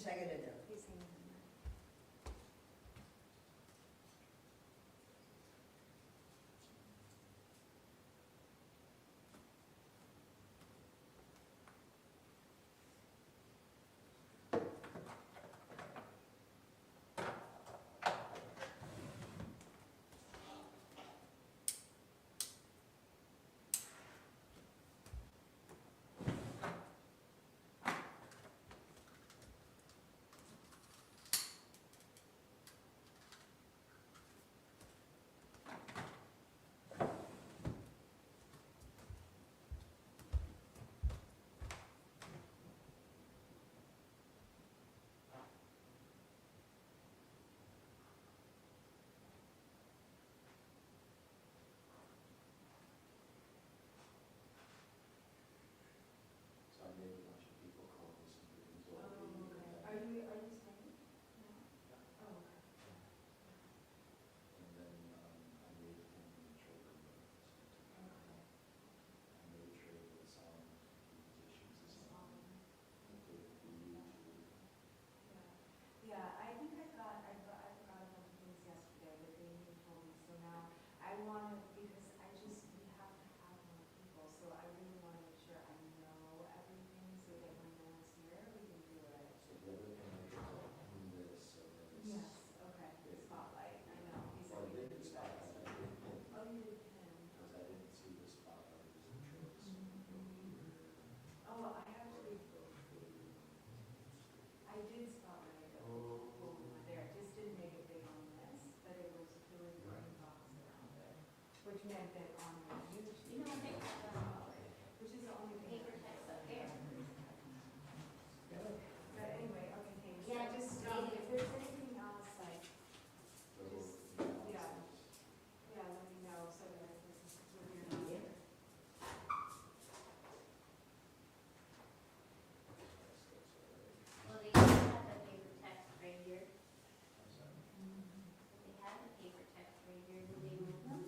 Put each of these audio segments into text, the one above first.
seconded it. He's hanging in there. So I made a bunch of people call me some things Oh, over. okay. Are you staying? No? Oh, okay. And then I made a thing in the children. Okay. I made a trade with some musicians and some. I did it for YouTube. Yeah, I think I forgot a bunch of things yesterday that Damien told me, so now I want to, because we have to have more people, so I really want to make sure I know everything, so that when no one's here, we can do it. So the other thing I did was in this, so that it's. Yes, okay, the spotlight, I know, he said Well, I we did could the do that. spotlight, I did pin, Oh, you did him. because I didn't see the spotlight as a choice. Oh, I actually, I did spotlight it when we were there, it just didn't make it big on this, but it was really green box around it, which meant that on the huge, You know, they have spotlight, which is the only thing. paper text up there. But anyway, okay, thanks. Yeah, Just, if there's anything else, like, So, Just- yeah. yeah, let me know, so that this is, so we're not here. Well, they have the paper text right here. They have the paper text right here. Do they move them?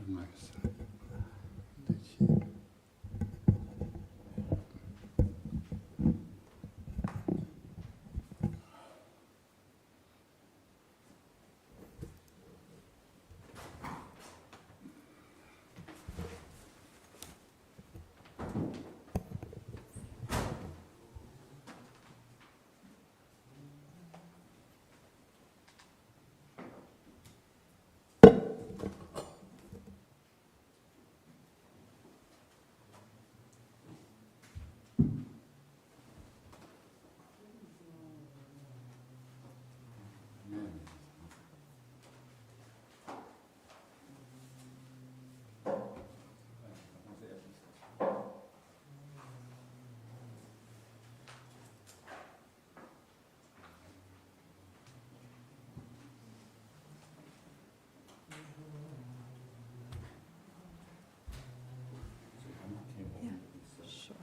말씀. Sure.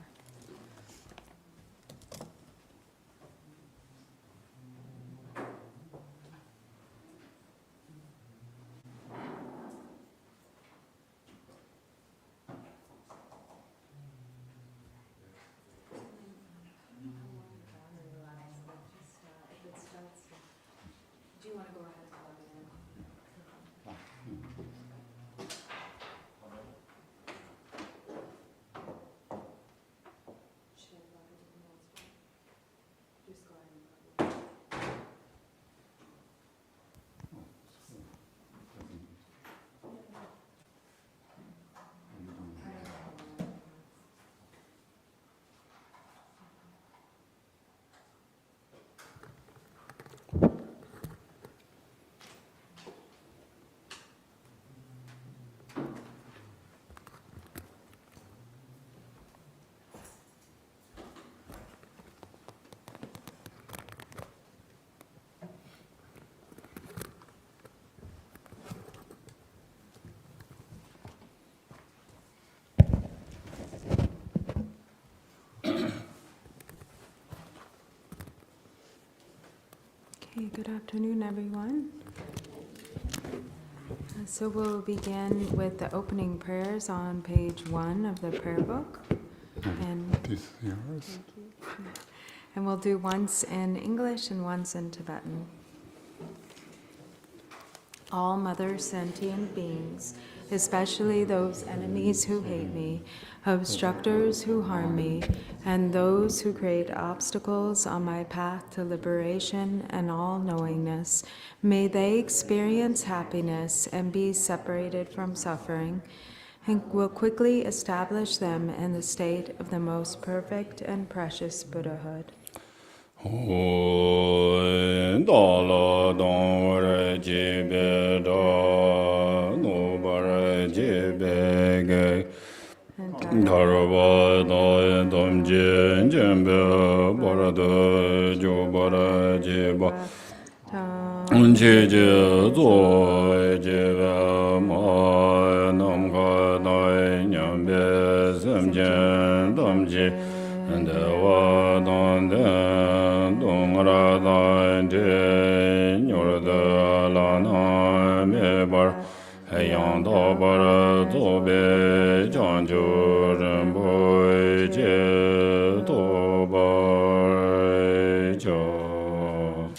Do you want to go ahead and plug it in? Should I plug it in also? Just go ahead and plug it in. Okay, good afternoon, everyone. So we'll begin with the opening prayers on page 1 of the prayer book. And This is yours. thank you. And we'll do once in English and once in Tibetan. All mother sentient beings, especially those enemies who hate me, obstructors who harm me, and those who create obstacles on my path to liberation and all-knowingness, may they experience happiness and be separated from suffering, and will quickly establish them in the state of the most perfect and precious Buddhahood. Dala dongwara jibe da nubara jibe ge dharva da domje jembe barada jobara jiba unche je zo jibe ma namga da nyambe semjen damje dewa dan dongara dan de nyor de la na me bar yang da bar zo be jan ju ren bo je do bar jo.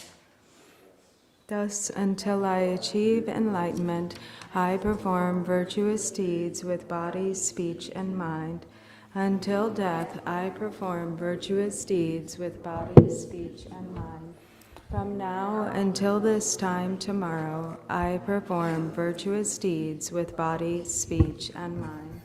Thus, until I achieve enlightenment, I perform virtuous deeds with body, speech, and mind. Until death, I perform virtuous deeds with body, speech, and mind. From now until this time tomorrow, I perform virtuous deeds with body, speech, and mind.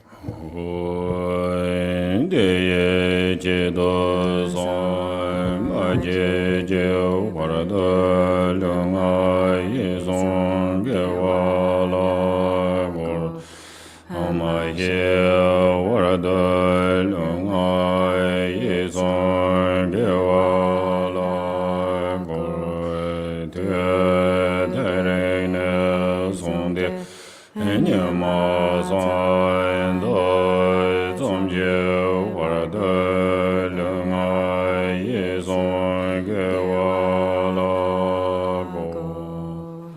De je do son ma je je war de lung a yi song ge wa la go ma je war de lung a yi song ge wa la go de de ne song de ni ma san de zong je war de lung a yi song ge wa la go.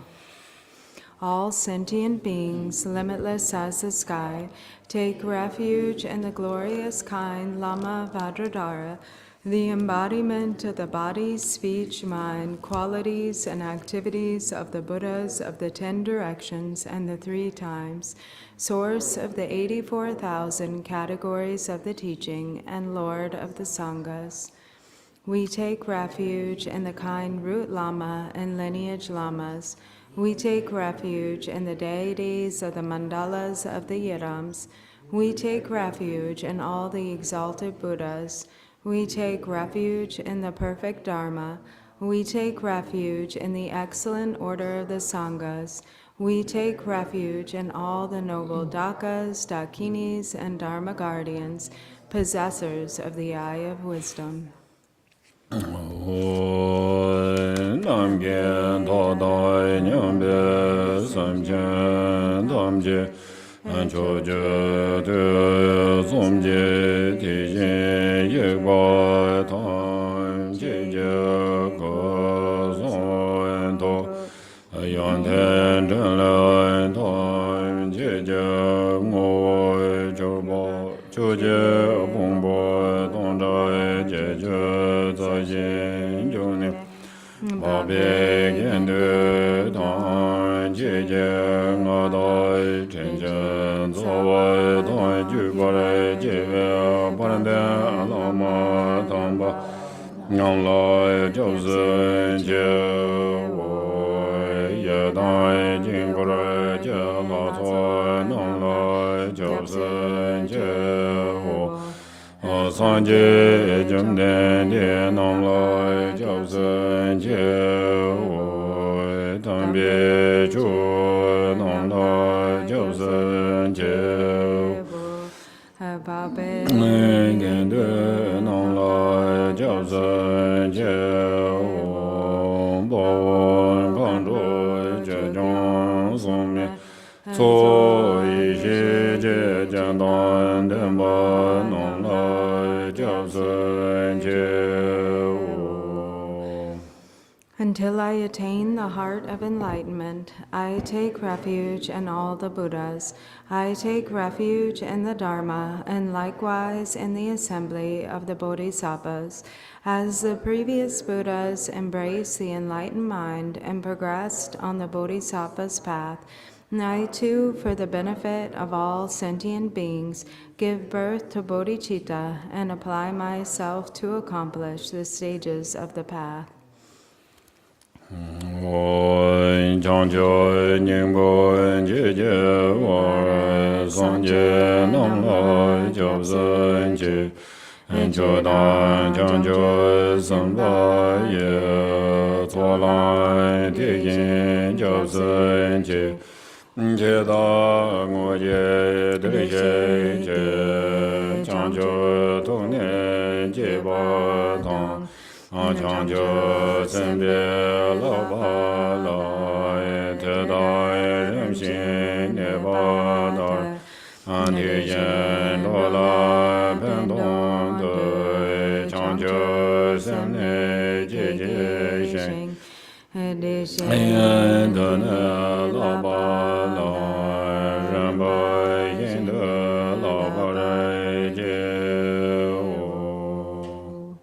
All all sentient beings, limitless as the sky, take refuge in the glorious kind Lama Vajradhara, the embodiment of the body, speech, mind, qualities, and activities of the Buddhas of the 10 directions and the 3 times, source of the 84,000 categories of the teaching, and Lord of the Sanghas. We take refuge in the kind root Lama and lineage Lamas. We take refuge in the deities of the mandalas of the Yidams. We take refuge in all the exalted Buddhas. We take refuge in the perfect Dharma. We take refuge in the excellent order of the Sanghas. We take refuge in all the noble Dakas, Dakinis, and Dharma guardians, possessors of the eye of wisdom. Nam gen do dai nyam be sam chen dam je an cho je de zum je ti yin ye ba tan je je ko zon do yan ten zhen lai tan je je ngo jo bo cho je bong bo dong zai je je zai yin jo ne ba bie yan de dan jie jie nga dai chen chen zo wai dai ju ba lai jie ba ran de la ma tang ba yang lai jiao zhen jie wo ye dai jing guo lai jie la zuo nong lai jiao zhen jie wo san jie zhen dian dian nong lai jiao zhen jie wo dan bie zhu nong lai jiao zhen jie Ba be gen de nong lai jiao zhen jie wo bo wen gang zhu jie zhong song mian cuo yi xie jie jian dan den ba nong lai jiao zhen jie wo. Until I attain the heart of enlightenment, I take refuge in all the Buddhas. I take refuge in the Dharma, and likewise in the assembly of the Bodhisattvas. As the previous Buddhas embraced the enlightened mind and progressed on the Bodhisattva's path, I too, for the benefit of all sentient beings, give birth to bodhicitta and apply myself to accomplish the stages of the path. Chang jiao ning bo jie jie wo sang jie nong lai jiao zhen jie jiao dan chang jiao shen ba ye zuo lai die yin jiao zhen jie jie da guo jie de jie jie chang jiao dong nian jie ba tang chang jiao zhen bie lao ba lai te dai ren xin ne ba dai tie yin lo la pen dong de chang jiao zhen ne jie jie shen yin de ne lao ba lai ren ba yin de lao ba rai jie wo.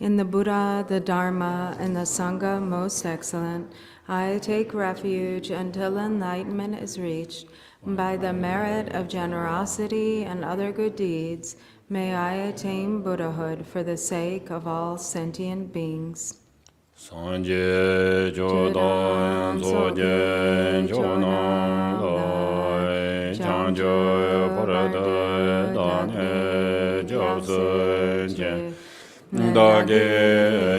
In the Buddha, the Dharma, and the Sangha most excellent, I take refuge until enlightenment is reached. By the merit of generosity and other good deeds, may I attain Buddhahood for the sake of all sentient beings. San jie jiao dan zuo jian jiao nong lai chang jiao pa ra de dan he jiao zhen jian da ge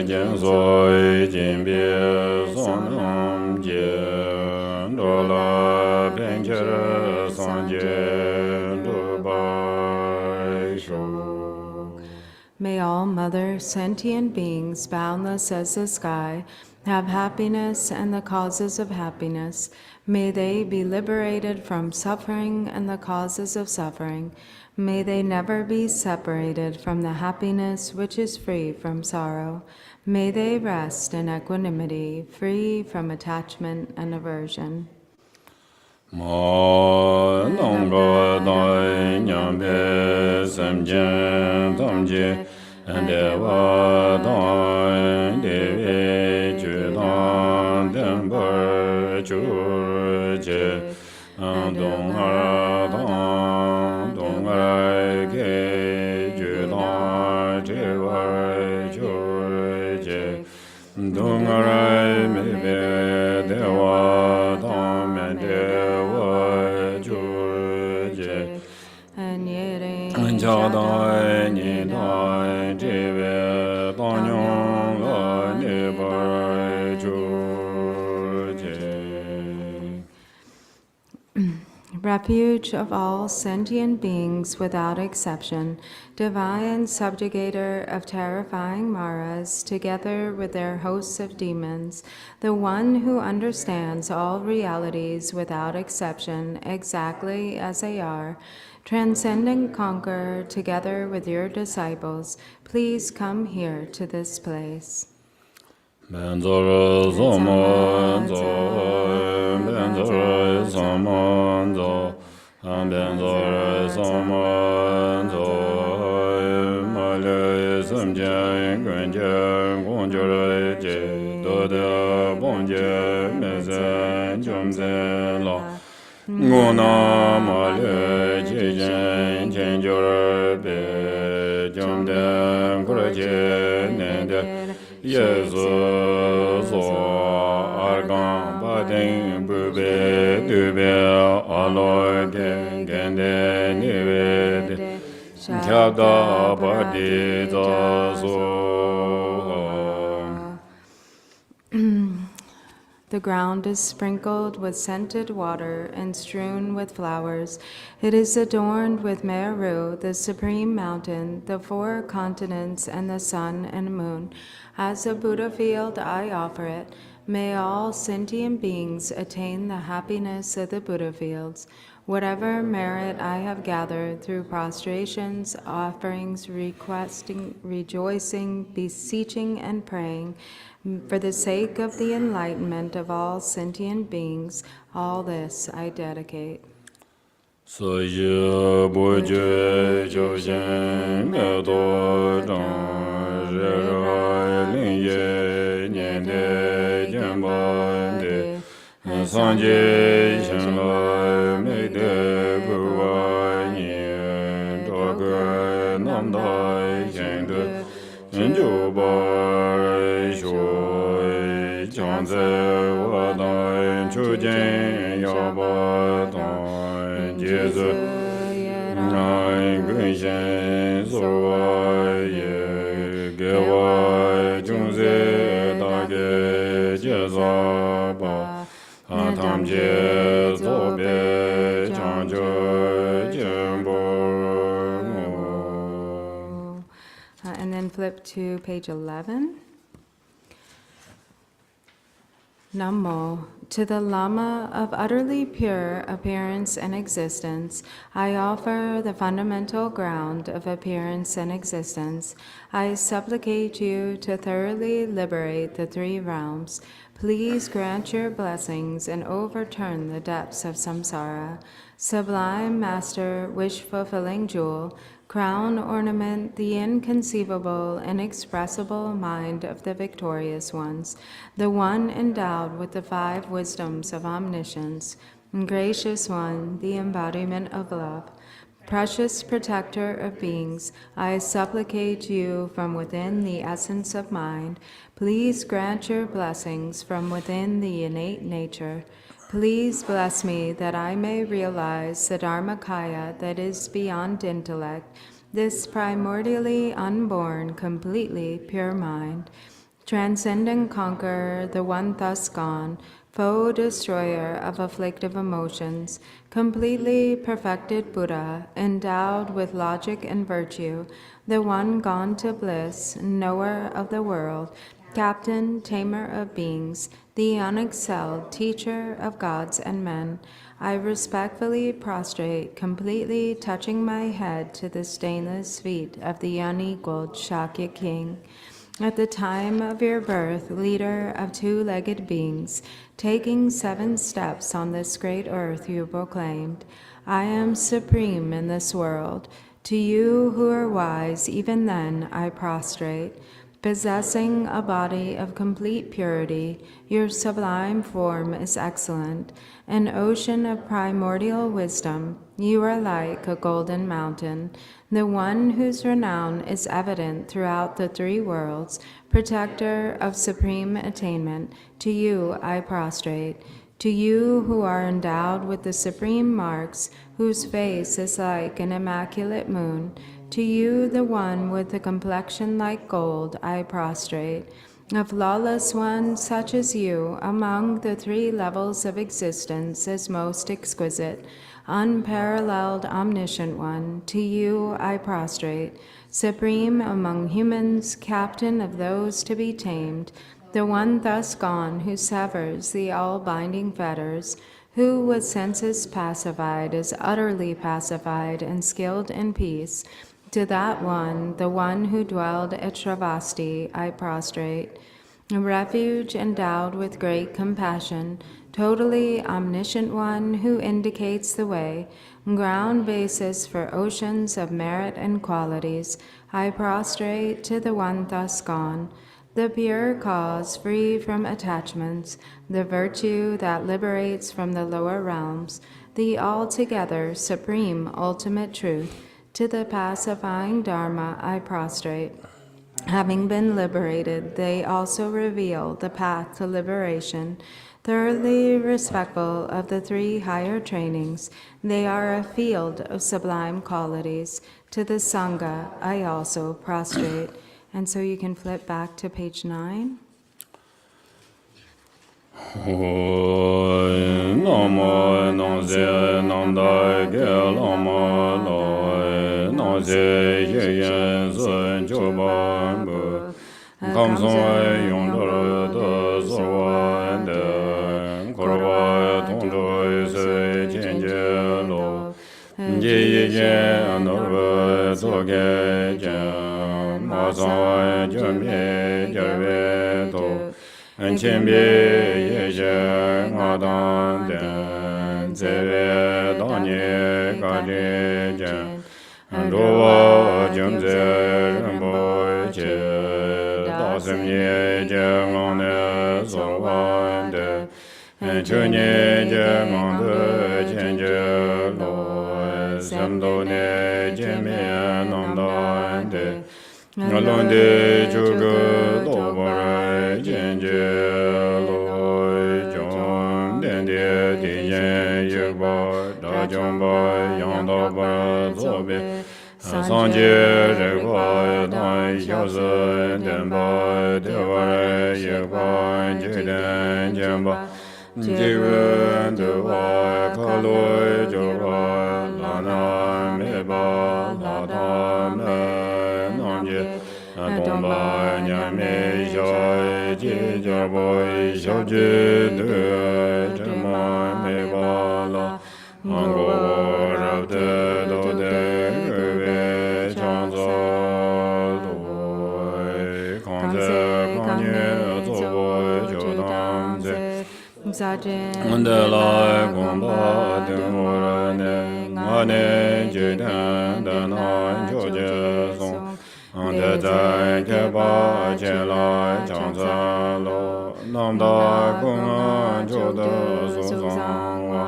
jian zui jin bie song nong jie do la bian jie re san jie du bai shou. May all mother sentient beings, boundless as the sky, have happiness and the causes of happiness. May they be liberated from suffering and the causes of suffering. May they never be separated from the happiness which is free from sorrow. May they rest in equanimity, free from attachment and aversion. Ma nang ga dai nyam be sam jen tam je de wa dai de ve ju dan den ba ju je dong ha dong ai ge ju dan je wa ju je dong ai me be de wa dang me de wa ju je and yere cha dai ni dai je ve dang nyong ga ne ba ju je. Refuge of all sentient beings without exception, divine subjugator of terrifying Maras, together with their hosts of demons, the one who understands all realities without exception exactly as they are, transcendent conqueror, together with your disciples, please come here to this place. Benzara zaman zo, benzara zaman zo, benzara zaman zo, male samjian guanjian gongjian je, doda bongjian mezan jomzen la, ngona male jijian jianjian be, jomden gurjian nende, Yesu so argan badin bube dube aloy gende nive kyada badi da so. The ground is sprinkled with scented water and strewn with flowers. It is adorned with Meru, the supreme mountain, the 4 continents, and the sun and moon. As a Buddha field, I offer it. May all sentient beings attain the happiness of the Buddha fields. Whatever merit I have gathered through prostrations, offerings, requesting, rejoicing, beseeching, and praying, for the sake of the enlightenment of all sentient beings, all this I dedicate. So ye bo je jo shen me do zhang zhe rai lin ye nian de jian ba de san jie shen lai mei de gu wai nian do ge nam dai xian de yin jiu bai shui jiang zhe wa dai chu jian ya ba dai jie zi nai gun xian su wai ye ge wai zhong zi da ge jie za ba tam jie zo bie jiang zhe jian bo mu. And then flip to page 11. Namo. To the Lama of utterly pure appearance and existence, I offer the fundamental ground of appearance and existence. I supplicate you to thoroughly liberate the 3 realms. Please grant your blessings and overturn the depths of samsara. Sublime Master, wish-fulfilling jewel, crown ornament the inconceivable, inexpressible mind of the victorious ones, the one endowed with the 5 wisdoms of omniscience, gracious one, the embodiment of love. Precious protector of beings, I supplicate you from within the essence of mind, please grant your blessings from within the innate nature. Please bless me that I may realize the Dharmakaya that is beyond intellect, this primordially unborn, completely pure mind. Transcendent conqueror, the one thus gone, foe destroyer of afflictive emotions, completely perfected Buddha, endowed with logic and virtue, the one gone to bliss, knower of the world, captain, tamer of beings, the unexcelled teacher of gods and men, I respectfully prostrate, completely touching my head to the stainless feet of the unequaled Shakya King. At the time of your birth, leader of two-legged beings, taking 7 steps on this great earth, you proclaimed, I am supreme in this world. To you who are wise, even then I prostrate. Possessing a body of complete purity, your sublime form is excellent. An ocean of primordial wisdom, you are like a golden mountain, the one whose renown is evident throughout the 3 worlds, protector of supreme attainment. To you I prostrate. To you who are endowed with the supreme marks, whose face is like an immaculate moon, to you, the one with a complexion like gold, I prostrate. A flawless one such as you, among the 3 levels of existence, is most exquisite. Unparalleled omniscient one, to you I prostrate. Supreme among humans, captain of those to be tamed, the one thus gone who severs the all-binding fetters, who with senses pacified is utterly pacified and skilled in peace. To that one, the one who dwelled at Shravasti, I prostrate. A refuge endowed with great compassion, totally omniscient one who indicates the way, ground basis for oceans of merit and qualities, I prostrate to the one thus gone. The pure cause free from attachments, the virtue that liberates from the lower realms, the altogether supreme ultimate truth, to the pacifying Dharma I prostrate. Having been liberated, they also reveal the path to liberation. Thoroughly respectful of the 3 higher trainings, they are a field of sublime qualities. To the Sangha I also prostrate. And so you can flip back to page 9. Namo Nangze Namdai Ge Lama Lai Nangze Ye Yen Zhen Choban Bu Kam Song Yong Dor De Zorwan De Korwa Tong Doi Se Chen Je Lo Ye Ye Ye Nor Zo Ge Jen Ma Zang Jun Ye Ye Ve To Chen Bie Ye Ye Nga Dan Den Ze Ve Dan Ye Ga Je Jen Ro Wa Jun Ze Ren Bo Che Da Sem Ye Je Ngang Ne So Wan De Chun Ye Je Ngang De Chen Je Lo Sem Do Ne Je Me Nam Dan De Ngalon De Chu Ge Do Ba Rai Jen Je Lo Chong Den De Di Yen Ye Ba Da Chong Ba Yang Da Ba Zo Be San Jie Re Ba Dan Xiao Se Den Ba De Ba Rai Ye Ba Je Den Jen Ba Ji Wen De Ba Ka Lo Jo Ba La Na Me Ba La Da Me Nam Je Dong Ba Nian Me Xiao Ji Jia Bo Xiao Ji De Zhen Ma Me Ba La Ang Go Rao De Do De Ge Ve Chang Zo Do Kang Ze Kang Ye Zo Bo Jiu Dang Ze De Lai Gong Ba De Mo Ra Ne Nga Ne Ji Dan De Na Jiu Je Song De Zai Ke Ba Che Lai Chang Za Lo Nam Da Gong An Jiu De Su Zang Wa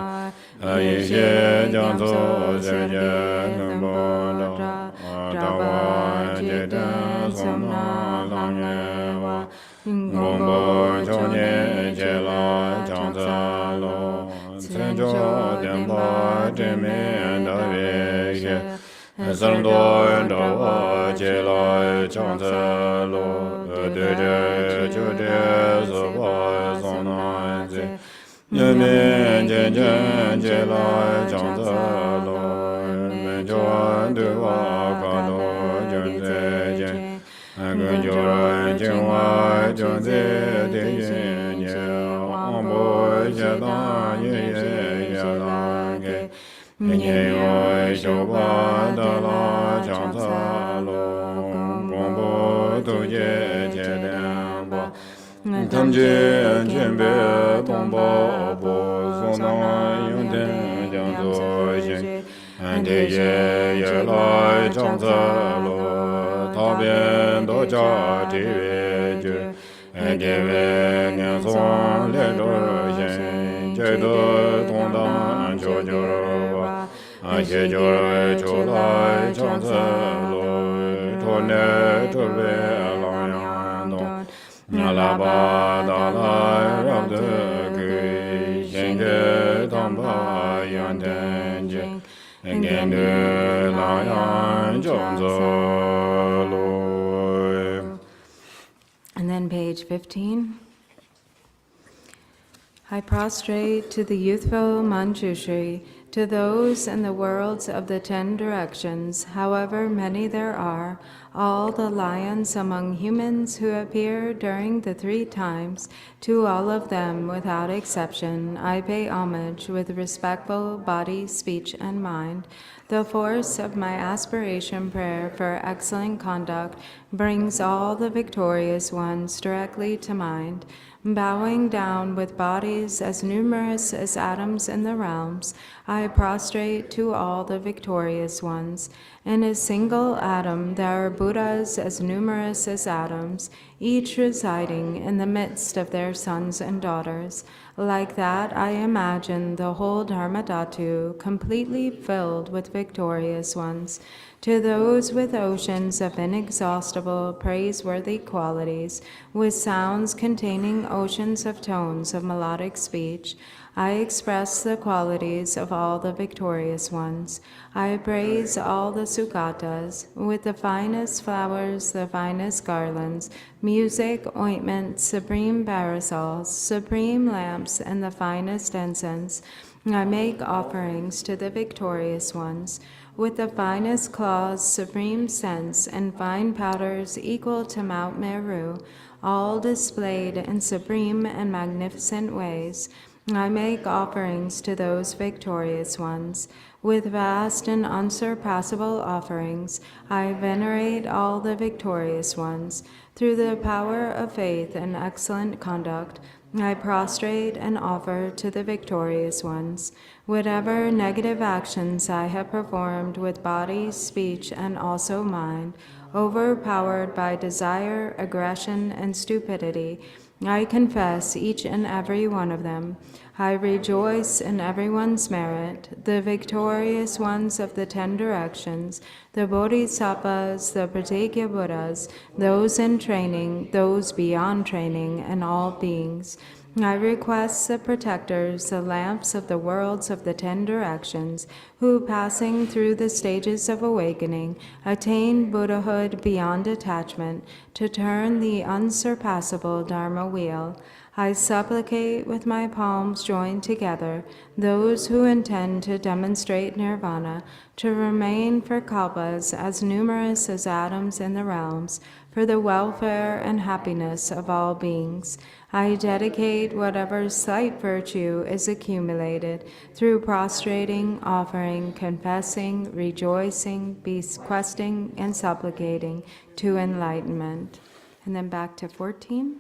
Yi Xie Jiang Zu Zhe Je Neng Bo Da Da Wa Je Den Song Na Lang Ye Wa Gong Bo Chong Ye Che Lai Chang Za Lo Chen Zhou Den Ba Zhen Min Da Wei Ye San Do Da Wa Che Lai Chang Za Lo De Je Chu De Su Ba Song Na Zi Ye Min Jian Jian Che Lai Chang Za Lo Men Chuan De Wa Ka Lo Jun Ze Jian Gen Jiu Ran Jing Wai Jun Ze De Yin Ye Wang Bo Xie Dan Ye Ye Ye Lan Ge Yin Ye Wai Xiu Ba Da La Chang Za Lo Gong Bo Tu Jie Jie tam je jen be dong ba bo so na yun den jiang zuo xin an de ye ye lai zhang zi lo ta bian do jia ji wei ju an de wei nian song le zhuo xin jie de dong dang jiu jiu ba an xie jiu jiu lai zhang zi lo tuo ne zhu wei lang yang dong la ba da lai rab de gui yin ge dang ba yan den jing again de la yan zhong zi lo. And then page 15. I prostrate to the youthful Manjushri, to those in the worlds of the 10 directions, however many there are, all the lions among humans who appear during the 3 times, to all of them without exception, I pay homage with respectful body, speech, and mind. The force of my aspiration prayer for excellent conduct brings all the victorious ones directly to mind. Bowing down with bodies as numerous as atoms in the realms, I prostrate to all the victorious ones. In a single atom there are Buddhas as numerous as atoms, each residing in the midst of their sons and daughters. Like that, I imagine the whole Dharmadhatu completely filled with victorious ones. To those with oceans of inexhaustible, praiseworthy qualities, with sounds containing oceans of tones of melodic speech, I express the qualities of all the victorious ones. I praise all the Sugatas, with the finest flowers, the finest garlands, music, ointment, supreme parasols, supreme lamps, and the finest incense. I make offerings to the victorious ones, with the finest claws, supreme scents, and fine powders equal to Mount Meru, all displayed in supreme and magnificent ways. I make offerings to those victorious ones. With vast and unsurpassable offerings, I venerate all the victorious ones. Through the power of faith and excellent conduct, I prostrate and offer to the victorious ones. Whatever negative actions I have performed with body, speech, and also mind, overpowered by desire, aggression, and stupidity, I confess each and every one of them. I rejoice in everyone's merit, the victorious ones of the 10 directions, the Bodhisattvas, the Pratyeka Buddhas, those in training, those beyond training, and all beings. I request the protectors, the lamps of the worlds of the 10 directions, who, passing through the stages of awakening, attain Buddhahood beyond attachment, to turn the unsurpassable Dharma wheel. I supplicate with my palms joined together those who intend to demonstrate nirvana, to remain for kalpas as numerous as atoms in the realms, for the welfare and happiness of all beings. I dedicate whatever slight virtue is accumulated through prostrating, offering, confessing, rejoicing, bequesting, and supplicating to enlightenment. And then back to 14.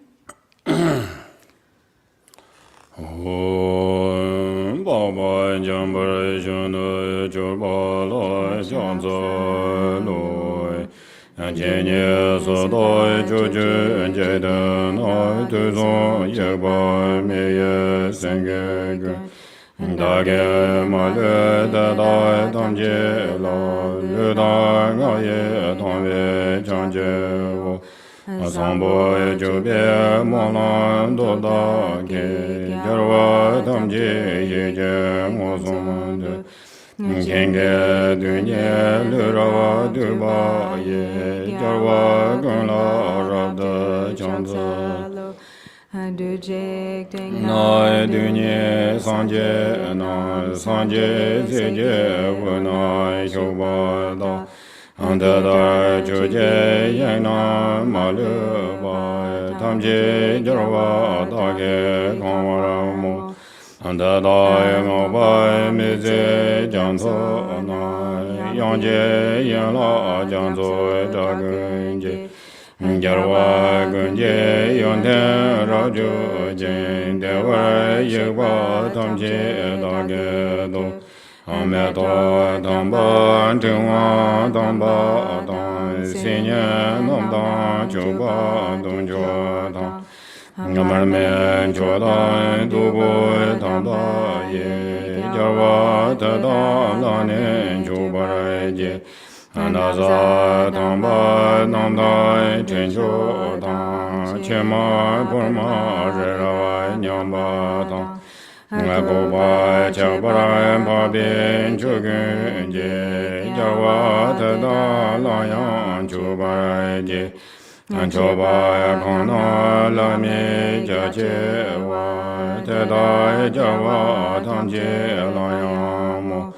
Om Baba Jambara Shunu Churba Loi Janza Loi Jenye Sodoi Chuchu Jeden Oi Tuzon Yegba Meye Senge Dage Malue Dadai Tamje La Luda Gaye Tamve Chanje Wo Sambo Jube Monan Doda Ge Jarwa Tamje Yeje Mosomande Genge Dunye Lurawa Duba Ye Jarwa Gunla Rabda Chanza Nai Dunye Sanje Nai Sanje Zeje Vunai Shobada Andada Juje Yana Maluba Tamje Jarwa Dage Kamaramu Andada Yanoba Mize Janso Nai Yanje Yana Janso Dagunje Jarwa Gunje Yonten Raju Jin Dewa Yigwa Tamche Dage Do Ame To Tamba Tingwa Tamba Tang Sinye Nomda Chuba Dungjo Tang Ngamar Men Chodan Dubu Tamba Ye Jarwa Tada Lanen Chuba Je Anaza Tamba Namdai Chencho Tang Chema Burma Rera Nyamba Tang Ngagoba Chabara Babin Chugun Je Jawa Tada Layan Chuba Je Anchoba Kana Lami Jache Wa Tada Jawa Tamje Layan Mo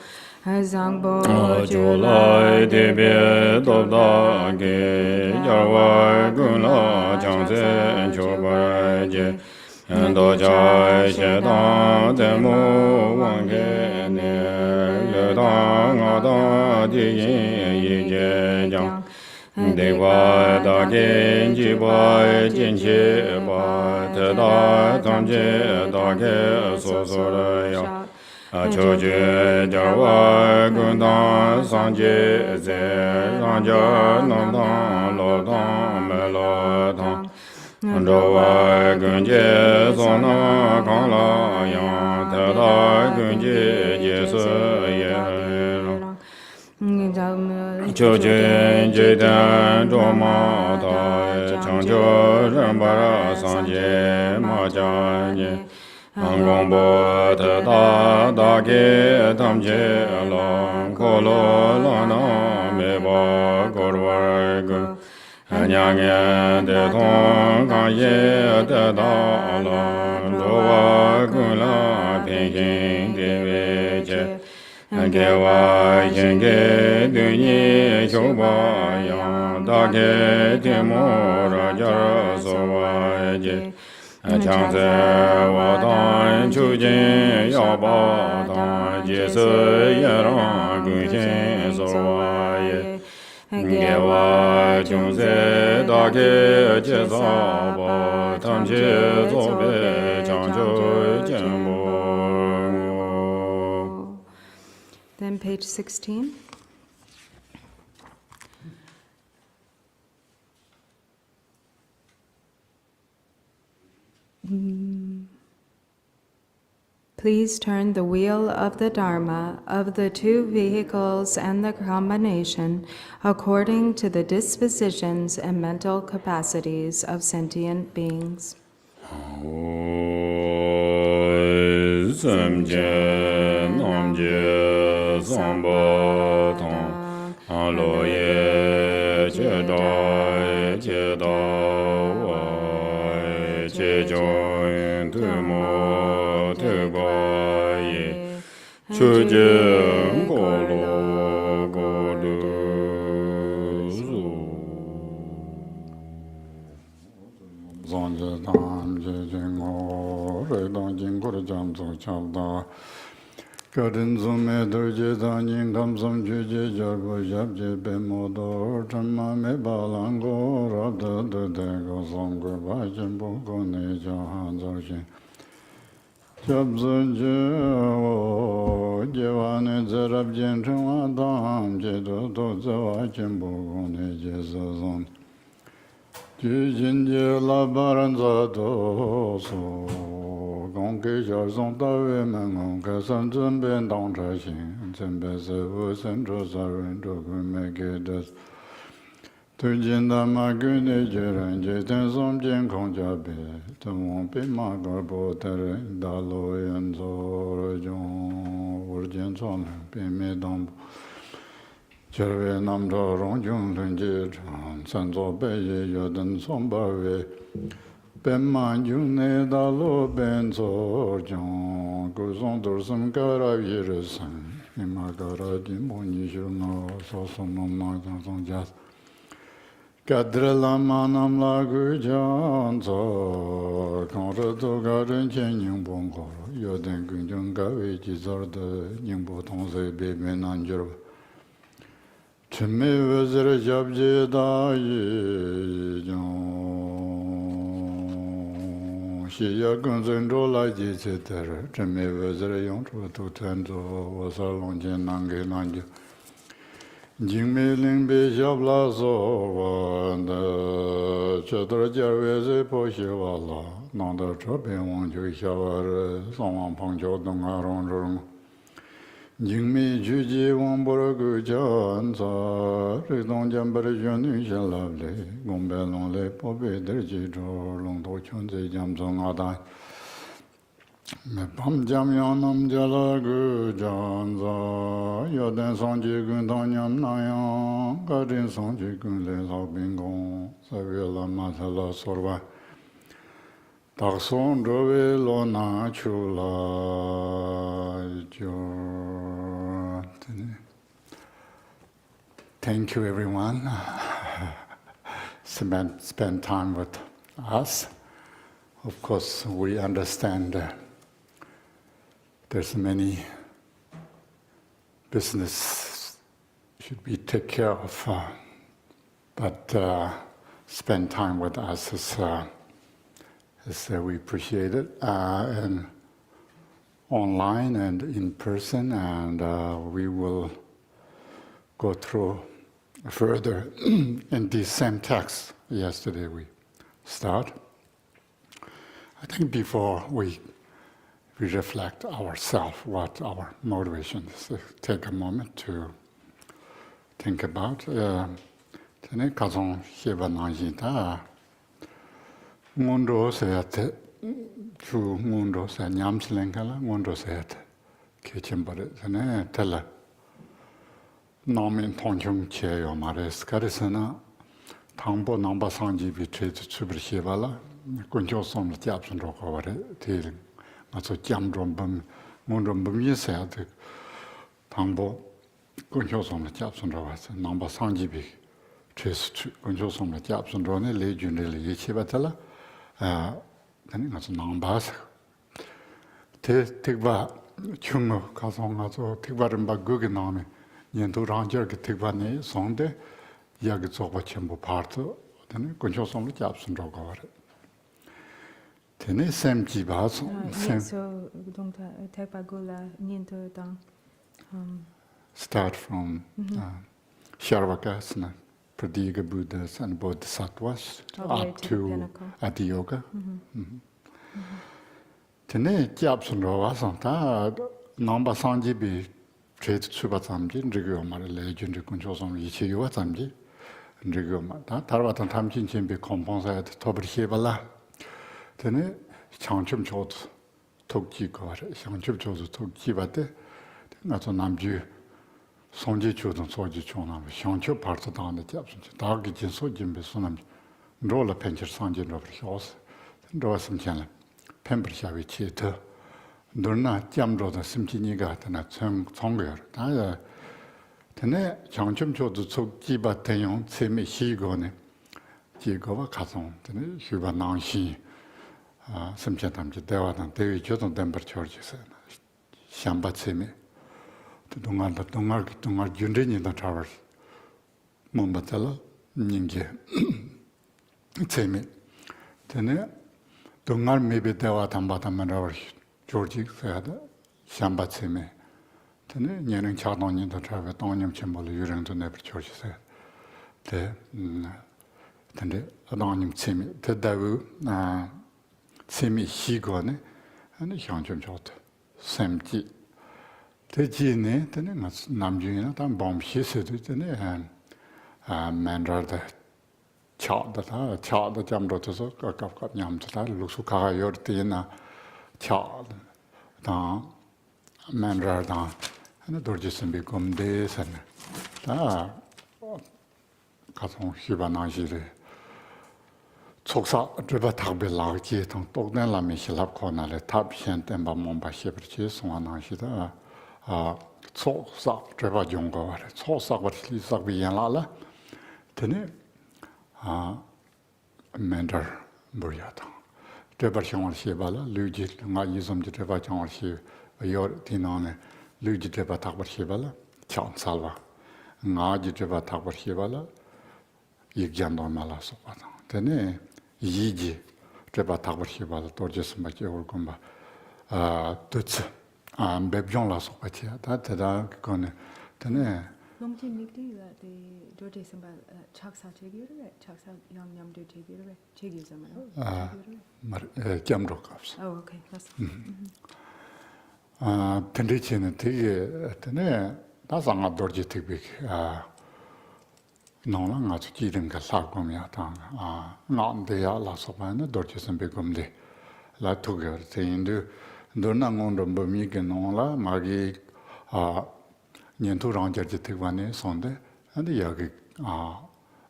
Zangbo Julai Debe Dobda Ge Jawa Guna Changze Chobaje Ando Jai Shedan Demo Wange Ne Le Dang Ada Di Yin Yi Je Jang Dewa Da Gen Ji Bai Jin Che Ba Te Da Tam Je Da Ge So So Re Ya Choje Jawa Gundan Sanje Ze Ranja Namdan Lodan Melodan Jawa Gunje Sona Kala Yang Tada Gunje Jesu Ye Choje Jedan Joma Ta Changjo Rambara Sanje Ma Janye Angombo te da ge tam je la ko lo la na me ba ko wa gu anya nge de thong ga ye de da la lo wa gu la pin yin de we je ge wa yin ge du ni chou ba ya da ge de mo ra ja so wa je Changze Wadan Chujin Yabadan Jesu Yeran Gunshin Sorwaye Gewa Chungze Dake Jezaba Tamche Zobe Changjo Jembo. Then page 16. Please turn the wheel of the Dharma, of the two vehicles and the combination, according to the dispositions and mental capacities of sentient beings. Samje Namje Samba Tang Aloye Chedai Chedawai Chejoin Tumo Tebaye Chujin Golo Golu Zanje Dam Jejingo Redon Jingor Jamzo Chabda Karin Zume Durje Danin Gamsam Juje Jarbo Jabje Bemodo Tama Me Balango Rabda Dego Zongo Bajimbo Gone Jahan Zorjin Jabzanje Jevane Zerab Jentuma Dam Jedo Zawa Jimbo Gone Jezazon Jijinje Labaranza Doso Gongke Jarzon Tawe Mengon Kasan Zemben Dong Trashin Zembe Sevu Sentro Sarin Jogu Megedes Tujinda Magune Jiran Jeten Som Jen Kong Jabe Tumon Pi Magarbo Tere Dalo Yenzo Rajon Urjen Son Pi Medambo Cherve Namdo Rongjung Lunje Chan Sanzo Beye Yoden Sombawe Pemman June Dalo Benzo Jon Guzon Dursum Kara Yirisan Imagara Dimoni Juno Sosono Magdan Jas Kadrela Manam Lagu Janzo Konrado Garin Chen Yungbon Koro Yoden Gunjung Gawe Jizarde Yungbo Tongze Bebe Nanjero Chime vezere jabje da ye Xia gunzen zhou la ji ce ter, chime vezere yong zhu tu ten zu, wo sa long jian nang ge nang ju. Jing me ling be xiao la so wa de, che ter jia wei zi po xie wa la, nang de che bin wang ju xia wa re, song wang pang jiao dong a rong zhong. Jing me ju ji wang bo re gu jian za, ri dong jian ba re yuan nu xian la le, gong be long le po be der ji zhou, long to chun zi jiam zong a dan. Me pam jam yang nam jala gu jan za, ya den song ji gun dong nyam na yang, ga den song ji gun le lao bing gong, sa we la ma sa la sor wa. Tak song zho we lo na chu la jo. Thank you everyone. Spend time with us. Of course, we understand there's many business should be taken care of, but spend time with us is we appreciate it, and online and in person, and we will go through further in the same text. Yesterday we start. I think before we reflect ourselves, what our motivation is. Take a moment to think about. Tene kazong sheba nanji ta ngondo sayat chu ngondo sa nyamslen kala ngondo sayat kechembare tene tela namin tongchung che yo mares karisana tangbo namba sanji bi tre chubri shebala kunjo som japsun ro ko bare til 아주 잠좀범 문좀범 예사도 당보 근교성의 잡선으로 와서 넘버 상집이 최수 근교성의 잡선으로는 레준을 예치바탈라 아니 가서 넘버스 대택바 중어 가서 가서 택바른 바 그게 나오면 년도 란저게 택바네 sonde 이야기 저거 전부 파트 되는 근교성의 잡선으로 가래 Tene sem ji ba so So donc Tekpagula Niento Dang. Start from Charvakasana, Pradiga Buddhas and Bodhisattvas up to Adiyoga. Tene gyabsun rawa santa namba sanji bi chet chuba samji nrigyo mara lejun rikun chosam ichi yuwa samji nrigyo mara tarwatan tamchin chenbi komponsayat tobri shebala. Tene 장점 줘도 독지 거래 장점 줘도 독지 받대 나도 남주 손지 줘도 소지 줘나 장점 파트 다는데 잡선 다기 진 소진배 손남 롤라 펜처 산진로 버셔스 로스ም 잖아 펜버샤위 치트 너나 잠로다 심지니가 하나 참 총거야 다 근데 장점 줘도 독지 받대용 재미 시거네 지거와 가성 근데 휴바 나시 심지담지 대화단 대위 교동 덴버 처지서 샴바체미 동ар 준리니다 타워 몸바탈 닝게 체미 되네 동ар 메베 대화단 바담만라워 조지 세다 샴바체미 되네 년은 차동니다 타워 동님 첨벌 유령도 내버 처지서 대 근데 아동님 체미 대다우 세미 시거네 아니 향좀 좋다 샘지 대지네 되네 남중이나 단 범시세도 되네 만라다 차다 잠로서서 깝깝 냠다 룩수카가 열때나 차다 만라다 하나 돌지선 비검대선 다 가성 희바나시를 속사 드바 탁벨 라기 통 똑된 라미 실합 코나레 탑현 템바 몸바 셰브치 송하나시다 속사 드바 용거 속사 버리사 비엔라라 되네 멘터 버야다 드바 형을 시발라 루지 nga yizom de 드바 형을 시 요 디나네 루지 드바 탁버 시발라 찬 살바 ngaji treba takbar hibala yigyan mala sopata tene yiji treba takbar hibala dorje samba ke ulkumba tuts bebjon la sopati ta tada kone tene Longchen nikti la the dote samba chaksa chegire chaksa yam yam do chegire chegi zamana. mar jamro kaps Oh, okay. That's 텐데치는 되게 때네 나상아 dorje tikbik 나랑 아주 기름 가 사고미야 다 나한테야 라서바는 dorje 선배금데 라토거 테인도 너나고도 범이게 노라 마기 년토랑 저지 tik반에 손데 근데 여기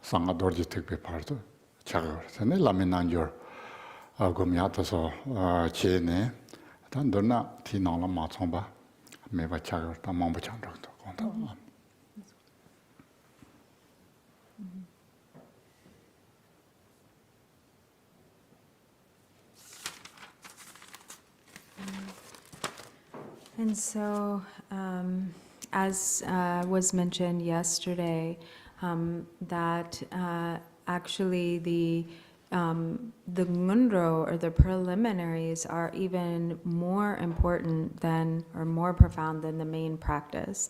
상아 dorje tikbe 파도 자가 그러네 라미난죠 고미야터서 제네 단도나 티나라 마청바 매바 차가 다 망부 창적도 건다. And so, as was mentioned yesterday, that actually the ngundro or the preliminaries are even more important than or more profound than the main practice.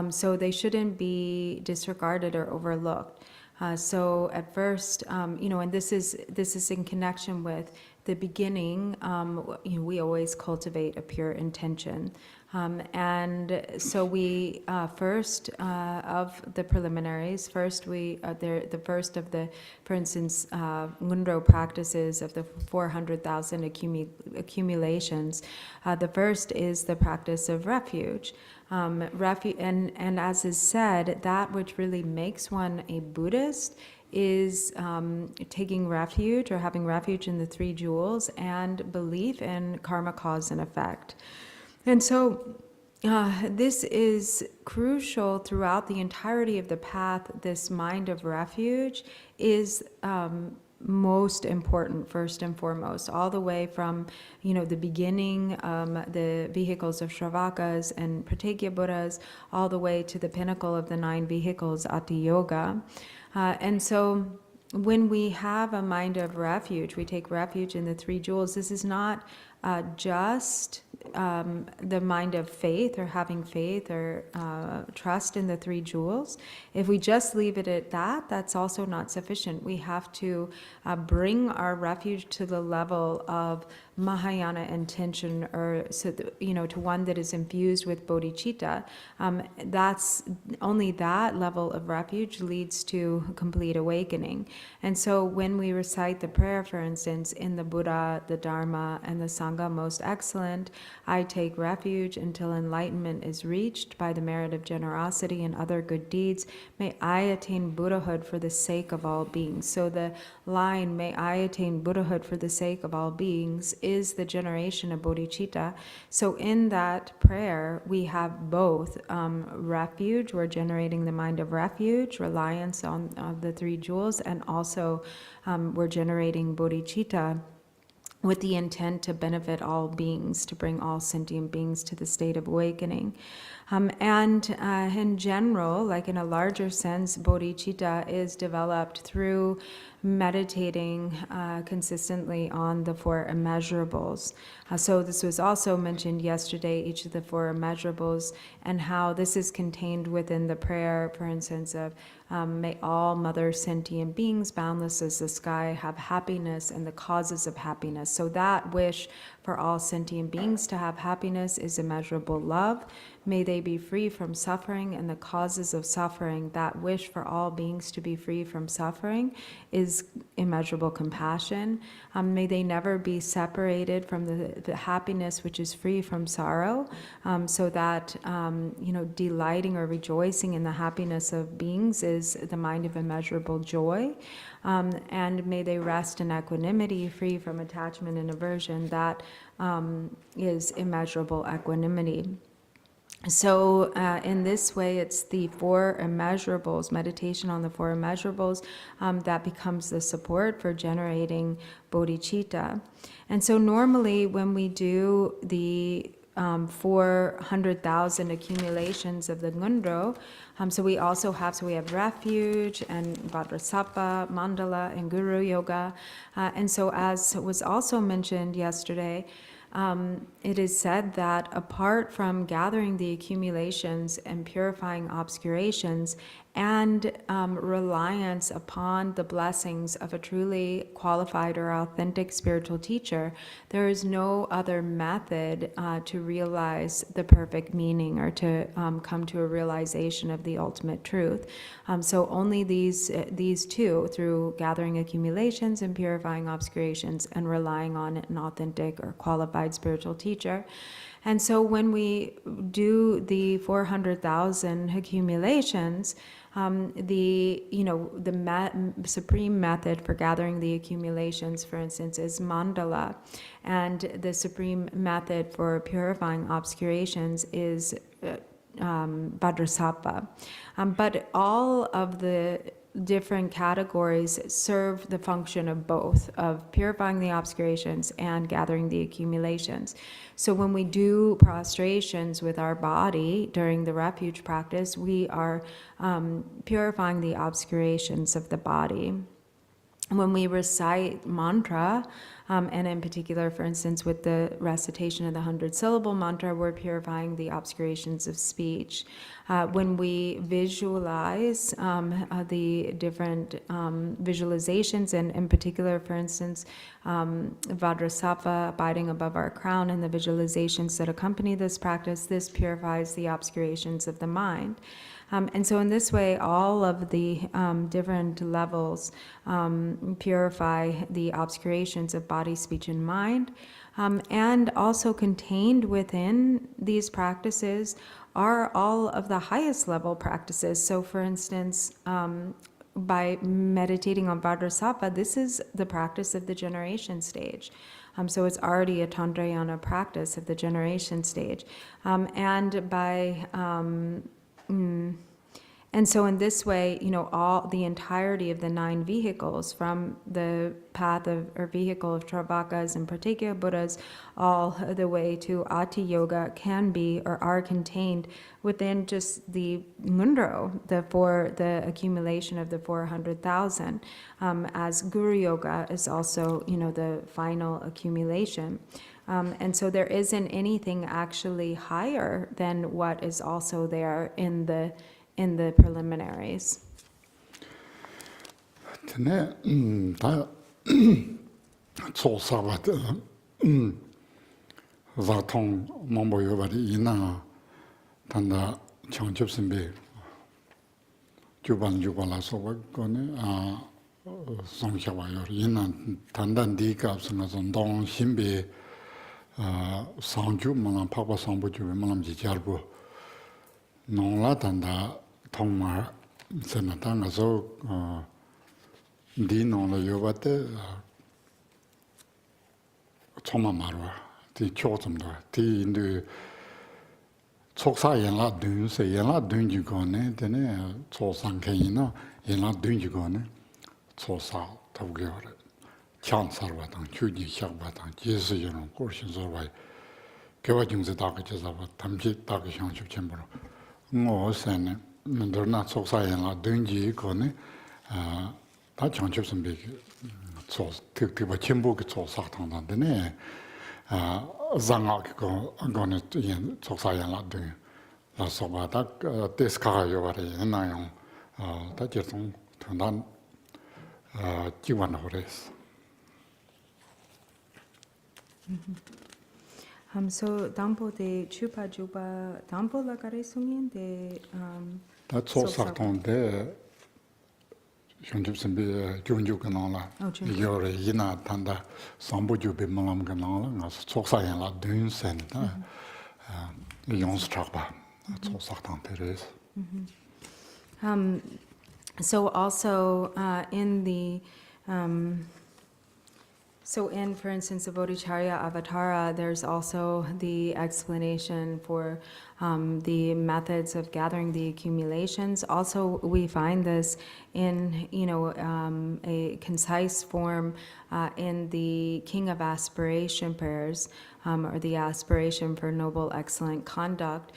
So they shouldn't be disregarded or overlooked. So at first, and this is in connection with the beginning. We always cultivate a pure intention. And so we first of the preliminaries, the first of the, for instance, Ngundro practices of the 400,000 accumulations. The first is the practice of refuge. And as is said, that which really makes one a Buddhist is taking refuge or having refuge in the three jewels and belief in karma, cause, and effect. And so this is crucial throughout the entirety of the path. This mind of refuge is most important, first and foremost, all the way from, the beginning, the vehicles of Shravakas and Pratyekya Buddhas, all the way to the pinnacle of the 9 vehicles, Ati Yoga. And so when we have a mind of refuge, we take refuge in the three jewels. This is not just the mind of faith or having faith or trust in the three jewels. If we just leave it at that, that's also not sufficient. We have to bring our refuge to the level of Mahayana intention, or to one that is infused with bodhicitta. That's only that level of refuge leads to complete awakening. And so when we recite the prayer, for instance, in the Buddha, the Dharma, and the Sangha most excellent, I take refuge until enlightenment is reached by the merit of generosity and other good deeds. May I attain Buddhahood for the sake of all beings. So the line, may I attain Buddhahood for the sake of all beings, is the generation of bodhicitta. So in that prayer, we have both refuge, we're generating the mind of refuge, reliance on the three jewels, and also we're generating bodhicitta with the intent to benefit all beings, to bring all sentient beings to the state of awakening. And in general, like in a larger sense, bodhicitta is developed through meditating consistently on the 4 immeasurables. So this was also mentioned yesterday, each of the 4 immeasurables, and how this is contained within the prayer, for instance, of may all mother sentient beings, boundless as the sky, have happiness and the causes of happiness. So that wish for all sentient beings to have happiness is immeasurable love. May they be free from suffering and the causes of suffering. That wish for all beings to be free from suffering is immeasurable compassion. May they never be separated from the happiness which is free from sorrow, so that delighting or rejoicing in the happiness of beings is the mind of immeasurable joy. And may they rest in equanimity, free from attachment and aversion. That is immeasurable equanimity. So in this way, it's the 4 immeasurables, meditation on the 4 immeasurables, that becomes the support for generating bodhicitta. And so normally when we do the 400,000 accumulations of the Ngundro. So we have refuge and Vajrasattva, Mandala, and Guru Yoga. And so as was also mentioned yesterday, it is said that apart from gathering the accumulations and purifying obscurations and reliance upon the blessings of a truly qualified or authentic spiritual teacher, there is no other method to realize the perfect meaning or to come to a realization of the ultimate truth. So only these two, through gathering accumulations and purifying obscurations and relying on an authentic or qualified spiritual teacher. And so when we do the 400,000 accumulations, the supreme method for gathering the accumulations, for instance, is mandala, and the supreme method for purifying obscurations is Vajrasattva. But all of the different categories serve the function of both, of purifying the obscurations and gathering the accumulations. So when we do prostrations with our body during the refuge practice, we are purifying the obscurations of the body. When we recite mantra, and in particular, for instance, with the recitation of the 100-syllable mantra, we're purifying the obscurations of speech. When we visualize the different visualizations, and in particular, for instance, Vajrasattva abiding above our crown and the visualizations that accompany this practice, this purifies the obscurations of the mind. And so in this way, all of the different levels purify the obscurations of body, speech, and mind. And also contained within these practices are all of the highest level practices. So for instance, by meditating on Vajrasattva, this is the practice of the generation stage. So it's already a Tandrayana practice of the generation stage. And by and so in this way, all the entirety of the 9 vehicles, from the path of, or vehicle of Travakas and Pratyeka Buddhas, all the way to Ati Yoga, can be or are contained within just the Ngundro, the accumulation of the 400,000, as Guru Yoga is also, the final accumulation. And so there isn't anything actually higher than what is also there in the preliminaries. Tene ta tso sabat zatong mambo yobari ina tanda changchep simbe jubala soba kone songshaba yor ina tanda ndika sanga zondong simbe sangju malam papa sangbo jube malam jijarbo nongla tanda thongma senata ngaso di nongla yobate choma marwa ti chotumdo ti indu choksa yenla dunse yenla dunji gone tene chosang kayina yenla dunji gone chosa tabgyore chan sarwa tang chuji shakba tang jesu yenon korshin sorwa kewa jingse daga chesaba tamji daga shangshub chembaro ngō sēne, nō nā tsoksa yānglā dōngjī kōne, tā chāngchib sāmbī kī tīkba chīmbū kī tsoksa tāngdā dēne, zāngā kī kōne tsoksa yānglā dōngjī, lā sōba tā tēs kāgā yōba rē yānā yōng, tā jirtōng tōndā jīwa nō rēs. So dampo de chupa juba dampo la kare sungin de Tā tsoksa tōngdē shōngchib sāmbī gyōngyū kā nāngla, yō rē yīnā tāndā sāmbū jūbī mālam kā nāngla, ngā sā tsoksa yānglā dōn sēn tā yōngs chākbā, tsoksa tāngdē rēs. So also in the for instance, the Bodhicharya Avatara, there's also the explanation for the methods of gathering the accumulations. Also, we find this in, a concise form in the King of Aspiration prayers, or the aspiration for noble, excellent conduct,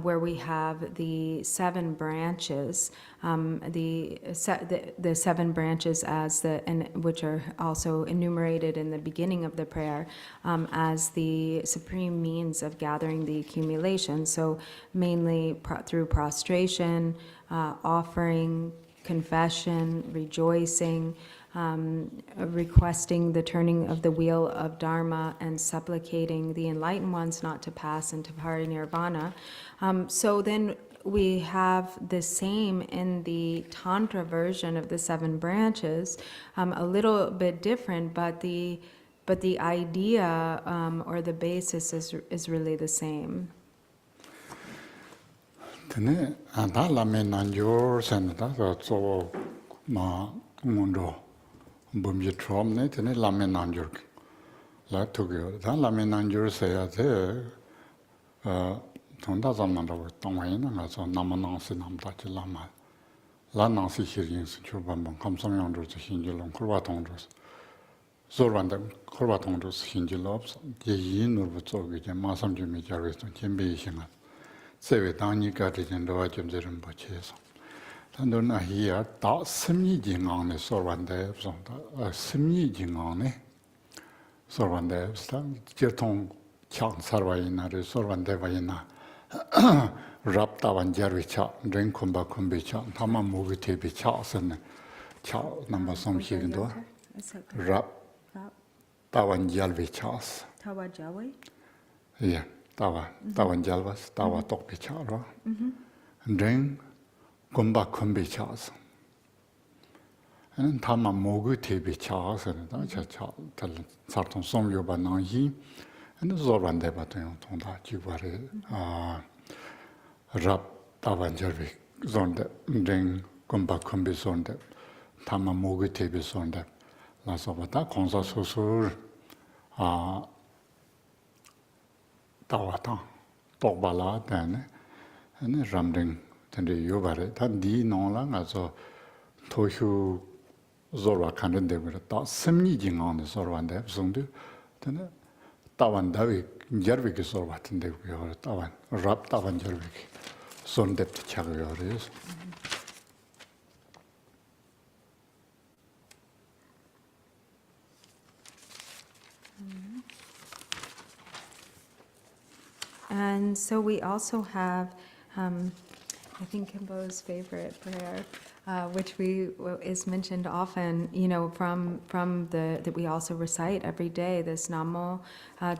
where we have the 7 branches, the 7 branches which are also enumerated in the beginning of the prayer, as the supreme means of gathering the accumulation. So mainly through prostration, offering, confession, rejoicing, requesting the turning of the wheel of Dharma, and supplicating the enlightened ones not to pass into parinirvana. So then we have the same in the Tantra version of the 7 branches, a little bit different, but the idea or the basis is really the same. Tene anda lame nanjor senata so ma mundo bumje tromne tene lame nanjor la togyo da lame nanjor seya te tonda zamanda tongwai na so namanang se namda chi lama la nang si hirin su chubam kamsam yangro zu hinjilong kurwa tongros zorwanda kurwa tongros hinjilobs ye yin urbu tsogi je masam jumi jarwes ton jembe yishinga sewe tangi kati jindawa jimzirin bocheso. Tando na hiya ta simyi jingang ne sorwande simyi jingang ne sorwande jirtong chang sarwa ina re sorwande wa ina rab tawan jarwi cha ring kumba kumbi cha tama mugi tebi cha san cha namba som higindo rab tawan jarwi cha Tawa Jawi? yeah. Tawa jalvas, tawa tokpi chara. Ring gomba kumbi chas. And tama mogu tebi chas, and tal sarton som yoba nangi, and the zorban debaton tonda jibare rap tawa jalvi zonde, ring gomba kumbi zonde, tama mogu tebi zonde. La sobata konsa susur tawata tokbala tane ane ramring tende yobare ta di nongla nga so tohu zorwa kanren debira ta simni jingang ne zorwa nde sungdu tene tawan dawi jarwi ki zorwa tende yore tawan rap tawan jarwi ki sondep ti chag yore And so we also have, I think Kimbo's favorite prayer, which is mentioned often, from that we also recite every day, this Namo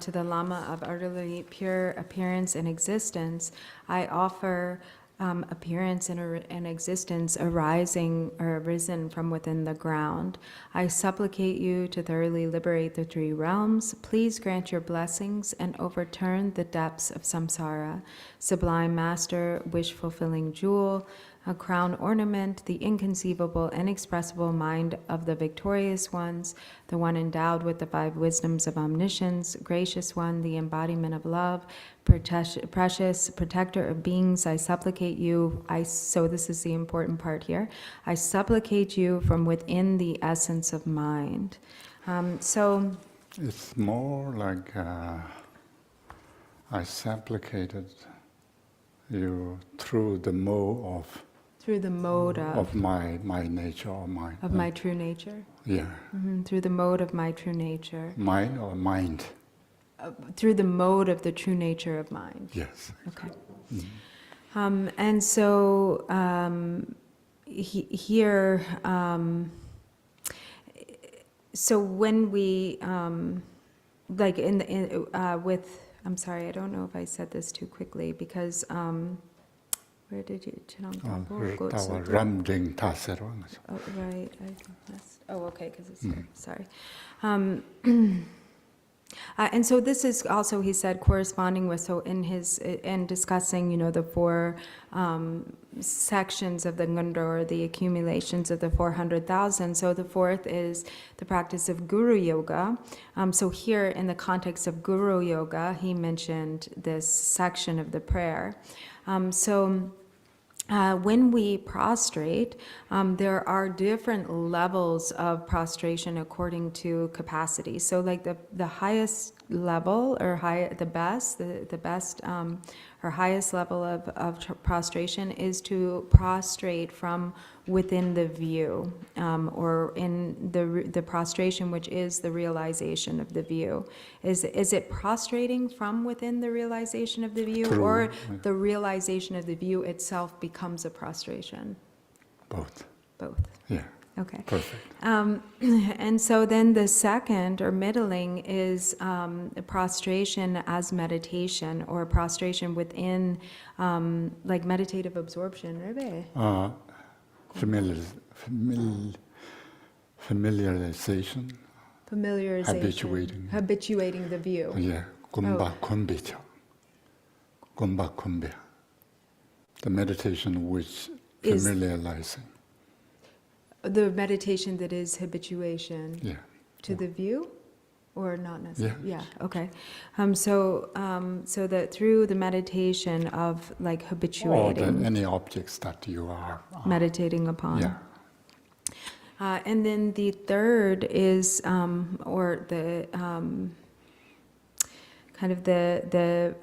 to the Lama of utterly pure appearance and existence. I offer appearance and existence arising or arisen from within the ground. I supplicate you to thoroughly liberate the 3 realms. Please grant your blessings and overturn the depths of samsara. Sublime Master, wish-fulfilling jewel, a crown ornament, the inconceivable, inexpressible mind of the victorious ones, the one endowed with the 5 wisdoms of omniscience, gracious one, the embodiment of love, precious protector of beings, I supplicate you. So this is the important part here. I supplicate you from within the essence of mind. So it's more like I supplicated you through the mode of my nature or mind. Of my true nature? Yeah. Through the mode of my true nature. Mind or mind? Through the mode of the true nature of mind. Yes. Okay. And so here, so when we, like with, I'm sorry, I don't know if I said this too quickly because, where did you, Ramding Tasero. Oh, right, I missed, okay, because it's here, sorry. And so this is also, he said, corresponding with, so in discussing, the 4 sections of the Ngondro, the accumulations of the 400,000. So the 4th is the practice of Guru Yoga. So here, in the context of Guru Yoga, he mentioned this section of the prayer. So when we prostrate, there are different levels of prostration according to capacity. So, like the highest level or the best or highest level of prostration is to prostrate from within the view, or in the prostration, which is the realization of the view. Is it prostrating from within the realization of the view, True. or the realization of the view itself becomes a prostration? Both. Both. Yeah. Okay. Perfect. And so then the second or middling is prostration as meditation, or prostration within like meditative absorption. Familiarization. Familiarization. Habituating the view. Yeah. Gomba Kombecha. Gomba Kombe. The meditation which Is- familiarizing. The meditation that is habituation Yeah. to the view, or not necessarily? Yeah. Okay. So that through the meditation of like Or habituating, any objects that you are. meditating upon. Yeah. And then the third is, or the kind of the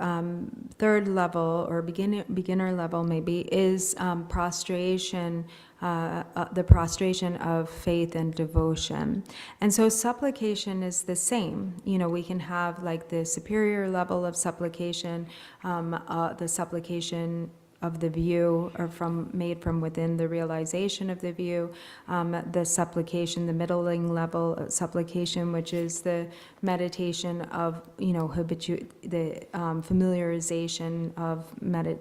third level or beginner level maybe is prostration, the prostration of faith and devotion. And so supplication is the same. You know, we can have like the superior level of supplication, the supplication of the view, or made from within the realization of the view, the supplication, the middling level of supplication, which is the meditation of, you know, the familiarization of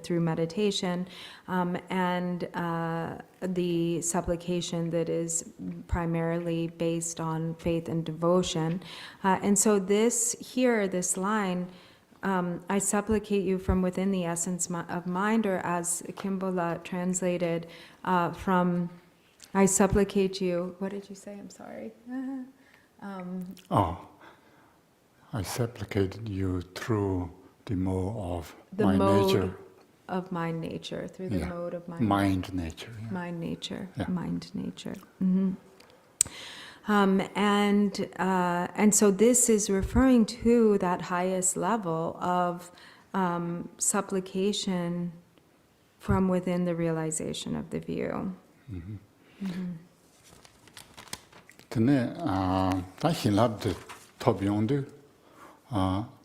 through meditation, and the supplication that is primarily based on faith and devotion. And so this line, I supplicate you from within the essence of mind, or as Kimbola translated from, I supplicate you, what did you say? I'm sorry. I supplicated you through the mode of The my mode nature. of mind nature, through the Yeah. mode of Mind nature. Yeah. mind nature, Yeah. mind nature. And so this is referring to that highest level of supplication from within the realization of the view. Tene 다 신랍데 톱용데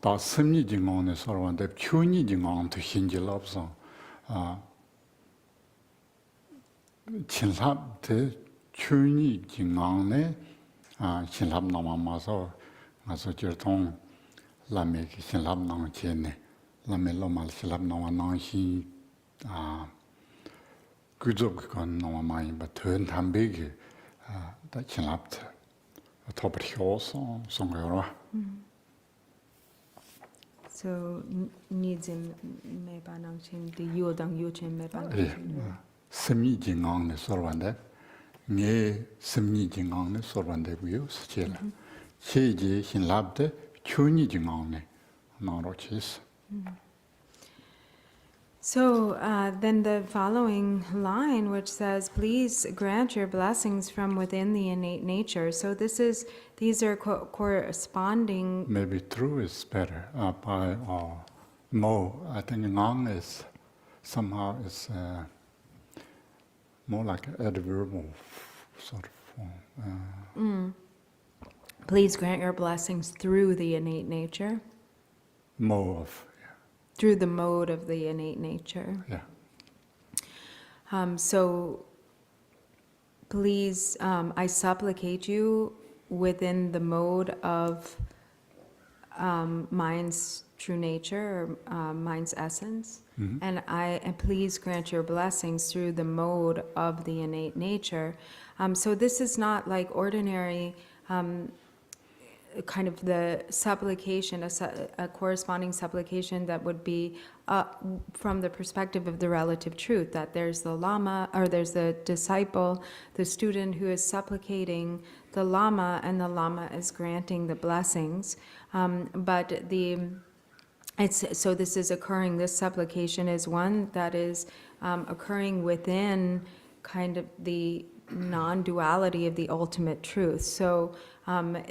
다 심리 증언에 서로한테 표니 증언도 신질랍서 신랍데 표니 증언에 신랍 남아마서 가서 저통 라메 신랍 남체네 라메 로말 신랍 남아나시 그저건 남아마이 바튼 담베게 다 신랍데 톱르효서 송거로 So nidzim me banang chim the yodang yuchim me banang. 심리 증언에 서로한테 네 심리 증언에 서로한테 비유 스체라 세제 신랍데 표니 증언에 나로치스. So then the following line, which says, "Please grant your blessings from within the innate nature." So these are corresponding. Maybe true is better. By more, I think ngang is somehow is more like an adverbial sort of form. Please grant your blessings through the innate nature, More of through the mode of the innate nature. yeah. So please, I supplicate you within the mode of mind's true nature, or mind's essence, and please grant your blessings through the mode of the innate nature. So this is not like ordinary kind of the supplication, a corresponding supplication that would be from the perspective of the relative truth, that there's the Lama, or there's the disciple, the student who is supplicating the Lama, and the Lama is granting the blessings. But So this is occurring, this supplication is one that is occurring within kind of the non-duality of the ultimate truth. So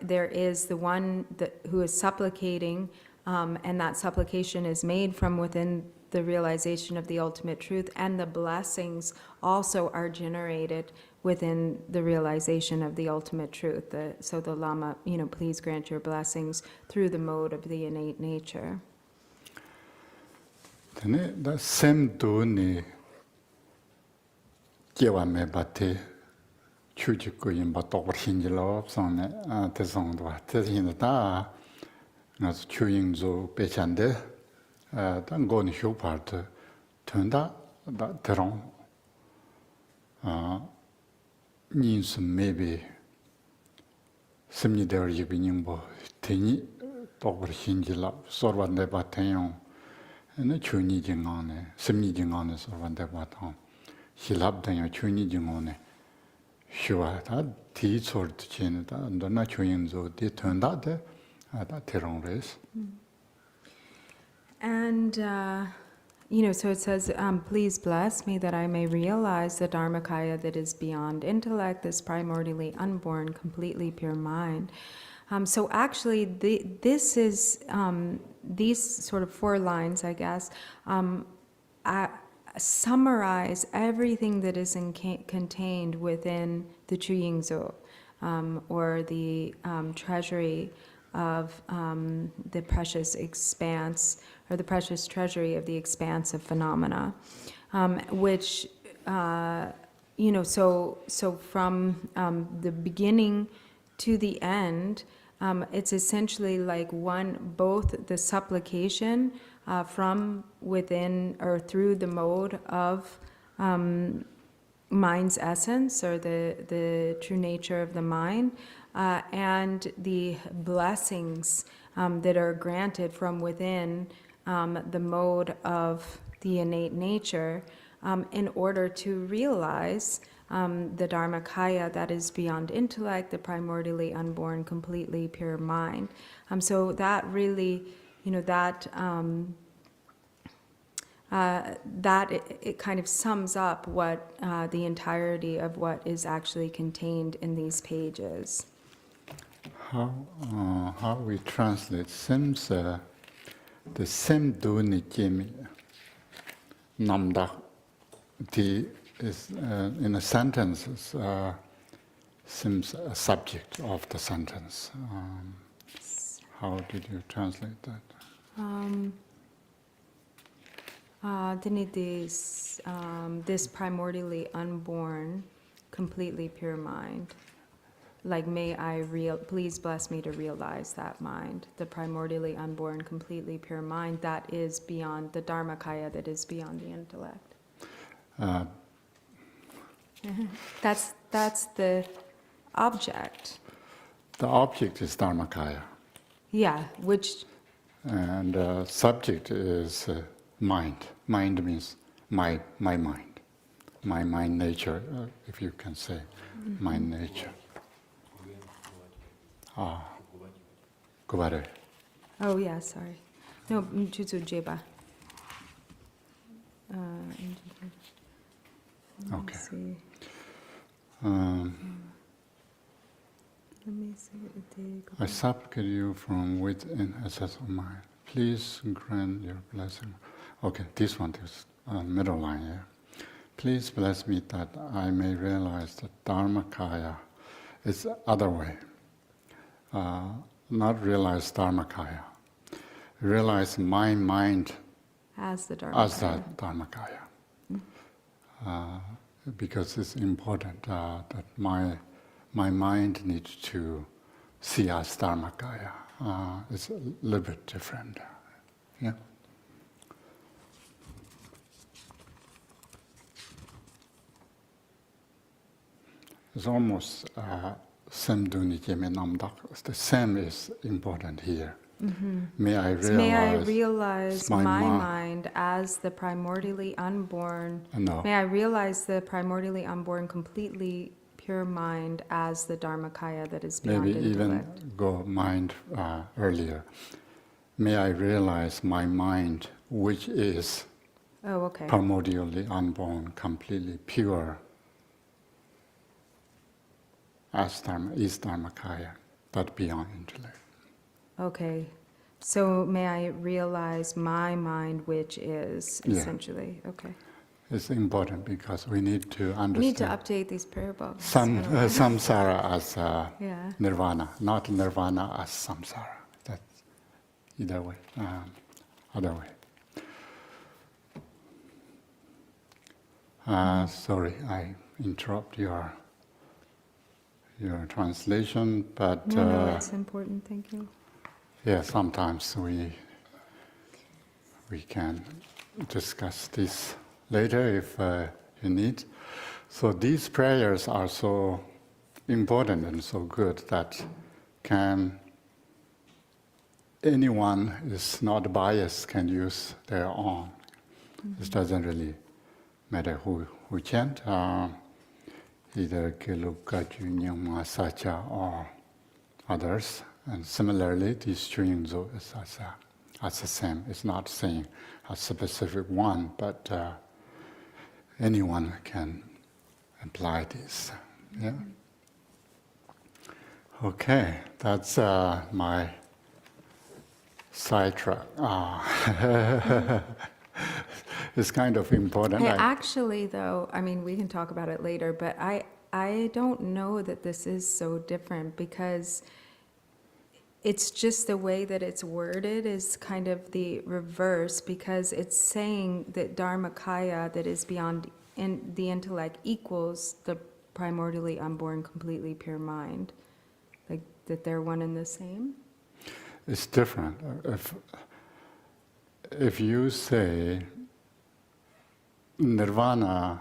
there is the one who is supplicating, and that supplication is made from within the realization of the ultimate truth, and the blessings also are generated within the realization of the ultimate truth. So the Lama, please grant your blessings through the mode of the innate nature. Tene da sem do ni jewa me ba te chuji ko yin ba to hin ji lo song ne te song do te hin da nga su chu yin zo pe chan de da go ni hu par de tun da te rong nin su me be sim ni de yi bi ning bo te ni to hin ji lo so wa ne ba ten yong 네 추니 증언에 심리 증언에서 완대 봤던 실합된 추니 증언에 쉬와다 디초르트 지는다 너나 조인조 디턴다데 다 테롱레스. And so it says, please bless me that I may realize the Dharmakaya that is beyond intellect, this primordially unborn, completely pure mind. So actually, this is, these sort of 4 lines, I guess, summarize everything that is contained within the Chuyingzo, or the treasury of the precious expanse, or the precious treasury of the expanse of phenomena, which, so from the beginning to the end, it's essentially like both the supplication from within or through the mode of mind's essence, or the true nature of the mind, and the blessings that are granted from within the mode of the innate nature, in order to realize the Dharmakaya that is beyond intellect, the primordially unborn, completely pure mind. So that really, that it kind of sums up what the entirety of what is actually contained in these pages. How we translate seems the same do ni jemi namda the is in a sentence seems a subject of the sentence. How did you translate that? This primordially unborn, completely pure mind. Like, please bless me to realize that mind, the primordially unborn, completely pure mind that is beyond the Dharmakaya, that is beyond the intellect. That's the object. The object is Dharmakaya. Yeah, which... And subject is mind. Mind means my mind. My mind nature, if you can say, mind nature. Kubare. Oh, yeah, sorry. No, Jutsu Jeba. Okay. Let me see. I supplicate you from within essence of mind. Please grant your blessing. Okay, this one is middle line here. Please bless me that I may realize that Dharmakaya is the other way. Not realize Dharmakaya. Realize my mind as the Dharmakaya. As the Dharmakaya. Because it's important that my mind needs to see as Dharmakaya. It's a little bit different. Yeah. It's almost same duni jeme namdak. The same is important here. Mm-hmm. May I realize my mind as the primordially unborn. No. May I realize the primordially unborn, completely pure mind as the Dharmakaya that is beyond Maybe intellect. even go mind earlier. may I realize my mind, which is Oh, okay. primordially unborn, completely pure, as Dharma, is Dharmakaya, but beyond intellect. Okay. So may I realize my mind, which is Yeah. essentially, okay. It's important because we need to I need to understand update these prayer books. samsara as Yeah. nirvana, not nirvana as samsara. That's either way, other way. Sorry, I interrupt your translation, but No, it's important, thank you. yeah, sometimes we can discuss this later if you need. So these prayers are so important and so good that anyone is not biased can use their own. It doesn't really matter who chant, either Geluka, Junyama, Sacha, or others. And similarly, this Chuyingzo is as the same. It's not saying a specific one, but anyone can apply this. Yeah. Okay, that's my sidetrack. It's kind of important. Hey, actually, though, I mean, we can talk about it later, but I don't know that this is so different because it's just the way that it's worded is kind of the reverse because it's saying that Dharmakaya, that is beyond the intellect, equals the primordially unborn, completely pure mind. Like that they're one and the same? It's different. If you say nirvana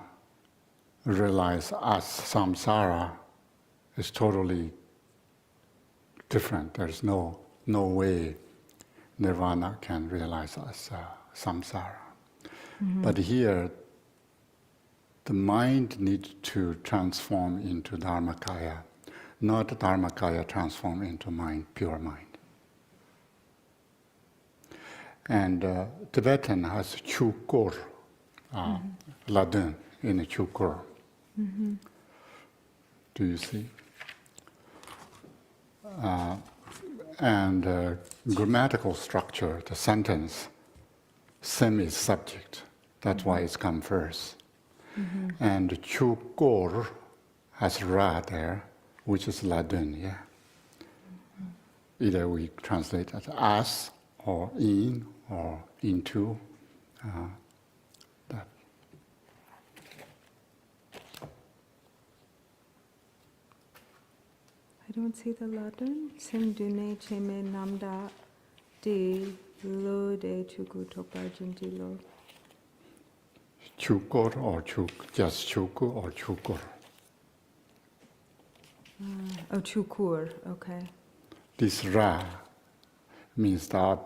realize as samsara is totally different. There's no way nirvana can realize as samsara. Mm-hmm. But here, the mind needs to transform into Dharmakaya, not Dharmakaya transform into mind, pure mind. And Tibetan has Chukur, Ladin in a Chukur. Mm-hmm. Do you see? And grammatical structure, the sentence, sim is subject. That's why it's come first. Mm-hmm. And Chukur has ra there, which is Ladin, yeah. Mm-hmm. Either we translate as or in or into. That. I don't see the Latin. Sindune cheme namda de lo de chuku toparjanti lo. Chukur or just chuku or chukur. Oh, chukur, okay. This ra means the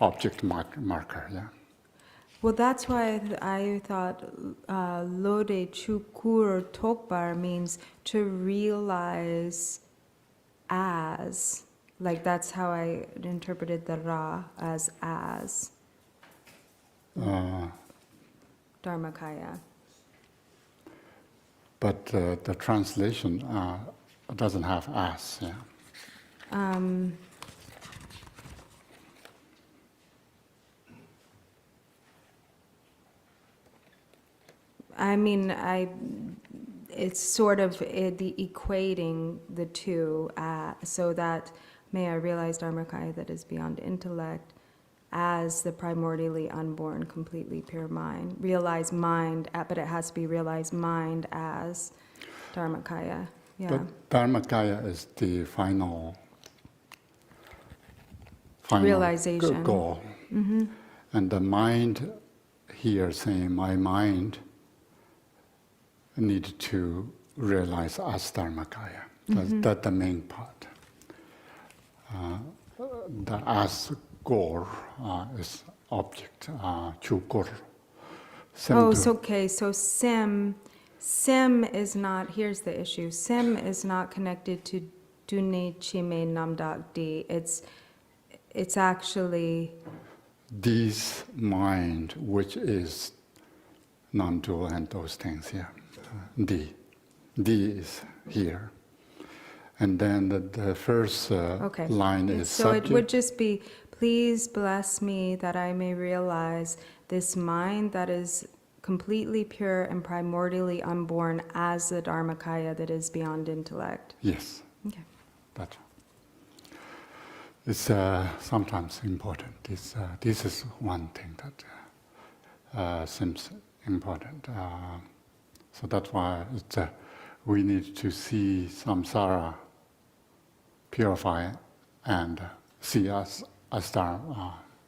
object marker, yeah. Well, that's why I thought lode chukur tokbar means to realize as. Like that's how I interpreted the ra as. Dharmakaya. But the translation doesn't have as, yeah. I mean, it's sort of the equating the two, so that may I realize Dharmakaya that is beyond intellect as the primordially unborn, completely pure mind. Realize mind, but it has to be realized mind as Dharmakaya. Yeah. But Dharmakaya is the final realization goal. Mm-hmm. And the mind here saying, my mind need to realize as Dharmakaya. Mm-hmm. That's the main part. The as goal is object, chukur. Oh, so okay, so sim is not, here's the issue, sim is not connected to dune chime namdak di. It's it's actually, this mind, which is non-dual and those things here. D. D is here. And then the first okay. line is So subject. it would just be, please bless me that I may realize this mind that is completely pure and primordially unborn as the Dharmakaya that is beyond intellect. Yes, Okay. that's it's sometimes important. This is one thing that seems important. So that's why we need to see samsara purify and see us as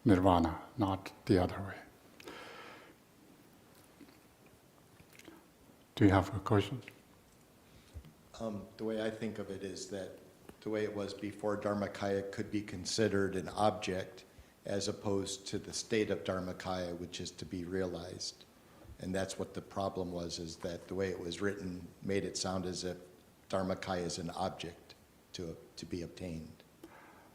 nirvana, not the other way. Do you have a question? The way I think of it is that the way it was before, Dharmakaya could be considered an object as opposed to the state of Dharmakaya, which is to be realized. And that's what the problem was, is that the way it was written made it sound as if Dharmakaya is an object to be obtained.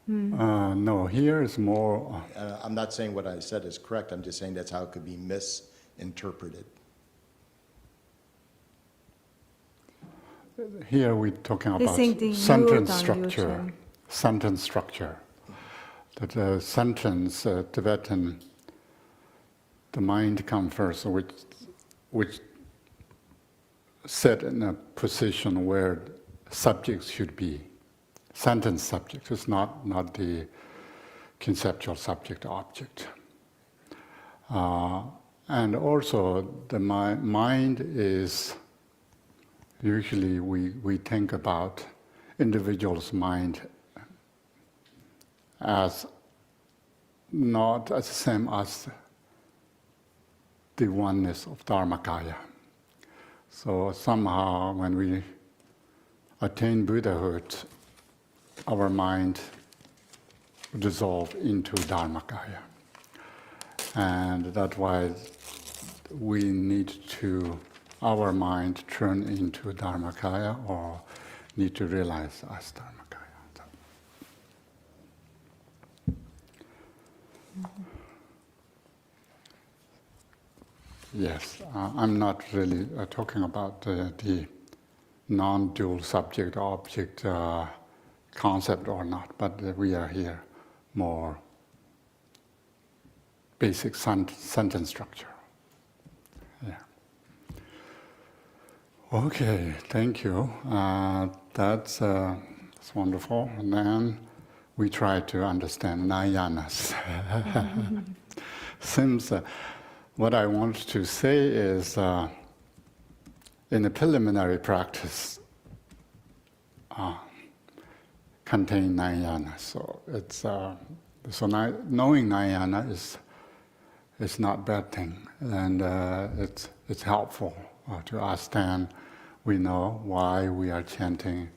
No, here is more. I'm not saying what I said is correct, I'm just saying that's how it could be misinterpreted. Here we're talking I about think the sentence Yudan structure. Yuchen. Sentence structure. That sentence, Tibetan, the mind comes first, which set in a position where subjects should be. Sentence subject is not the conceptual subject object. And also the mind is, usually we think about individual's mind as not as the same as the oneness of Dharmakaya. So somehow when we attain Buddhahood, our mind dissolves into Dharmakaya. And that's why we need to, our mind turn into Dharmakaya or need to realize as Dharmakaya. Yes, I'm not really talking about the non-dual subject-object concept or not, but we are here more basic sentence structure. Yeah. Okay, thank you. That's wonderful. And then we try to understand Nayanas. Since what I want to say is, in the preliminary practice, contain Nayana. So it's knowing Nayana is not a bad thing, and it's helpful to understand. We know why we are chanting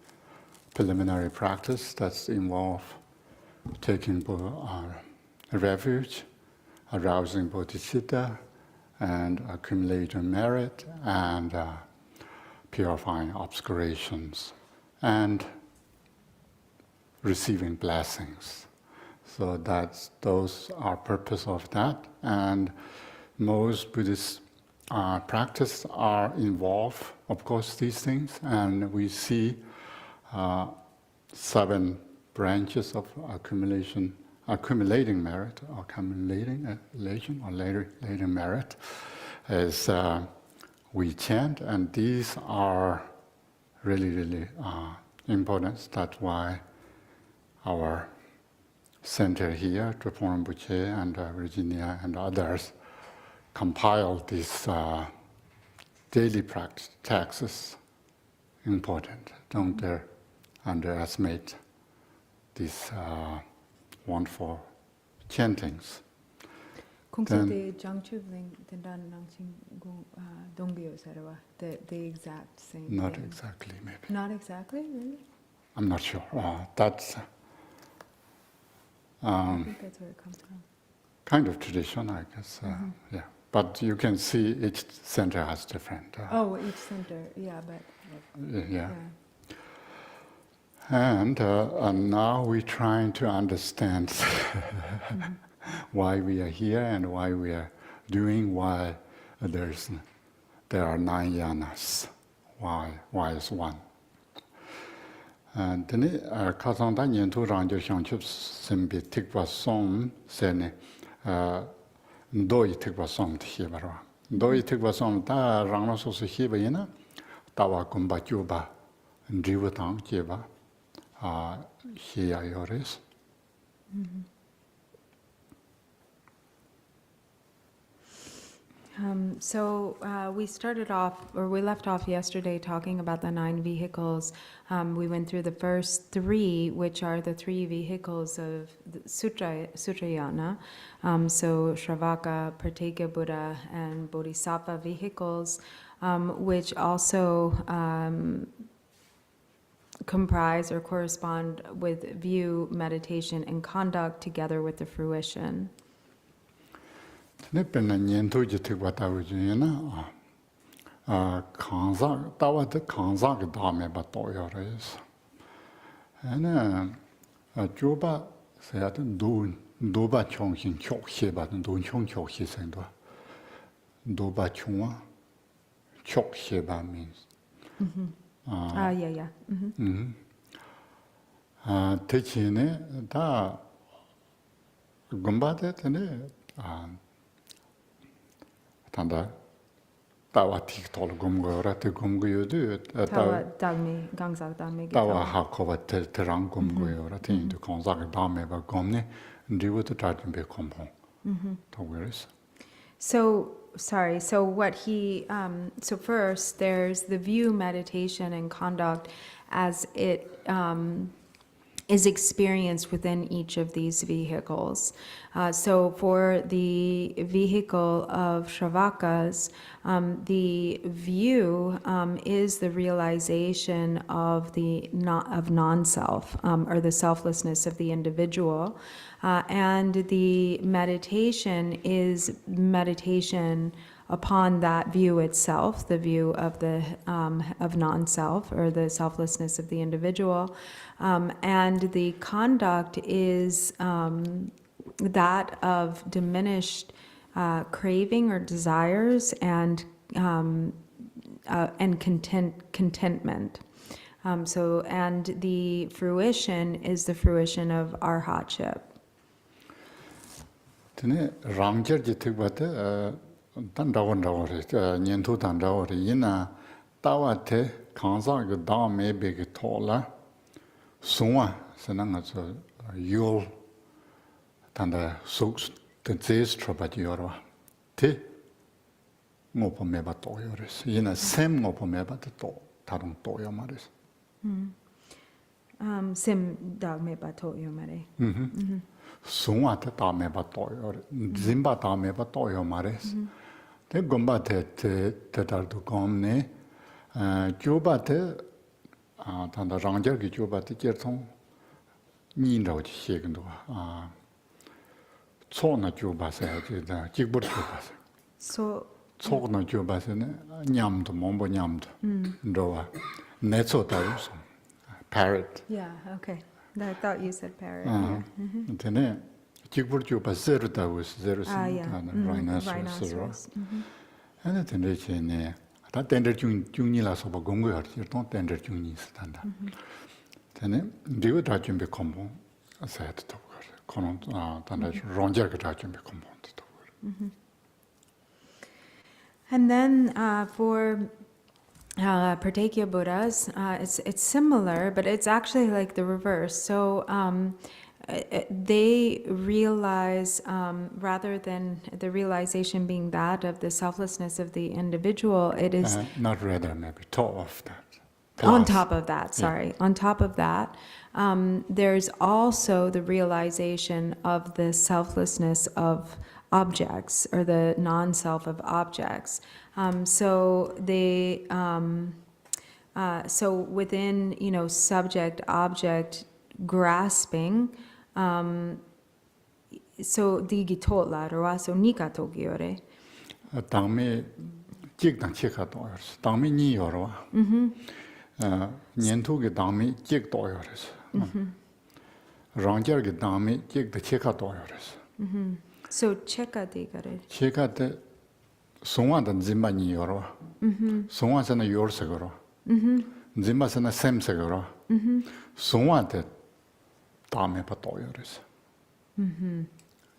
preliminary practice that's involve taking refuge, arousing bodhicitta, and accumulating merit, and purifying obscurations, and receiving blessings. So those are purpose of that, and most Buddhist practice are involved, of course, these things, and we see 7 branches of accumulating merit, or accumulating merit, as we chant, and these are really, really important. That's why our center here, Tripura Rinpoche and Virginia and others, compiled these daily practice texts. Important. Don't underestimate these wonderful chantings. The exact same Not thing. exactly, maybe. Not exactly, really? I'm not sure. That's I think that's where it comes from. kind of tradition, I guess. Yeah, but you can see each center has different. Oh, each center, yeah, but Yeah. And now we're trying to understand why we are here and why we are doing, why there are 9 yanas, why is one. And then Kazanda Nyentu Ranjo Shangchup Simbi Tikwa Som Sene Doi Tikwa Som Tibara. Doi Tikwa Som Ta Rangna Sosu Hibayina Tawa Kumba Juba Drivatang Kiba Hia Yoris. So we started off, or we left off yesterday talking about the 9 vehicles. We went through the first 3, which are the 3 vehicles of the Sutrayana. So Shravaka, Pratyeka Buddha, and Bodhisattva vehicles, which also comprise or correspond with view, meditation, and conduct together with the fruition. Nipena Nyentu Jitikwa Tawujina Kanza, Tawat Kanza Dame Batoyores. And Juba said, Duba Chongin Chokhi, but Dun Chong Chokhi Sendo. Duba Chunga Chokhiba means. Yeah. Techine, da Gumbate, Tanda Tawa Tiktol Gumgo, Rati Gumgu, Tawa Dagmi, Gangzak Dagmi. Tawa Hakova Terang Gumgu, Rati into Konzak Dame, but Gomne, and do to try to be compound. So, sorry, so what he, so first there's the view, meditation, and conduct as it is experienced within each of these vehicles. So for the vehicle of Shravakas, the view is the realization of of non-self, or the selflessness of the individual. And the meditation is meditation upon that view itself, the view of the of non-self, or the selflessness of the individual. And the conduct is that of diminished craving or desires and contentment. And the fruition is the fruition of arhatship. Tene Ramjer Jitikwate, Tandawan, Nyentu Tandawari, Yina, Tawate, Kanzak, Dame, Big Tola, Suma, Senanga, Yul, Tanda Sux, the Zes Trabadiora, Te Mopomeba Toyoris, Yina, Sem Mopomeba to Tarun Toyomaris. Sim dagme bato yomare. Sunga te tame batoyo, zimba tame batoyo mares. Te gomba te tardu gomne, juba te, tanda ranger ki juba te kertong, nin rao chi shekendo. Tsona juba se, jigbur juba se. So, Tsona juba se ne, nyamdo, mombo nyamdo. Roa, netso tayo parrot. yeah, okay. I thought you said parrot. Tene, Jigbur juba zero tawus, zero Yeah. rhinoceros. And tender chene, that tender junila soba gongo or don't tender junis tanda. Tene, do it rajum be combo, a set to her. Conon, tanda ronja rajum be combo to her. And then for Pratyeka Buddhas, it's similar, but it's actually like the reverse. So they realize, rather than the realization being that of the selflessness of the individual, it is Not rather, maybe top of that. on top of that, sorry. On top of that, there's also the realization of the selflessness of objects, or the non-self of objects. So they, so within, subject-object grasping, so di gitotla so nika togiore. Dame jigdan chika doyors, dame ni yorwa. 년투기 담이 찍도요 그래서. 랑저기 담이 찍도 체크도요 그래서. So cheka digare. 체크때 송화던 짐반이 여러. 송화서는 요르서거로. 짐바서는 샘서거로. 송화때 담에 받도요 그래서.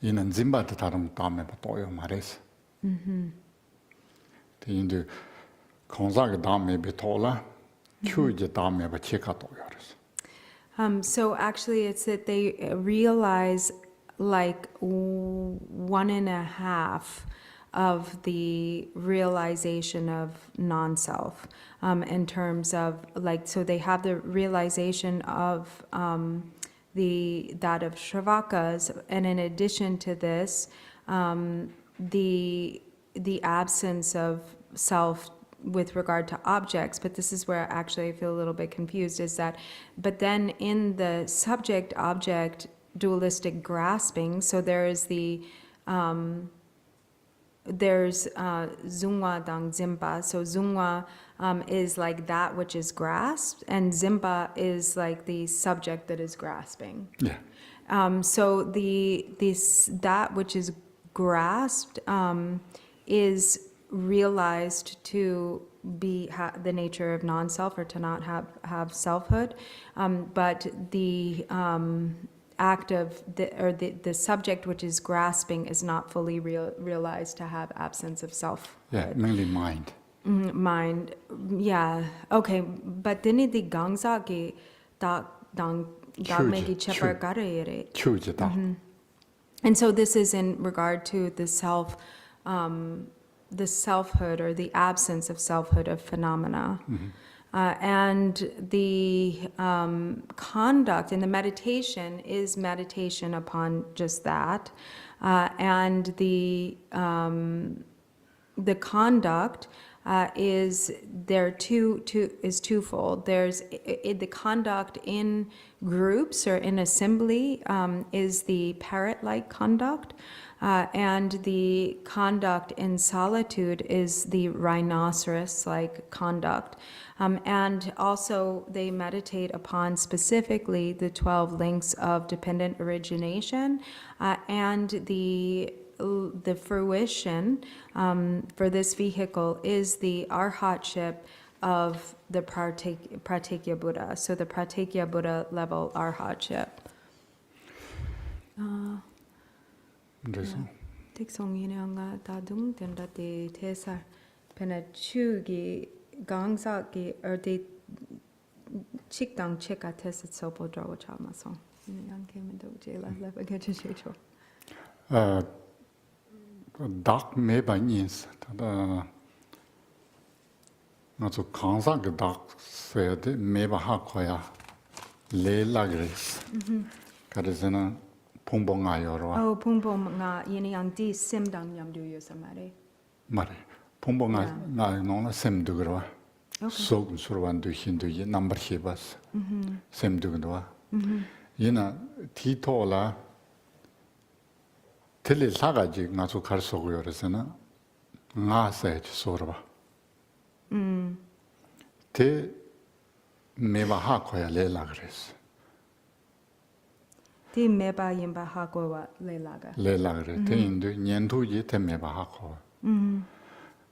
이는 짐바트 다른 담에 받도요 말해서. 근데 공사가 담에 비토라 추지 담에 받치카도요 그래서. So actually, it's that they realize like 1.5 of the realization of non-self, in terms of like, so they have the realization of that of Shravakas, and in addition to this, the absence of self with regard to objects, but this is where actually I feel a little bit confused, is that, but then in the subject-object dualistic grasping, so there is there's Zungwa Dang Zimpa, so Zungwa is like that which is grasped, and Zimpa is like the subject that is grasping. Yeah. So that which is grasped is realized to be the nature of non-self, or to not have selfhood, but the act of the subject which is grasping is not fully realized to have absence of self. Yeah, mainly mind. Mind, yeah, okay, but then the gangsa ki da megi chepar kare. 추지 다. And so this is in regard to the selfhood, or the absence of selfhood of phenomena. And the conduct in the meditation is meditation upon just that. And the conduct is twofold. There's the conduct in groups or in assembly is the parrot-like conduct, and the conduct in solitude is the rhinoceros-like conduct. And also they meditate upon specifically the 12 links of dependent origination, and the fruition for this vehicle is the arhatship of the Pratyekya Buddha, so the Pratyekya Buddha level arhatship. 그래서 틱송이네anga 다둥 된다데 대살 페나 추기 강사기 어디 식당 체크 테스트 서보자고 참아서 그냥 개면도 제일 레벨게 주시죠. 닭 매반인스 다 아주 강사가 닭 써야 돼 매바 하고야 레라 그래서. 그래서는 봉봉아요로 봉봉아 얘네양 디 셈당 염두여서 말해. 말해. 봉봉아 나는 셈도 그러. 속 수로반도 힌두지 넘버 히바스. 셈도 그러. 얘나 티토라 틀리 사가지 나서 갈 속고요 그래서는 나서 소르바. 테 매바 하고야 레라 그랬어. 디 메바 임바 하고와 레라가. 레라 그래. 대인도 년도지 테 매바 하고.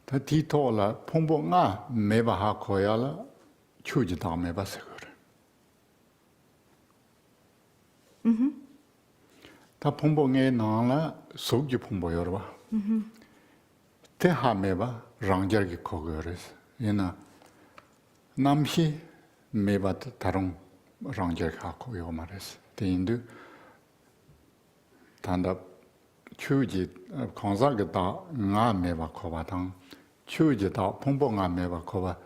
다 디토라 봉봉아 매바 하고야라 추지 다 매바서 그래. 다 봉봉에 나라 속지 봉보여 봐. 테 하매바 랑저기 코거스. 얘나 남시 매바트 다른 랑저기 하고 요 말했어. 대인도 단다 추지 공사가다 나 매바 코바당 추지다 봉봉아 매바 코바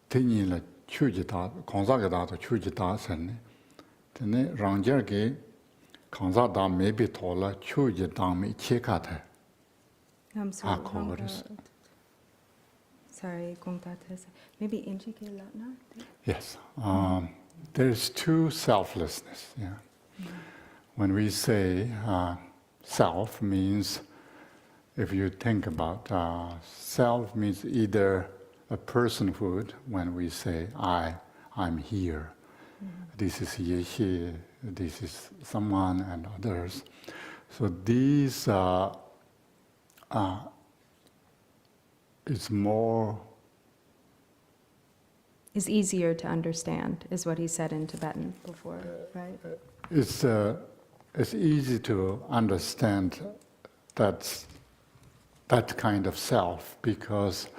대니라 추지다 공사가다도 추지다 선네. 근데 랑저기 공사다 매비 토라 추지다 매 체크하다. Sorry, maybe Inchike Latna? Yes. There's two selflessness. Yeah. When we say self means, if you think about self means either a personhood when we say I'm here. This is Yeshe, this is someone and others. So these is more. Is easier to understand, is what he said in Tibetan before, right? It's easy to understand that kind of self because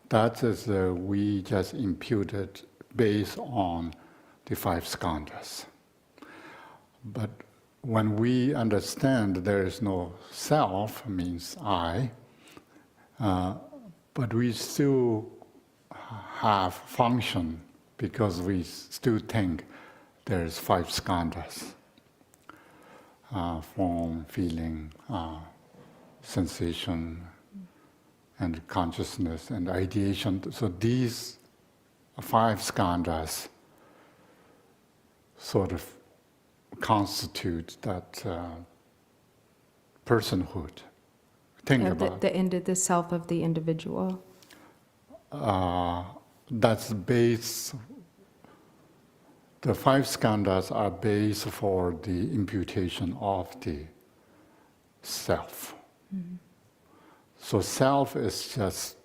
that is we just imputed based on the 5 skandhas. But when we understand there is no self, means I, but we still have function because we still think there's 5 skandhas. Form, feeling, sensation, and consciousness, and ideation. So these 5 skandhas sort of constitute that personhood. Think about the self of the individual. that's base. The 5 skandhas are base for the imputation of the self. So self is just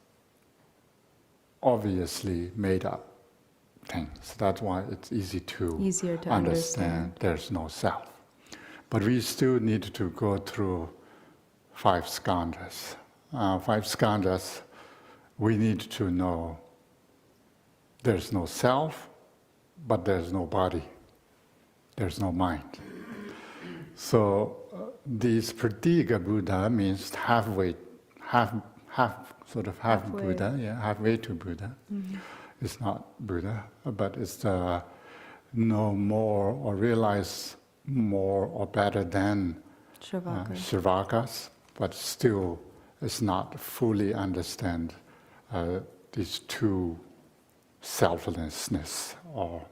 obviously made up things. That's why it's easier to understand there's no self. But we still need to go through 5 skandhas. 5 skandhas, we need to know there's no self, but there's no body, there's no mind. So this Pratyeka Buddha means halfway Buddha, halfway to Buddha. It's not Buddha, but it's the know more or realize more or better than Shravakas, but still it's not fully understand these 2 selflessness or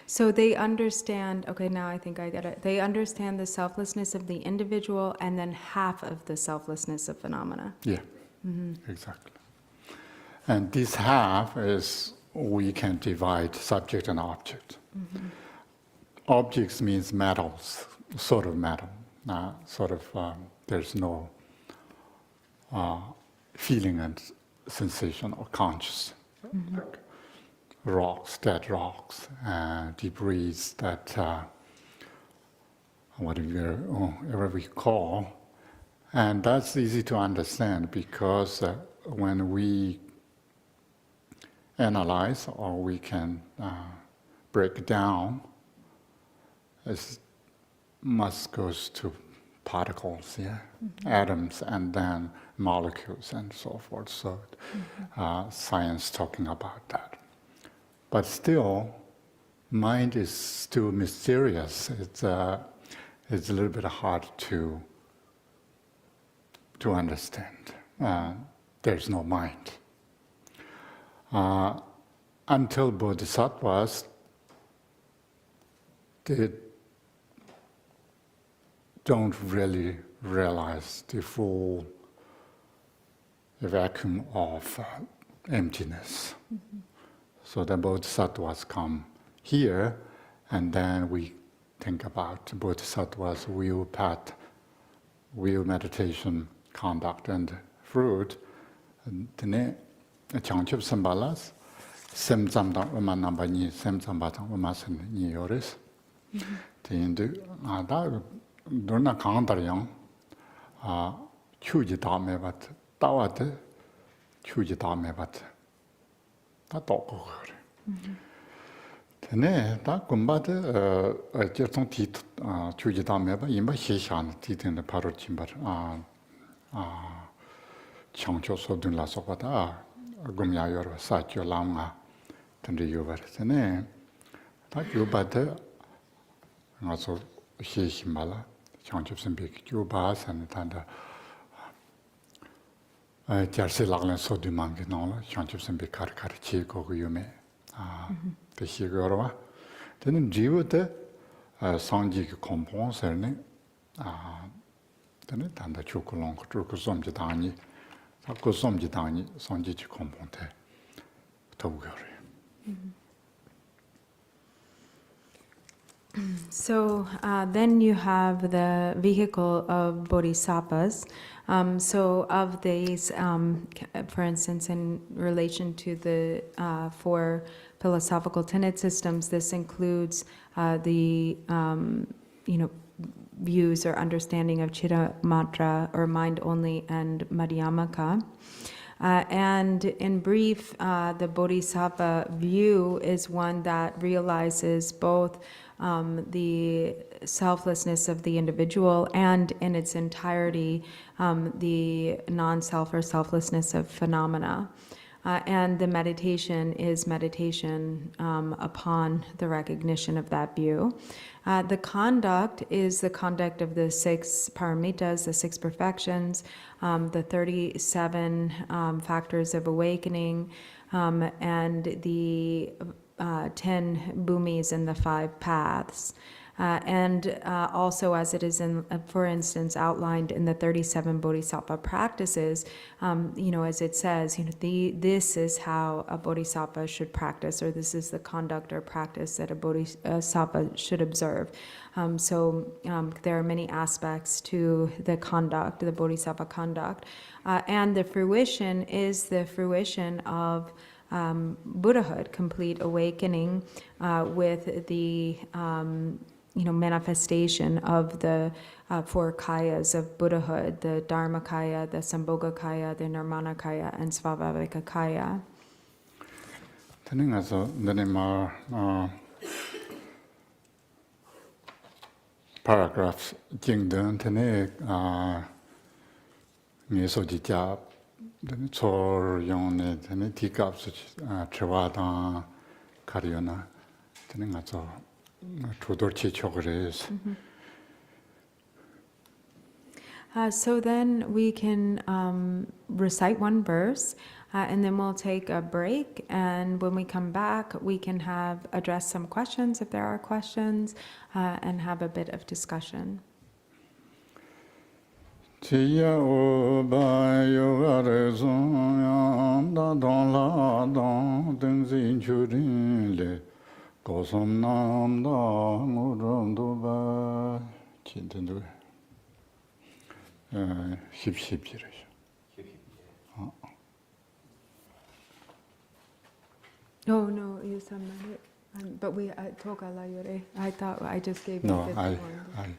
So they understand, okay, now I think I get it. They understand the selflessness of the individual and then half of the selflessness of phenomena. Yeah, exactly. And this half is we can divide subject and object. Objects means metals, sort of metal. There's no feeling and sensation or conscious. Like rocks, dead rocks, debris that whatever we call. And that's easy to understand because when we analyze or we can break down, it must goes to particles, atoms, and then molecules and so forth. So science talking about that. But still, mind is still mysterious. It's a little bit hard to understand. There's no mind. Until bodhisattvas, they don't really realize the full vacuum of emptiness. So the bodhisattvas come here, and then we think about bodhisattvas' will path, will meditation, conduct, and fruit. Then Changchup Sambalas, Sem Zamdang Uma Nambani, Sem Zambatang Uma Sen Yoris. Tindu, Durna Kandaryang, Chuji Damevat, Tawat, Chuji Damevat. Toko. Tene, that Gumbata, a Jerton Tit, Chuji Dameba, Imba Shishan, Tit in the Parochimber, Changcho Sodunla Sopata, Gumyayor, Satyo Lama, Tendriuver. Tene, that Yubata, also Shishimala, Changcho and Big Jubas and Tanda. Jarsi laglan so du mangi nola, chanchup sembe kar chi ko yume. The Shigorwa. Then Jiva de Sanji compon cerne. Then it and the Chukulong, Trukusom Jitani, 자꾸 섬지당이 성지치 컴ponte 더우겨래. So then you have the vehicle of bodhisattvas. So of these, for instance, in relation to the four philosophical tenet systems, this includes the views or understanding of Chitta Matra, or mind only, and Madhyamaka. And in brief, the Bodhisattva view is one that realizes both the selflessness of the individual and in its entirety the non-self or selflessness of phenomena. And the meditation is meditation upon the recognition of that view. The conduct is the conduct of the 6 paramitas, the 6 perfections, the 37 factors of awakening, and the 10 bhumis and the 5 paths. And also, as it is in, for instance, outlined in the 37 Bodhisattva practices, as it says, this is how a Bodhisattva should practice, or this is the conduct or practice that a Bodhisattva should observe. So there are many aspects to the conduct, the Bodhisattva conduct, and the fruition is the fruition of Buddhahood, complete awakening with the manifestation of the 4 kayas of Buddhahood, the Dharmakaya, the Sambhogakaya, the Nirmanakaya, and Svabhavika-kaya. Teningasa nenema paragraphs jingden tene ngesojicha tene chor yone tene tikapsu chewada kariyona teningasa So then we can recite one verse, and then we'll take a break. And when we come back, we can address some questions if there are questions, and have a bit of discussion. Chiya oba yoga rezon yam da don la don den zin churin le Kosom nam da muram do ba chintendu hip jiresh. Oh no, you summoned it, but we took ala yore. I thought I just gave you. No, 51.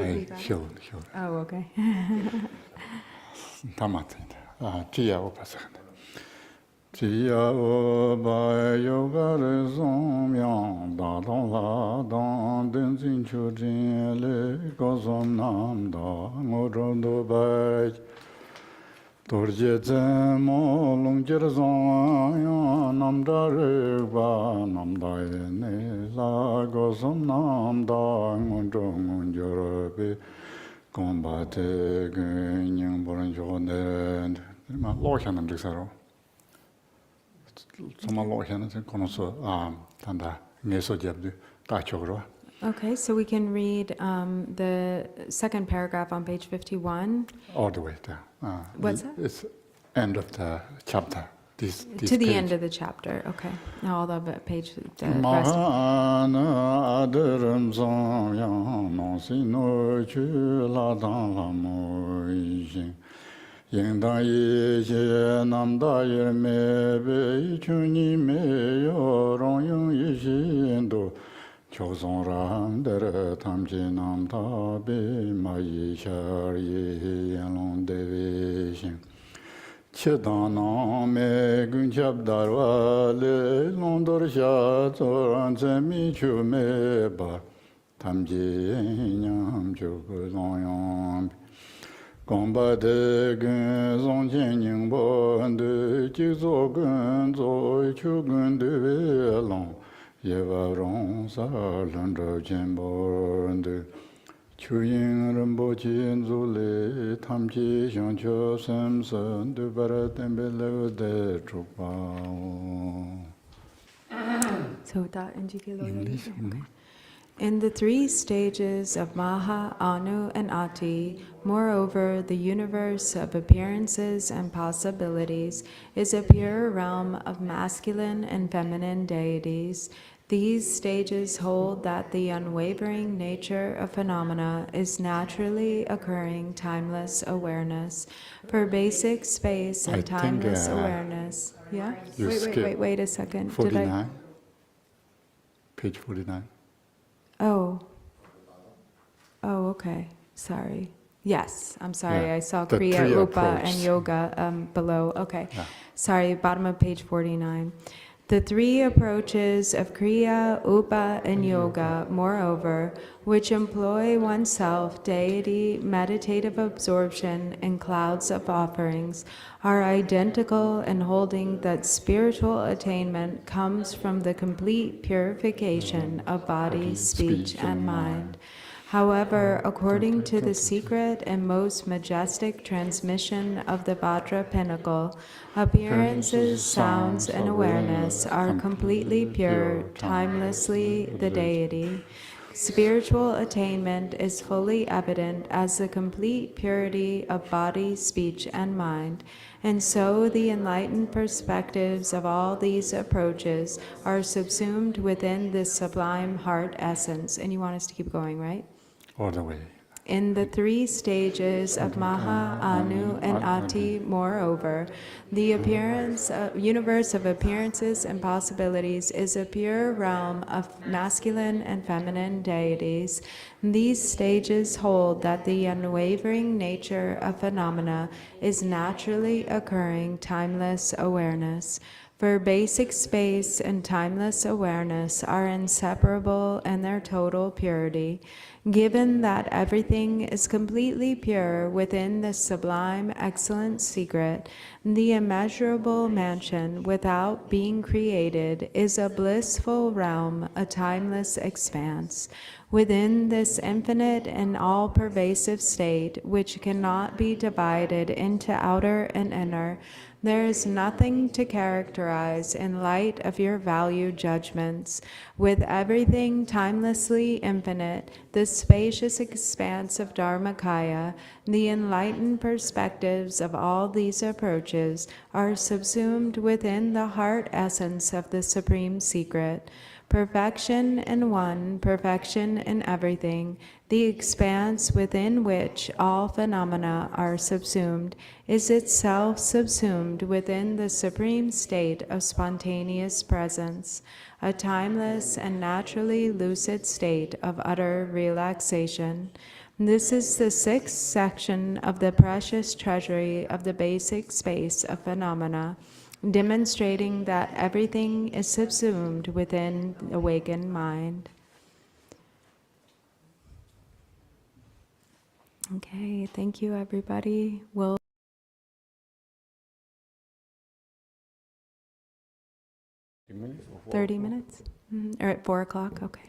I killed. Oh, okay. Tamatint. Chiya oba sakand. Chiya oba yoga rezon yang da don la don den zin chu jin le kosom nam da muram do ba dorje zen mo long jer zon yang nam da re ba nam da ne la kosom nam da ngon jor be combat gung boran jone ma lo khanan dixaro Okay, so we can read the second paragraph on page 51. All the way there. What's that? It's end of the chapter. This to the page. end of the chapter, okay. Now all the page, the rest. Mahana adaram zang no si no chu la dang la mo yin. Yin dang yi xie nam da yi me be chu ni me yo rong yung yi xin do. Chok song ram der tam chi nam ta be ma yi xar yi yan long de we xin. Chedana me gunchab darwa le londor sha zoran zemi chu me ba tamji nyam chu gu zong yong gomba de gun zong jen ning bo de ji zo gun zo chu gun de we long ye wa rong sa lon ro jen bo de Chuyin Rinpoche Zule Tamchi Shangcho Samson Dubara Tembele De Trukpa. So that NGK lawyer. English. Okay. In the three stages of Maha, Anu, and Ati, moreover, the universe of appearances and possibilities is a pure realm of masculine and feminine deities. These stages hold that the unwavering nature of phenomena is naturally occurring timeless awareness. For basic space I and think, timeless awareness. Yeah? you skip Wait a second. 49, page 49. Oh. Oh, okay. Sorry. Yes, I'm sorry. Yeah, I saw the Kriya, three Rupa, and approaches. Yoga below. Okay. Yeah. Sorry, bottom of page 49. The three approaches of Kriya, Upa, and Yoga, moreover, which employ oneself, deity, meditative absorption, and clouds of offerings, are identical in holding that spiritual attainment comes from the complete purification of body, speech, and mind. However, according to the secret and most majestic transmission of the Vajra pinnacle, appearances, sounds, and awareness are completely pure, timelessly the deity. Spiritual attainment is fully evident as the complete purity of body, speech, and mind. And so the enlightened perspectives of all these approaches are subsumed within this sublime heart essence. And you want us to keep going, right? All the way. In the three stages of Maha, Anu, and Ati, moreover, the universe of appearances and possibilities is a pure realm of masculine and feminine deities. These stages hold that the unwavering nature of phenomena is naturally occurring timeless awareness. For basic space and timeless awareness are inseparable in their total purity. Given that everything is completely pure within the sublime excellent secret, the immeasurable mansion without being created is a blissful realm, a timeless expanse. Within this infinite and all-pervasive state, which cannot be divided into outer and inner, there is nothing to characterize in light of your value judgments. With everything timelessly infinite, the spacious expanse of Dharmakaya, the enlightened perspectives of all these approaches are subsumed within the heart essence of the Supreme Secret. Perfection in one, perfection in everything, the expanse within which all phenomena are subsumed, is itself subsumed within the supreme state of spontaneous presence, a timeless and naturally lucid state of utter relaxation. This is the sixth section of the precious treasury of the basic space of phenomena, demonstrating that everything is subsumed within the awakened mind. Okay, thank you, everybody. 30 minutes? Or at 4 o'clock? Okay.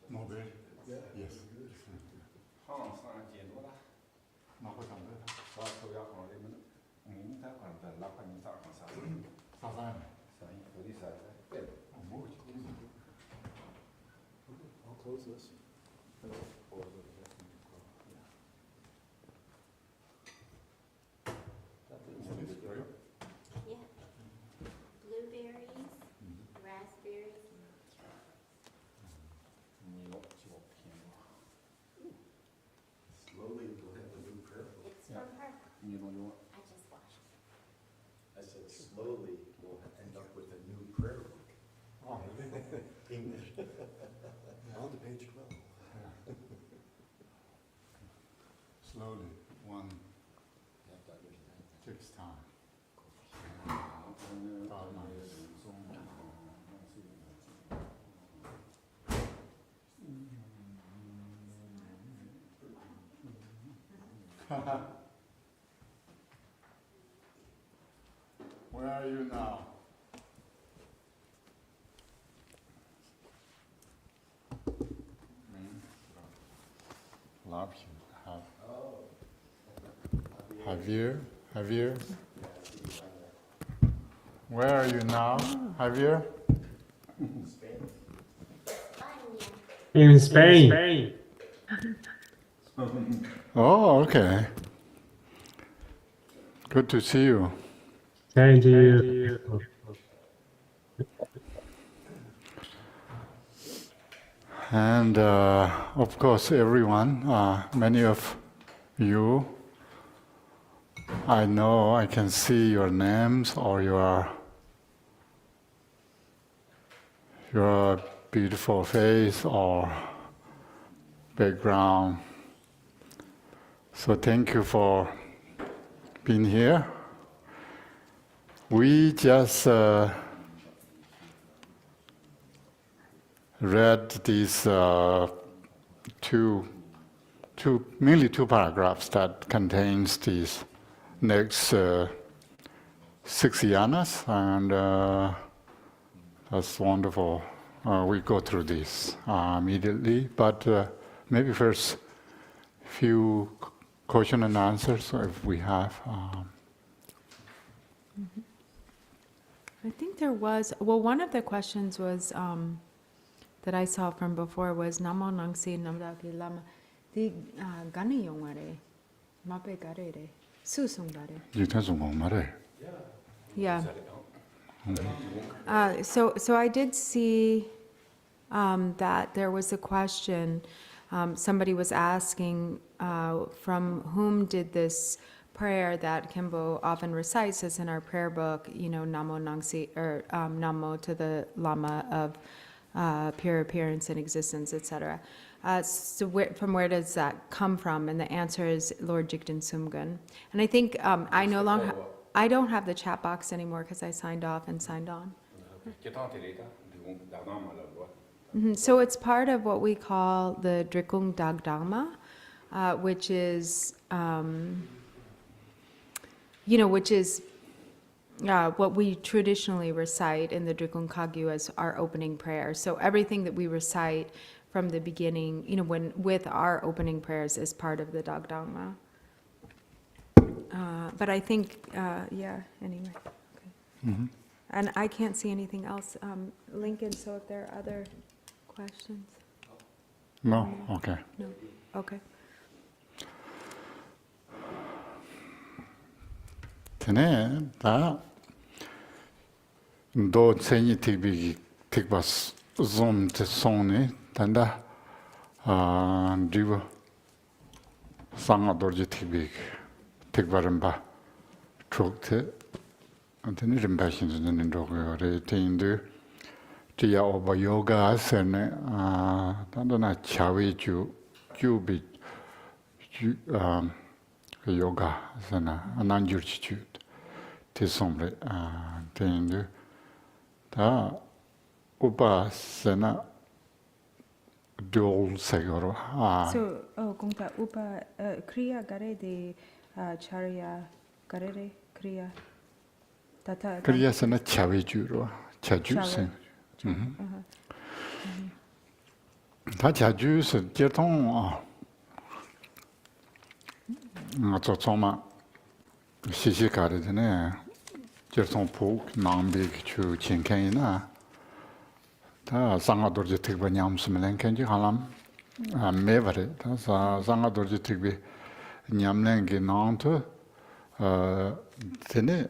Mulberry. Yes. ห้องสร้างเจนว่า 마포장대. ซอยตัวยาของเรมันถ้าก่อนแต่รับกันสร้างของสร้าง 사산. สร้างตัวที่ใส่เป็น 뭐지? I'll close this. Yeah. Blueberries, raspberries, มีรสชิวเพียง Slowly, we'll have a new prayer book. it's from her. มีรสเยอะ I just washed. I said slowly, we'll end up with a new prayer book. Oh, English. On to page 12. slowly. One takes time. 'Where are you now? Love you. Javier? Where are you now, Javier? Fine, In Spain. Oh, okay. Good to see you. Thank you. And of course, everyone, many of you, I know I can see your names or your beautiful face or background. So thank you for being here. We just read these mainly two paragraphs that contains these next 6 yanas, and that's wonderful. We go through this immediately, but maybe first few question and answers if we have. I think there was, well, one of the questions was, that I saw from before was Namo Nangsi Namdaki Lama Di Gani Yongare Mape Garere Susungare. 유태중공 말해. Yeah. So I did see that there was a question. Somebody was asking from whom did this prayer that Kimbo often recites as in our prayer book, Namo Nangsi, or Namo to the Lama of pure appearance and existence, etc. So from where does that come from? And the answer is Lord Jigten Sumgun. And I think I don't have the chat box anymore because I signed off and signed on. So it's part of what we call the Drikung Dagdama, which is, what we traditionally recite in the Drikung Kagyu as our opening prayer. So everything that we recite from the beginning, with our opening prayers is part of the Dagdama. But I think, anyway. Okay. And I can't see anything else, Lincoln, so if there are other questions? No? Okay. No? Okay. Tene, da do tsenyi tikbi tikbas zoom te songni, tanda driba sanga dorji tikbi tikba rinpa chukte, tene rinpa shinzu nini dhokyo re, tendu tiya oba yoga asene, tanda na chawi jubi yoga asene, ananjurchi chut. Tisomre, tendu, da upasana dual segoro. So, Gongta, Kriya Gare de Charya Garere Kriya Tata. Kriya sana chavi juro, chaju sen. 다 자주서 제통 저 정말 시시가르드네 제통 복 남비 주 진행이나 다 상가도르지 특별 냠스meleng kenji halam mevare 다 상가도르지 특별 냠랭기 나한테 tene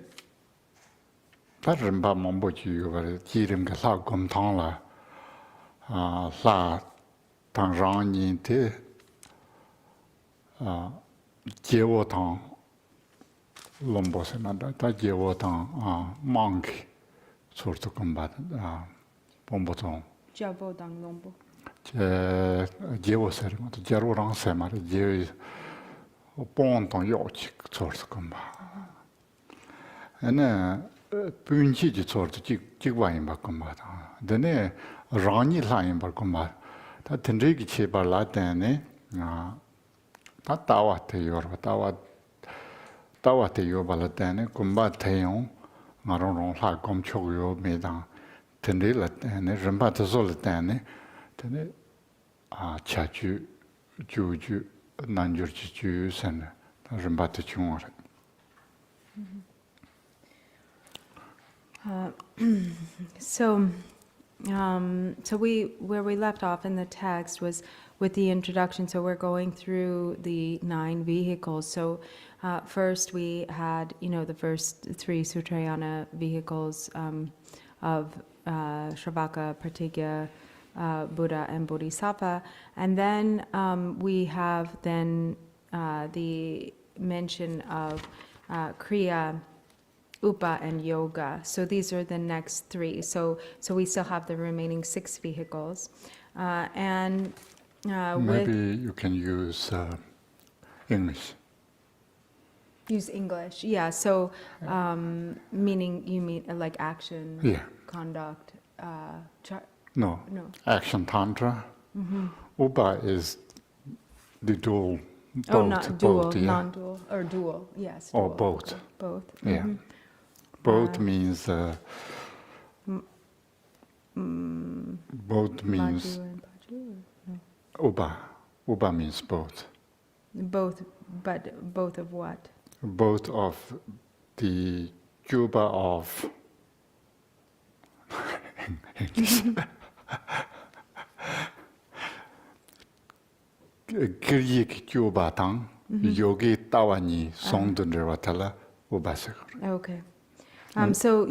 parrimba mombochi yubare jirim ka la gomtang la la tang rang yin te jewo tang lombo se na da jewo tang mangi sorto kombat bombo tong Jabo dang lombo. jewo se ma to jaro rang se ma je bon tong yo chi sorto kombat ane punchi ji sorto jigwa yin ba kombat dene rani la yin ba kombat ta tenri ki che ba la tane ta tawa te yor tawa te yo ba la tane kombat te yon ngaro rong la kom chog yo me dang tenri la tane rimba te so la tane tene cha ju nan jur chi ju sen ta rimba te chung re So where we left off in the text was with the introduction. So we're going through the 9 vehicles. So first we had, the first 3 Sutrayana vehicles of Shravaka, Pratigya, Buddha, and Bodhisattva, and then we have the mention of Kriya, Upa, and Yoga. So these are the next 3. So we still have the remaining 6 vehicles. maybe you can use English. Use English, yeah. So meaning you mean like action, Yeah. conduct, No. no. Action Tantra. Upa is the dual, both. Oh, not dual, both, yeah. non-dual, or dual, yes. Or dual, both. okay, both. Yeah. Both means both means Maju and Paju, or Upa. Upa means both. no? Both, but both of what? Both of the juba of Kiryik juba tang yogi tawani songdunre watala ubasakor. Okay. So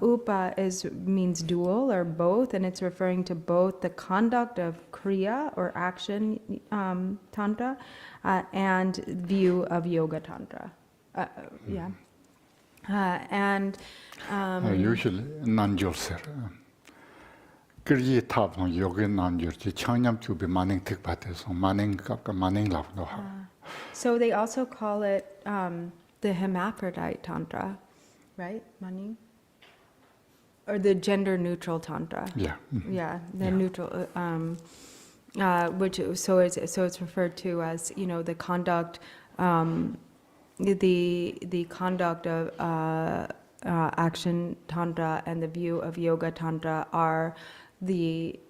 upa means dual or both, and it's referring to both the conduct of kriya or action tantra and view of yoga tantra. Yeah. Usually nanjolser. Kiryi tabno yogi nanjolji changyam chubi maning tikpate so maning kapka maning lavno ha. So they also call it the hermaphrodite tantra, right, Mani? Or the gender-neutral tantra. Yeah. Yeah, the neutral, which so it's referred to as the conduct, the conduct of action tantra and the view of yoga tantra are the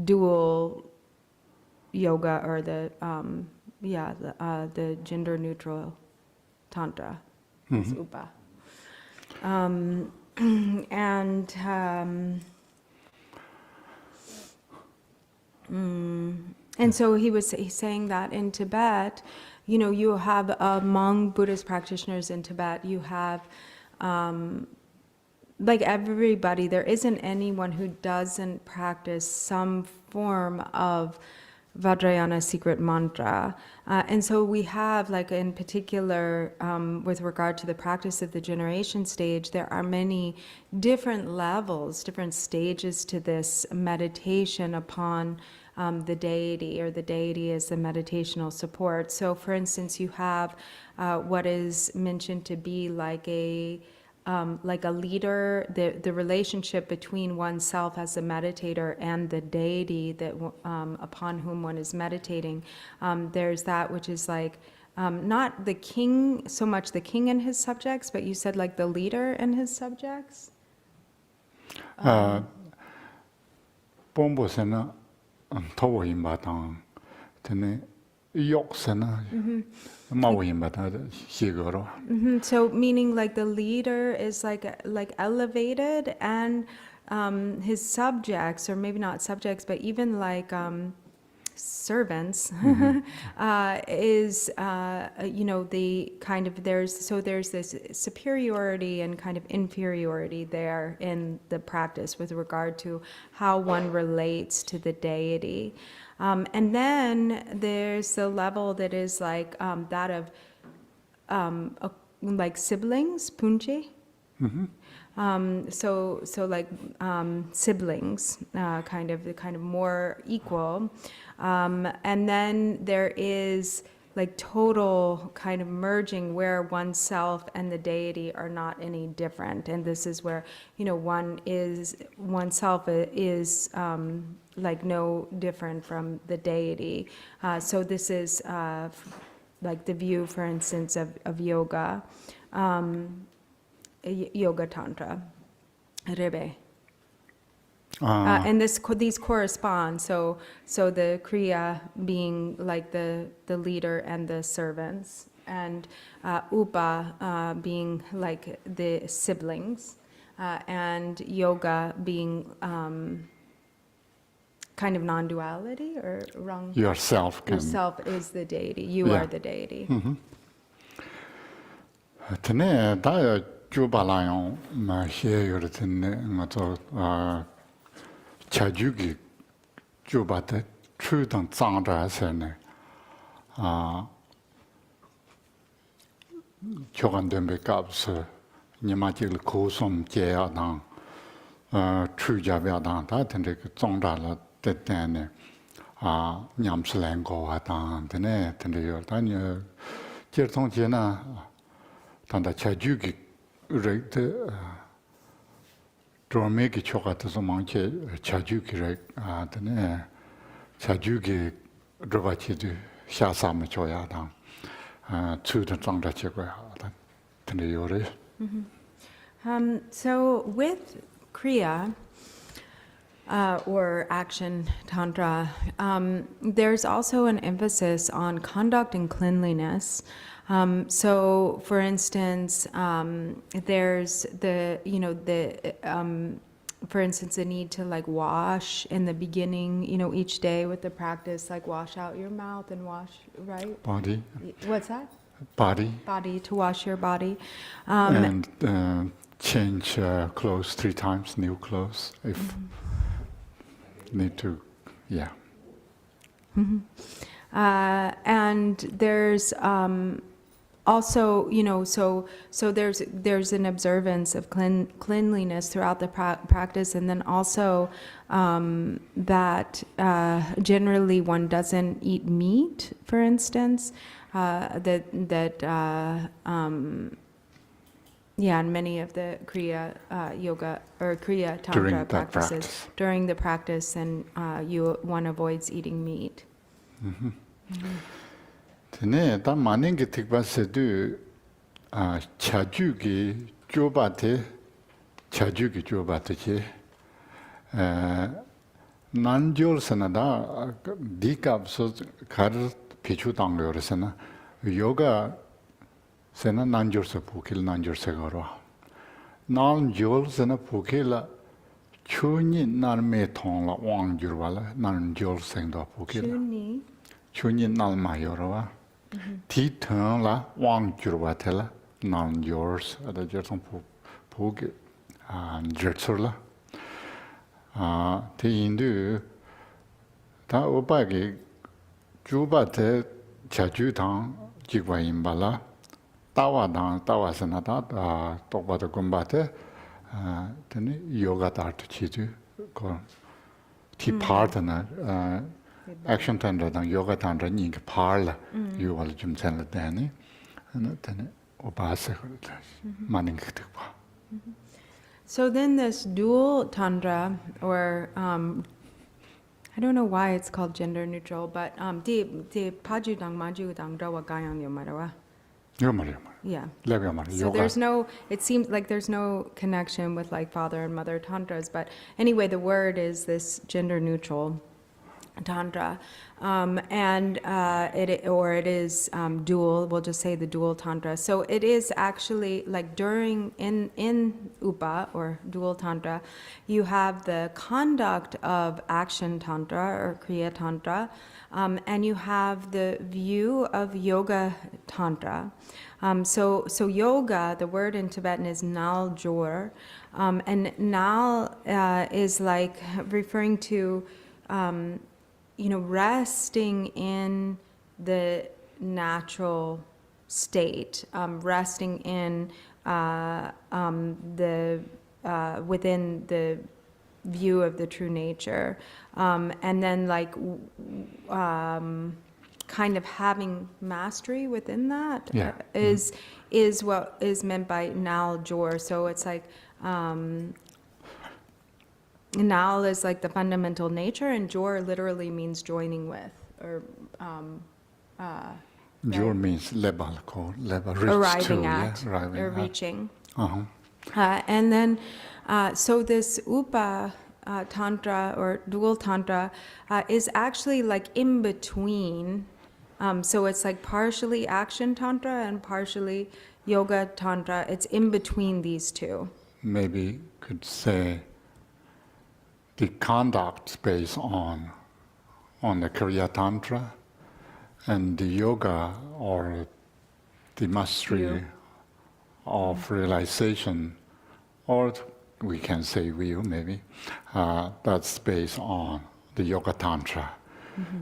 dual yoga or the gender-neutral tantra, is upa. And so he's saying that in Tibet, you have among Buddhist practitioners in Tibet, you have like everybody, there isn't anyone who doesn't practice some form of Vajrayana secret mantra. And so we have, like in particular, with regard to the practice of the generation stage, there are many different levels, different stages to this meditation upon the deity, or the deity as the meditational support. So for instance, you have what is mentioned to be like a leader, the relationship between oneself as a meditator and the deity that upon whom one is meditating. There's that which is like not the king, so much the king and his subjects, but you said like the leader and his subjects? 봄보세나 토보임바당 되네 욕세나 마오임바다 시거로. So meaning like the leader is like elevated, and his subjects, or maybe not subjects, but even like servants, is you know, the kind of there's this superiority and kind of inferiority there in the practice with regard to how one relates to the deity. And then there's the level that is like that of like siblings, punche. So like siblings, kind of more equal. And then there is like total kind of merging where oneself and the deity are not any different. And this is where, you know, oneself is like no different from the deity. So this is like the view, for instance, of yoga, yoga tantra, rebe. And these correspond. So the kriya being like the leader and the servants, and upa being like the siblings, and yoga being kind of non-duality, or wrong? Yourself can. Yourself is the deity. You Yeah. are the deity. Tene da 주발라요 마시에요 tene ngato 차주기 주바데 추던 장자세네 교관된 백값서 니마질 고som 제야당 추자벼당 다 텐데 그 정달라 때때네 냠슬랭고와당 되네 텐데요 다니 제통제나 단다 차주기 레이트 드라메기 초가트서 많게 차주기래 되네 차주기 드바치도 샤사메 줘야당 추던 장자체고야 텐데요래. So with Kriya, or action tantra, there's also an emphasis on conduct and cleanliness. So, for instance, there's for instance, the need to like wash in the beginning, you know, each day with the practice, like wash out your mouth and wash, right? Body. What's that? Body. Body, to wash your body. And change clothes 3 times, new clothes, if need to, yeah. And there's also, you know, so there's an observance of cleanliness throughout the practice, and then also that generally one doesn't eat meat, for instance, yeah, in many of the Kriya yoga or Kriya Tantra practices, during the practice, and one avoids eating meat. Tene ta maningi tikba sedu chajugi jobate che nanjol sanada dikab so kar pichu tangyor sana yoga sena nanjol se pukil nanjol se garo nanjol sena pukila chuni narme thongla wangjur wala nanjol sengda pukila chuni nalma yorwa ti thang la wangjur watela nanjors ada jerson puk jertsurla te indu ta opagi jubate chaju thang jigwa imbala tawa sana ta tokba de gumbate tene yoga tart chitu ko ti partner action tantra dan yoga tantra ning parla you wal jum chan dani ana tene opase maning ktikwa. So then this dual tantra, or I don't know why it's called gender neutral, but di paju dang maju dang dawa gayang yo marawa. 요 말이야. Yeah. 레벨 말이야. So 요가. there's no, it seems like there's no connection with like father and mother tantras, but anyway, the word is this gender neutral tantra, it is dual. We'll just say the dual tantra. So it is actually like during in upa or dual tantra, you have the conduct of action tantra or kriya tantra, and you have the view of yoga tantra. So yoga, the word in Tibetan is nal jor, and nal is like referring to resting in the natural state, resting in within the view of the true nature, and then like kind of having mastery within that Yeah. is what is meant by nal jor. So it's like nal is like the fundamental nature, and jor literally means joining with, or Jor means level, reach arriving to, at, yeah, arriving or at. reaching. Uh-huh. And then, so this upa tantra or dual tantra is actually like in between. So it's like partially action tantra and partially yoga tantra. It's in between these two. Maybe could say the conduct based on the Kriya Tantra, and the yoga or the mastery View. of realization, or we can say view maybe, that's based on the Yoga Tantra.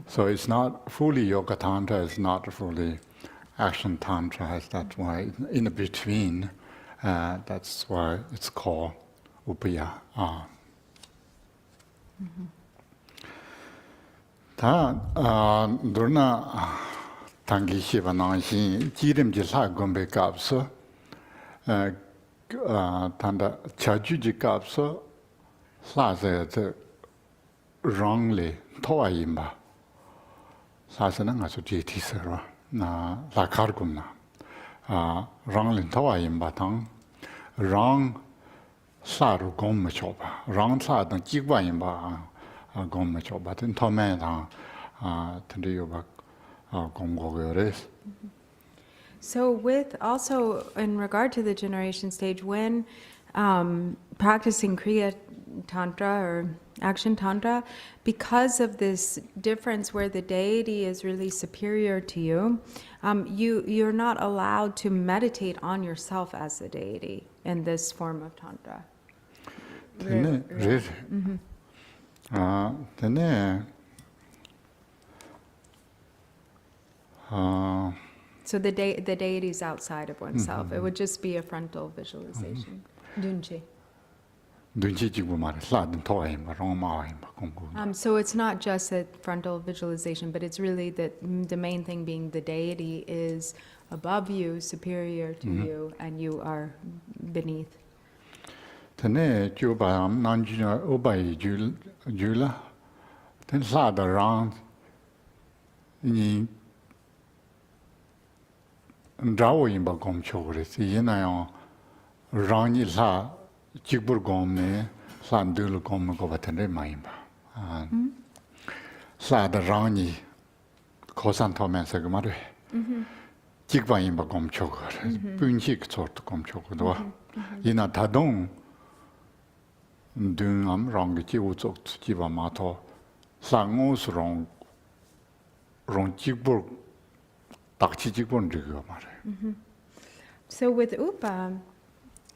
So it's not fully Yoga Tantra, it's not fully Action Tantra, that's why in between, that's why it's called Upaya. 다 누나 당기 시바 나신 지름지 사건배 값서 단다 자주지 값서 사세의 랑리 토아임바 사세는 아주 제티서로 나 라카르군나 랑리 토아임바 당랑 사루 공무초바 랑 사던 지과임바 공무초바 된 토메당 텐데요바 공고거레스. So with also in regard to the generation stage, when practicing Kriya Tantra or Action Tantra, because of this difference where the deity is really superior to you, you're not allowed to meditate on yourself as the deity in this form of Tantra. Tene, tene. So the deity is outside of oneself. It would just be a frontal visualization. Dunchi. So it's not just a frontal visualization, but it's really the main thing being the deity is above you, superior to you, and you are beneath. Tene jubayam nanjina ubai jula. Ten sad around ni drawo imba gom chogres. Yinayo rani la jigbur gomne sandul gom go batende maimba. Sad rani kosan tomen segmare. Jigba imba gom chogres. Bunjik sort gom chogdo. Yina tadong dungam rang jiwu zok jiba mato 상우스 롱 지불 딱지 지불 저거 말해. So with Upa,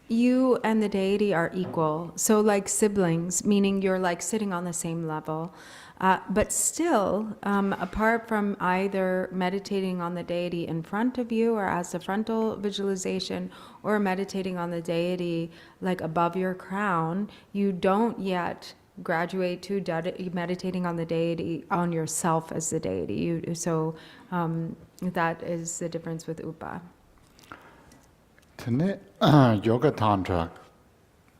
you and the deity are equal. So like siblings, meaning you're like sitting on the same level. But still, apart from either meditating on the deity in front of you or as a frontal visualization, or meditating on the deity like above your crown, you don't yet graduate to meditating on the deity, on yourself as the deity. That is the difference with Upa. Tene yoga tantra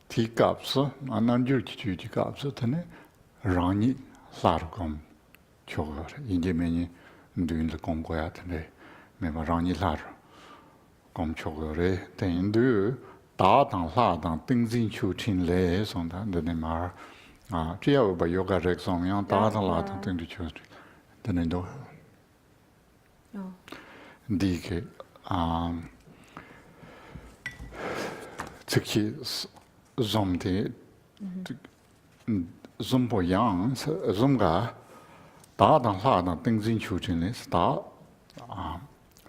티값서 안난줄 지값서 tene rani sarkom chogar ingemeni ndunle komgoya tene mema rani lar gom chogore ten du da dang la dang ding jin chu tin le song da de mar zhe yao ba yoga rek song yang da dang la dang ding chu de ne do Oh. di ke 특히 좀데 좀보 양 좀가 다당 하당 등진 추진에 다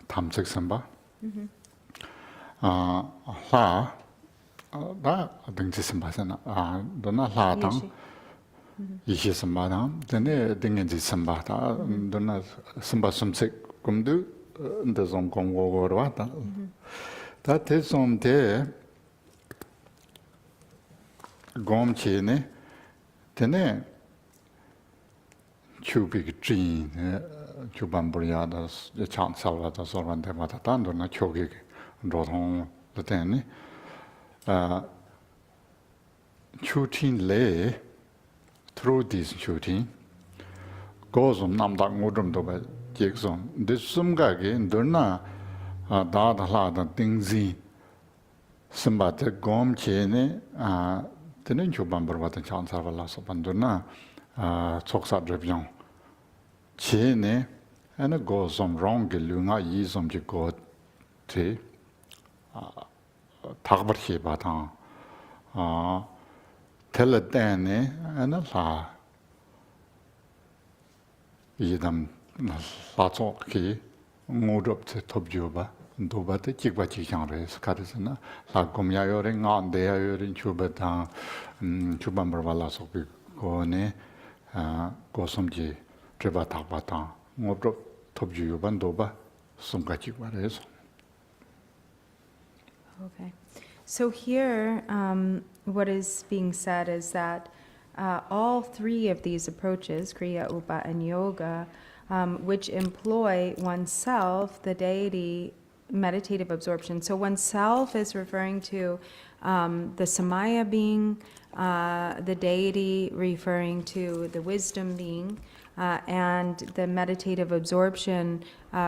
탐색 선바 하 다 등지 선바잖아 너나 하당 이시 선바당 근데 등지 선바다 너나 선바 섬색 꿈도 근데 좀 공고로 왔다 다 대좀데 gomchene tene chubi gin chubamburia da chant salva da sorvante mata tanto na chogi rodon da tene chutin le through this chutin goes on nam da ngodum do ba jekson this sumga ge ndona da da la da tingzi sambate gomchene tenen chubamburia da chant salva la sobandona choksa drebyong chene and it goes on wrong gelunga yi som ji go te thagbar che ba ta tel dane and la yidam la cho ki ngorop te tobjo ba ndo ba te chik ba chi chang re skarisna la gomya yore nga de yore chuba ta chubam la so bi go ne 고섬지 제바 탁바타 뭐도 톱주 요반도바 숨가지 말해서. Okay. So here, what is being said is that all three of these approaches, Kriya, Upa, and Yoga, which employ oneself, the deity, meditative absorption. So oneself is referring to the Samaya being, the deity referring to the wisdom being, and the meditative absorption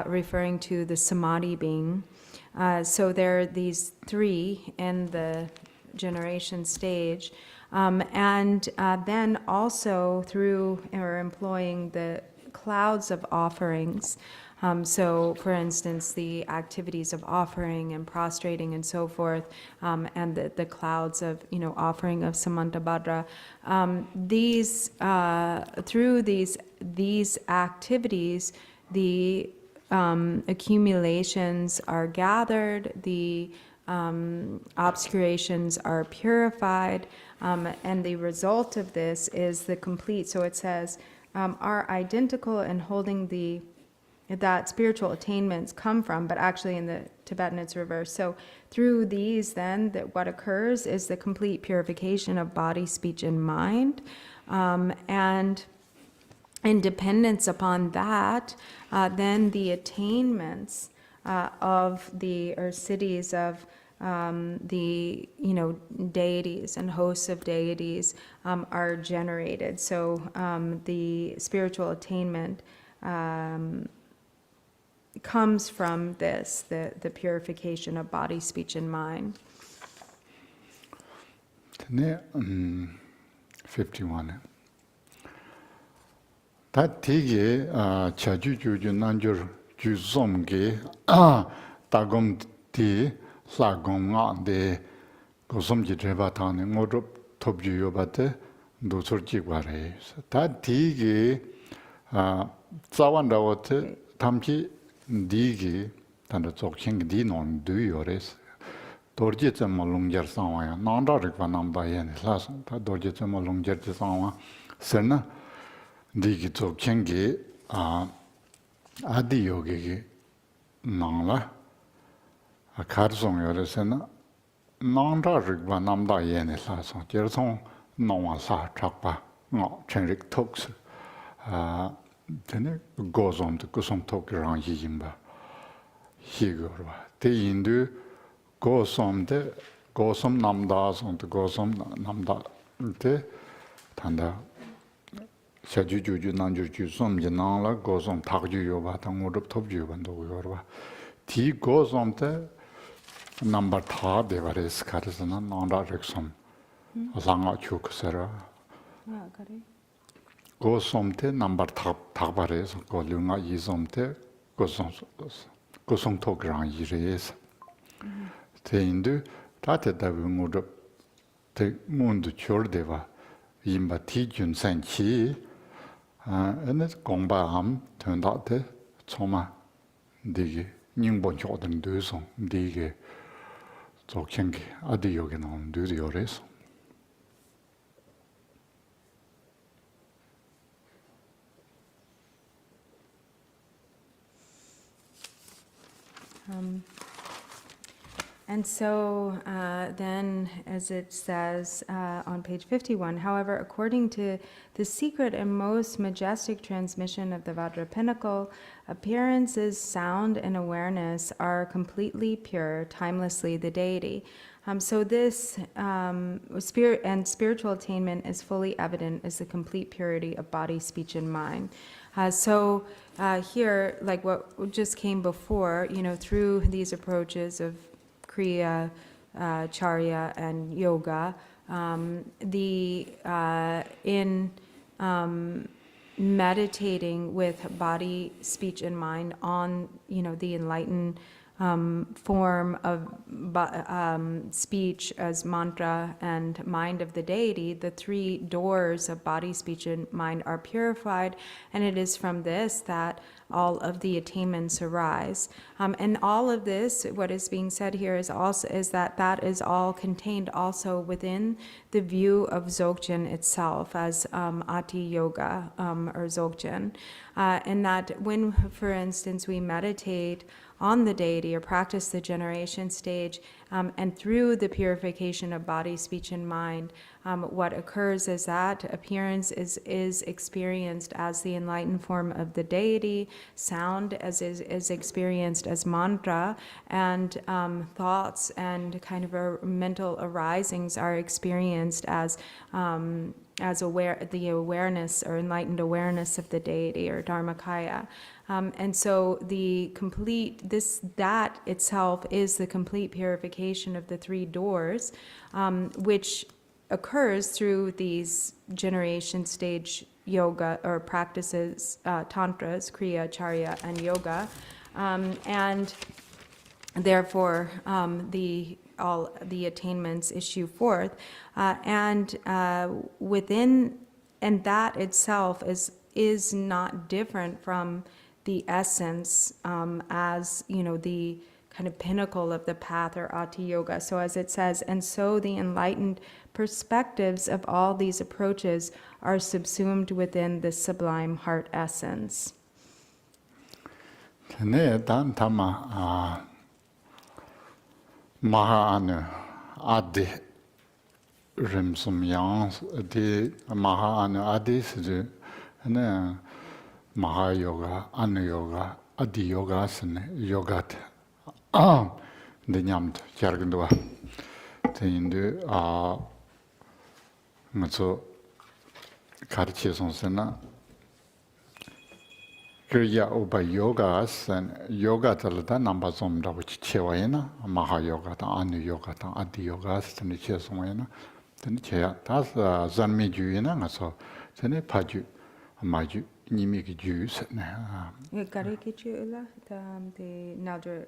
referring to the samadhi being. So there are these three in the generation stage. And then also through or employing the clouds of offerings. So, for instance, the activities of offering and prostrating and so forth, and the clouds of, offering of Samantabhadra. Through these activities, the accumulations are gathered, the obscurations are purified, and the result of this is the complete. So it says, are identical in holding that spiritual attainments come from, but actually in the Tibetan it's reversed. So through these then, what occurs is the complete purification of body, speech, and mind. And in dependence upon that, then the attainments of or cities of the deities and hosts of deities are generated. So the spiritual attainment comes from this, the purification of body, speech, and mind. 51. That tige chajuju nanjur juzomge tagom ti lagom nga de gosomji trebatane ngorop tobju yobate dosorji gware. That tige zawandawote tamchi digi tanda tsokcheng di non du yores. Dorje tsema longjar sangwaya nanda rikwa namda yene lasang ta dorje tsema longjar di sangwa serna digi tsokchengi adi yogi ki nangla karsong yore serna nanda rikwa namda yene lasang jersong nangwa sa chakpa nga chenrik toks tene gozom de kusom tok rang yimba higorwa te indu gozom namda song de gozom namda te tanda shajuju nanju som jinangla gozom takju yoba tang urup topju ban do yorwa ti gozom te number tha devares karisana nanda reksam langa chukasara Ah, kare. go somte number tha bares go lunga yisomte go song to gran yires te indu tate da bungudo te mundu chordeva imba ti jun san chi ene gongba ham tendate choma digi 닝본 조던 되서 네게 조경기 어디 여기 나온 데도 요래서 And so then, as it says on page 51, however, according to the secret and most majestic transmission of the Vajra pinnacle, appearances, sound, and awareness are completely pure, timelessly the deity. So this spirit and spiritual attainment is fully evident as the complete purity of body, speech, and mind. So here, like what just came before, through these approaches of Kriya, Charya, and Yoga, in meditating with body, speech, and mind on, the enlightened form of speech as mantra and mind of the deity, the three doors of body, speech, and mind are purified, and it is from this that all of the attainments arise. And all of this, what is being said here is that is all contained also within the view of Dzogchen itself as Ati Yoga or Dzogchen. And that when, for instance, we meditate on the deity or practice the generation stage, and through the purification of body, speech, and mind, what occurs is that appearance is experienced as the enlightened form of the deity, sound is experienced as mantra, and thoughts and kind of mental arisings are experienced as the awareness or enlightened awareness of the deity or Dharmakaya. And so that itself is the complete purification of the three doors, which occurs through these generation stage yoga or practices, tantras, kriya, charya, and yoga. And therefore, all the attainments issue forth. And that itself is not different from the essence as, the kind of pinnacle of the path or Ati Yoga. So as it says, and so the enlightened perspectives of all these approaches are subsumed within the sublime heart essence. tene dan tama maha anu adi rimsum yang di maha anu adi sidu ane maha yoga anu yoga adi yoga sene yogat de nyamt jargndwa te indu ngaso karche sonsena kriya upa yoga san yoga talada namba somda which chewayna maha yoga ta anu yoga ta adi yoga sene che somayna tene che tas zanmi juina ngaso tene paju maju nimi ki ju sene The Naldra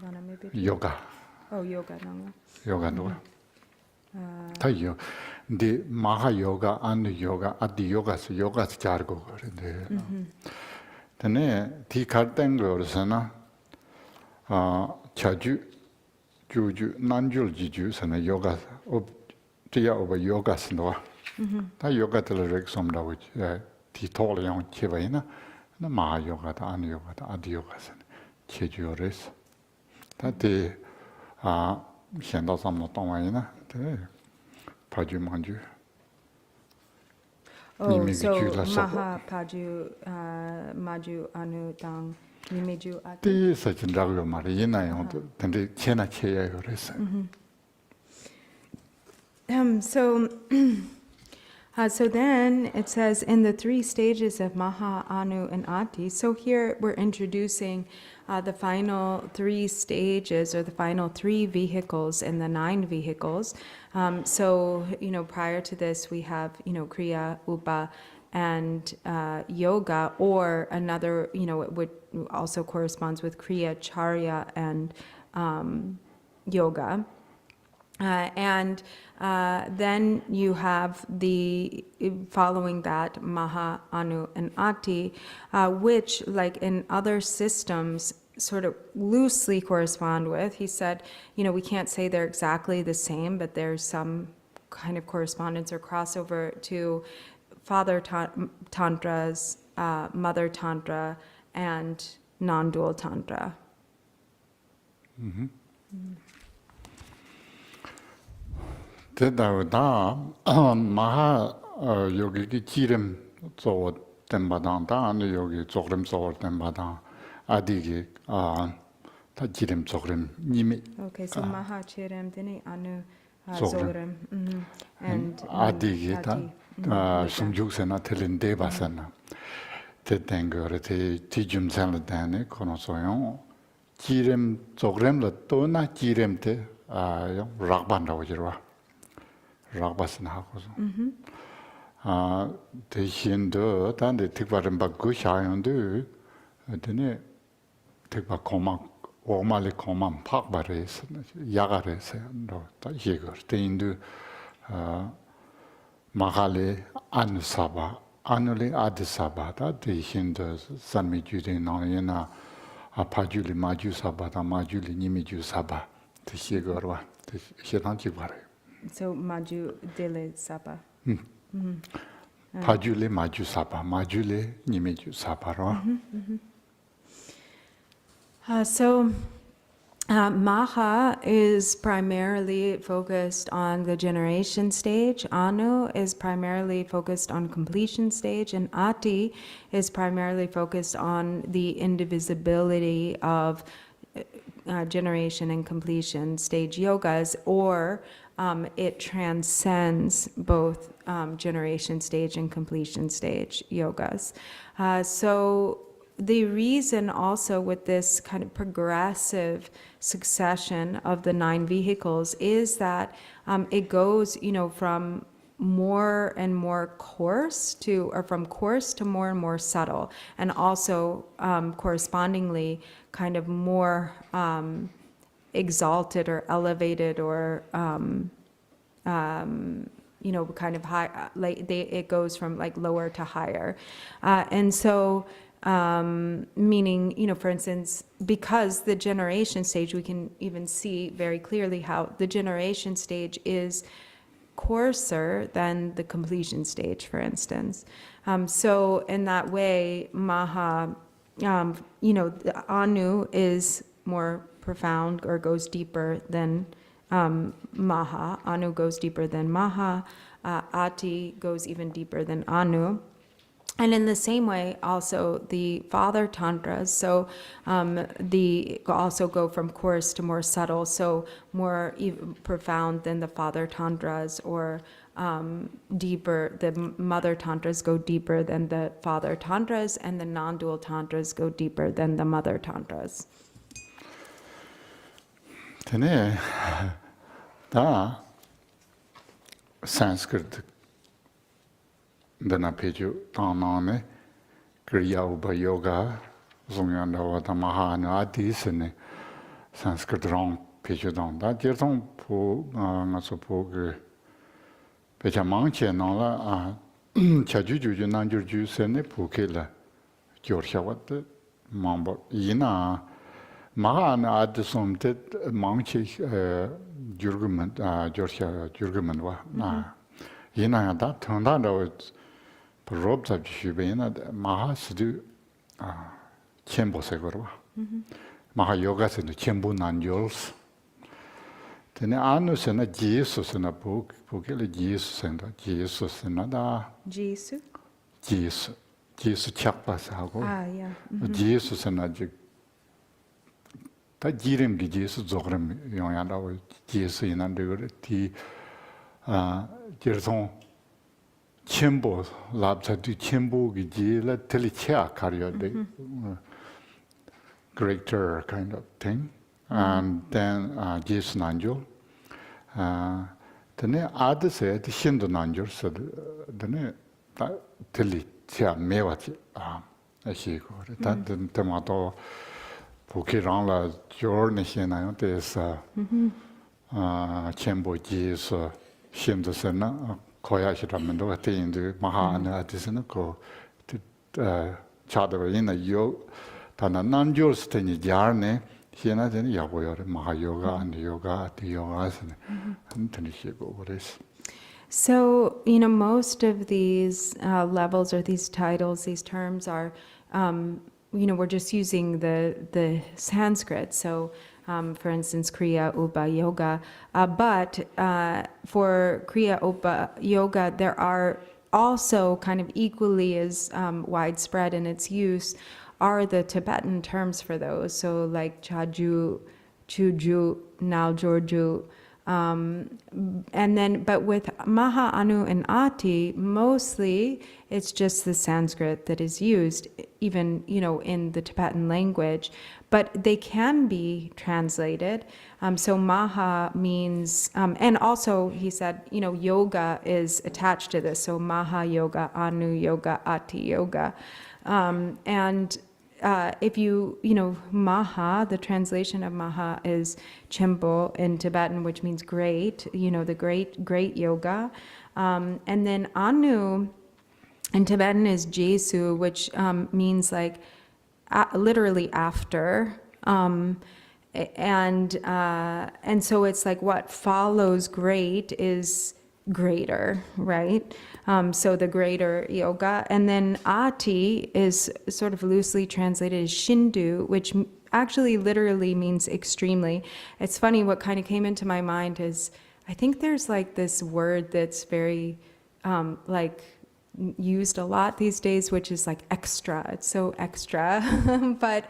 Vana maybe? yoga Oh, yoga, no. yoga no ta yo de maha yoga anu yoga adi yoga so yoga chargo de tene ti karten gorsana chaju juju nanjul jiju sana yoga ob tia over yoga sno ta yoga tel rek somda which ti tol yang chevaina na maha yoga ta anu yoga ta adi yoga sana cheju res ta de hiện到三么当完呢？对，爬住manju。 Oh, Nimigi so ju la sopa. Maha Paju Maju Anu Tang Nimiju Ati. 第一事情这个嘛，人那样的，但是钱那钱也有的是。 So So then it says in the 3 stages of Maha, Anu, and Ati. So here we're introducing the final 3 stages or the final 3 vehicles in the 9 vehicles. So, prior to this we have, Kriya, Upa, and Yoga, or another, it would also corresponds with Kriya, Charya, and Yoga. And then you have the following that Maha, Anu, and Ati, which, like in other systems, sort of loosely correspond with. He said, we can't say they're exactly the same, but there's some kind of correspondence or crossover to father tantras, mother tantra, and non-dual tantra. 대다다 마하 여기 기름 저 템바당다 아니 여기 조금 저 템바당 아디기 다 기름 조금 님이 Okay, so Maha, Chiram, Dini, Anu, Zogram. Zogram, and 아디기 Ati. 다 숨죽세나 틀린데 바사나 대땡거를 뒤좀 살다네 코노소요 기름 조금을 또나 기름때 락반다고 지르와 락바스나 하고서 대신도 단데 특별한 바고 샤연도 되네 특별 고막 오말리 고만 팍바레스 야가레스 너다 이거 대인도 마갈레 안사바 아누레 아드사바다 대신도 산미주데 나이나 아파줄리 마주사바다 마줄리 니미주사바 대시거와 대시한지 바래 So Maju Dile Sapa. 파줄리 마주사바 마줄리 니미주사바로 So Maha is primarily focused on the generation stage, Anu is primarily focused on completion stage, and Ati is primarily focused on the indivisibility of generation and completion stage yogas, or it transcends both generation stage and completion stage yogas. So the reason also with this kind of progressive succession of the 9 vehicles is that it goes, from more and more coarse to, or from coarse to more and more subtle, and also correspondingly kind of more exalted or elevated or kind of high, like it goes from like lower to higher, and so meaning, for instance, because the generation stage, we can even see very clearly how the generation stage is coarser than the completion stage, for instance. So in that way, Maha, the Anu is more profound or goes deeper than Maha. Anu goes deeper than Maha. Ati goes even deeper than Anu. And in the same way, also the father tantras, so the also go from coarse to more subtle, so more profound than the father tantras, or deeper. The mother tantras go deeper than the father tantras, and the non-dual tantras go deeper than the mother tantras. 되네 다 Sanskrit dana peju tanane kriya upa yoga zongyanda wata mahana adisene Sanskrit rong peju dong da jirtong po nga so po ge pecha mangche nang la chaju ju nanjur ju sene po ke la gyorsha wat mambo ina mahana adisom te mangche jurgumen gyorsha jurgumen wa ina da tanda da Rob Zabjubena, Mahasidu Chembosegorwa. Maha Yogas and the Chembu Nanjols. Then Anus and a Jesus in a book, Jesus and Jesus and another Jisu? Jesus. Jesus Chapas Hago. Yeah. Jesus and a Jirim Jesus Zogrim Yonanda, Jesus in under the Gerson. Chimbo, labsa to Chimbo Gijila Tilicha Karya, greater kind of thing. And then Jason Angel. Then other said Shindo Angel, so then Tilicha Mewachi. She got it. That the tomato Pukirangla Journey, is Chimbo Jis, Shindo Sena. Koyashramendo at the end of Mahana at this go to Chadava in a yo, Tana Nanjurs Teni Jarne, Hiena then Yaboyer, Mahayoga and yoga at the yogas and Tanishigo. What is? So, most of these levels or these titles, these terms are, we're just using the Sanskrit. So, for instance, Kriya Upa Yoga. But for Kriya Upa Yoga, there are also kind of equally as widespread in its use are the Tibetan terms for those. So like Chaju, Chuju, Naljorju. And then, but with Maha, Anu, and Ati, mostly it's just the Sanskrit that is used, even, in the Tibetan language. But they can be translated. So Maha means, and also he said, yoga is attached to this. So Maha Yoga, Anu Yoga, Ati Yoga. If Maha, the translation of Maha is Chimbo in Tibetan, which means great, the great yoga. And then Anu in Tibetan is Jesu, which means like literally after. And so it's like what follows great is greater, right? So the greater yoga. And then Ati is sort of loosely translated as Shindu, which actually literally means extremely. It's funny, what kind of came into my mind is, I think there's like this word that's very used a lot these days, which is like extra. It's so extra. But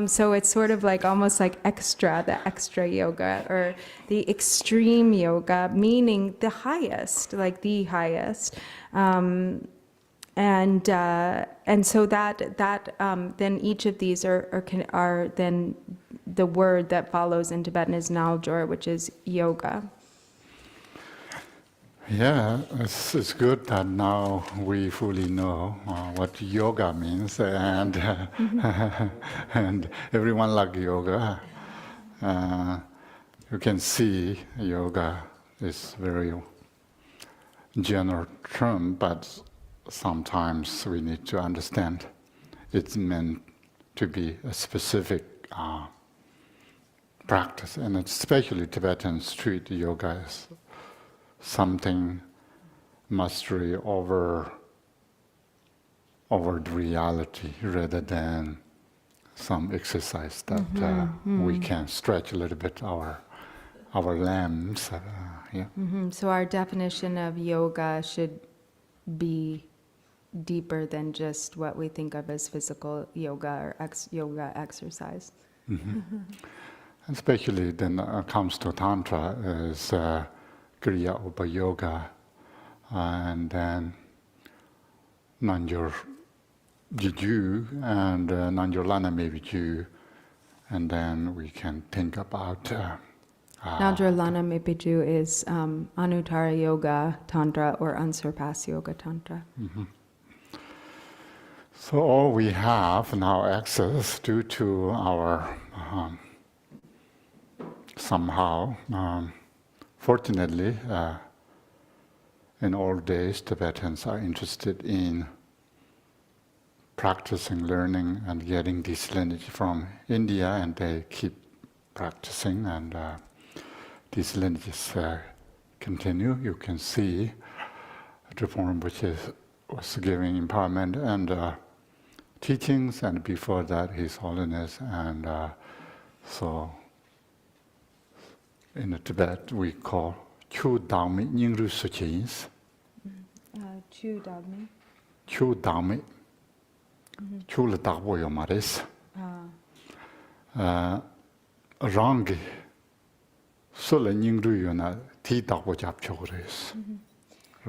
so it's sort of like almost like extra, the extra yoga or the extreme yoga, meaning the highest, like the highest. And so that then each of these are then the word that follows in Tibetan is Naljor, which is yoga. Yeah, it's good that now we fully know what yoga means, and and everyone like yoga. You can see yoga is very general term, but sometimes we need to understand it's meant to be a specific practice, and especially Tibetan street yoga is something mastery over the reality rather than some exercise that we can stretch a little bit our limbs. So our definition of yoga should be deeper than just what we think of as physical yoga or yoga exercise. Especially then comes to Tantra is Kriya Upa Yoga, and then Nanjor Jiju and Nanjor Lana maybe Ju, and then we can think about Nanjor Lana Mepiju is Anuttara Yoga Tantra or Unsurpassed Yoga Tantra. So all we have now access due to our somehow. Fortunately, in old days, Tibetans are interested in practicing, learning, and getting this lineage from India, and they keep practicing, and these lineages continue. You can see the form which was giving empowerment and teachings, and before that, His Holiness, and so. In Tibet, we call Chu Dami Nyingru Suchins. Chu Dagmi. Chu Dami. Chu Le Dagbo Yomaris. Rangi. Sula Nyingru Yona Ti Dagbo Jab Chogres.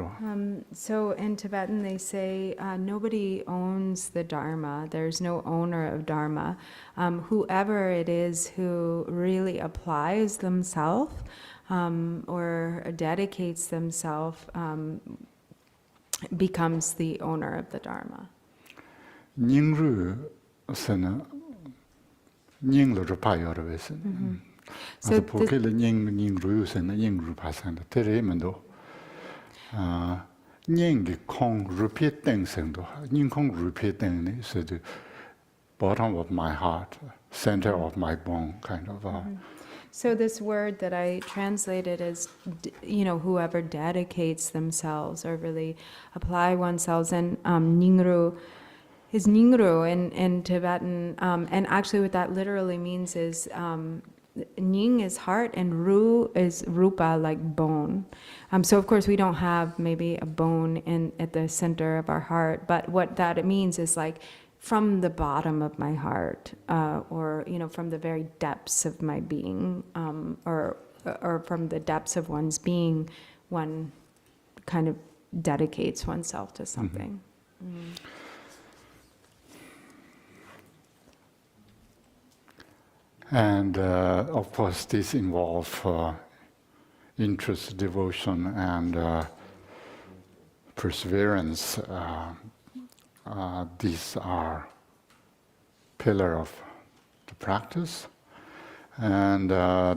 그러. So in Tibetan, they say nobody owns the Dharma. There's no owner of Dharma. Whoever it is who really applies themselves or dedicates themselves becomes the owner of the Dharma. 닝루서는 닝루를 봐요로 해서. So 그래서 보kel의 닝루서는 닝루 봐서는 들으면도 닝기 콩 루피 땡생도 닝콩 루피 땡네 so the bottom of my heart, center of my bone kind of. So this word that I translated as, whoever dedicates themselves or really apply oneself, and Ningru is Ningru in Tibetan, and actually what that literally means is Ning is heart and Ru is Rupa, like bone. So of course we don't have maybe a bone at the center of our heart, but what that means is like from the bottom of my heart, or from the very depths of my being, or from the depths of one's being, one kind of dedicates oneself to something. And of course, this involves interest, devotion, and perseverance. These are pillar of the practice, and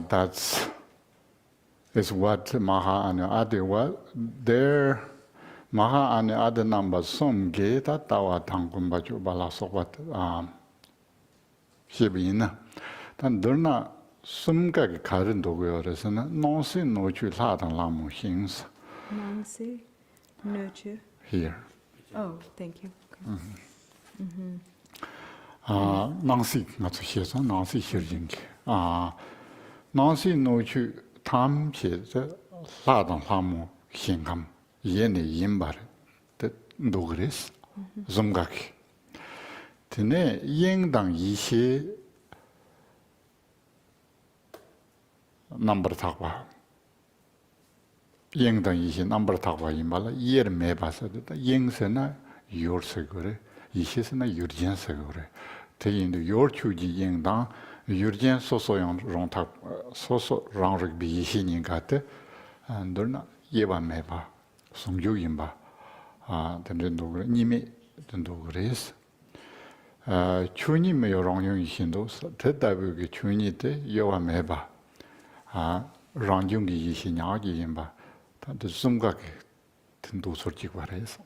that's is what Maha and Adi was. There, Maha and Adi number some geta tawa tangkumbaju balasovat shibina. 단 늘나 숨가게 가른 도고요. 그래서는 노시 노주 사당 라무 힘스. Nancy, nurture. Here. Oh, thank you. 낭시 맞춰 해서 낭시 hirjingi. 낭시 노주 탐시저 사당 라무 힘감 예네 임바르 노그레스 좀가기. 드네 영당 이시 number takwa yeng dang yi number takwa yimbala yer me basa de yeng sena yor se gore yi sena yurjen se gore te yin de yor chu ji yeng dang yurjen so so yang rong tak so so rang rig bi yi nin ga te andorna yeba me ba song yu yimba den do gore ni me den do gore is chu니 me yo rong yung yi do te da bu ge chu니 te yo me ba rangyungi yishi nyagi yinba, tanda zumgaki tindu sorjik varayasa.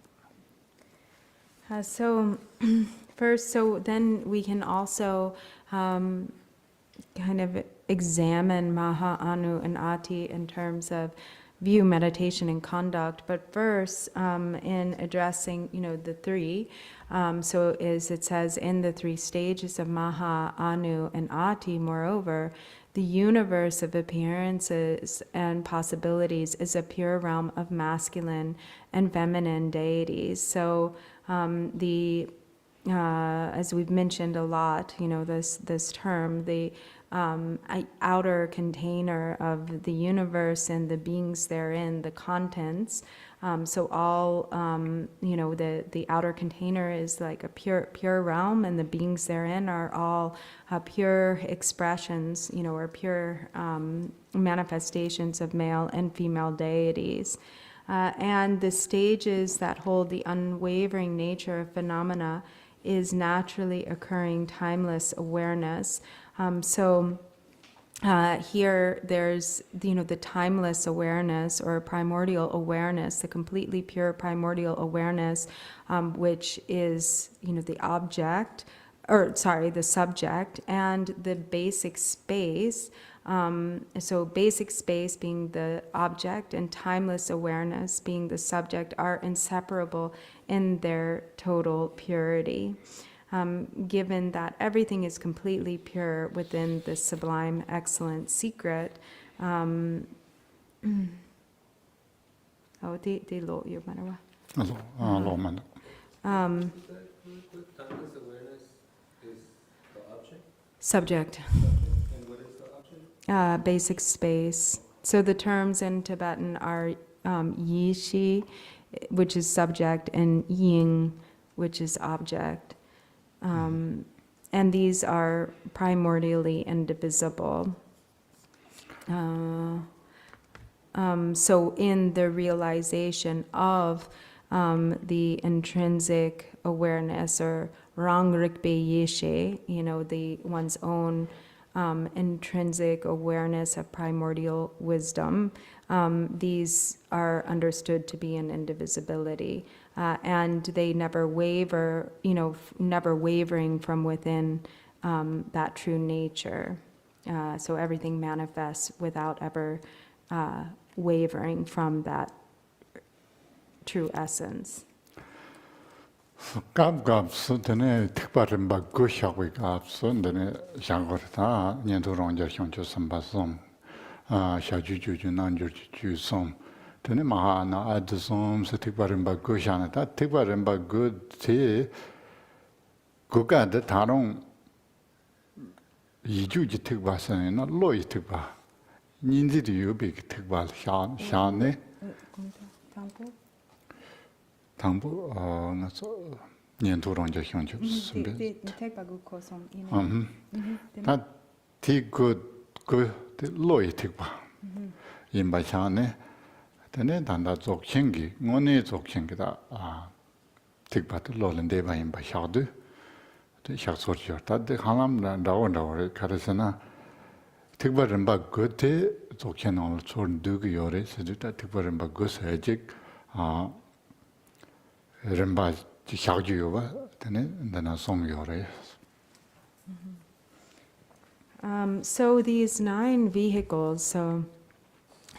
So first, so then we can also kind of examine Maha, Anu, and Ati in terms of view, meditation, and conduct. But first, in addressing, the three, so as it says in the three stages of Maha, Anu, and Ati, moreover, the universe of appearances and possibilities is a pure realm of masculine and feminine deities. So as we've mentioned a lot, this term, the outer container of the universe and the beings therein, the contents. So all, the outer container is like a pure realm, and the beings therein are all pure expressions, or pure manifestations of male and female deities. And the stages that hold the unwavering nature of phenomena is naturally occurring timeless awareness. Here there's, the timeless awareness or primordial awareness, the completely pure primordial awareness, which is, the object, the subject, and the basic space. So basic space being the object and timeless awareness being the subject are inseparable in their total purity. Given that everything is completely pure within the sublime, excellent secret. The lo you matter. 로만. The timeless awareness is the object? Subject. And what is the object? Basic space. So the terms in Tibetan are yi shi, which is subject, and ying, which is object. And these are primordially indivisible. So in the realization of the intrinsic awareness, or rang rikpe yeshe, the one's own intrinsic awareness of primordial wisdom, these are understood to be an indivisibility. And they never waver, never wavering from within that true nature. So everything manifests without ever wavering from that true essence. 갑갑스 드네 특별한 바고 샤고 갑스 드네 샤고르다 년도롱저 형조 선바솜 샤주주주 난주주솜 드네 마하나 아드솜 특별한 바고 샤나다 특별한 바고 제 고가데 다롱 이주지 특바선이나 로이 특바 닌지디 요비 특바 샤네 당부 나서 년도론저 형주 선배 다 티그 로이 특바 임바샤네 되네 단다 족생기 원의 족생기다 특바도 로른데 바 임바샤도 샤소르죠 다데 하람나 나온다고 가르스나 특바른 바 그때 족생을 촌두기 요래 세주다 특바른 바 그서직 렘바 샤주요바 되네 나나 송요래. So these 9 vehicles, so,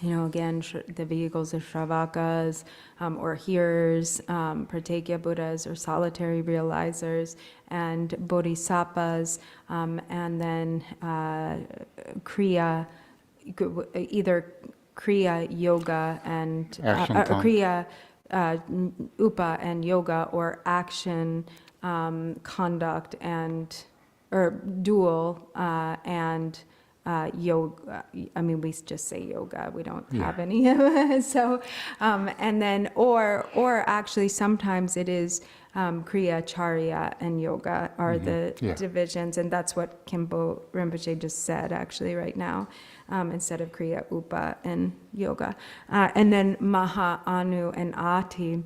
again, the vehicles of Shravakas, or hearers, Pratyekya Buddhas, or solitary realizers, and Bodhisattvas, and then Kriya, either Kriya Yoga and Kriya Upa and Yoga, or action, conduct, and or dual and yoga. I mean, we just say yoga. We don't have any. So, and then or actually sometimes it is Kriya, Charya, and Yoga are the divisions, and that's what Kimpo Rinpoche just said actually right now, instead of Kriya, Upa, and Yoga, and then Maha, Anu, and Ati.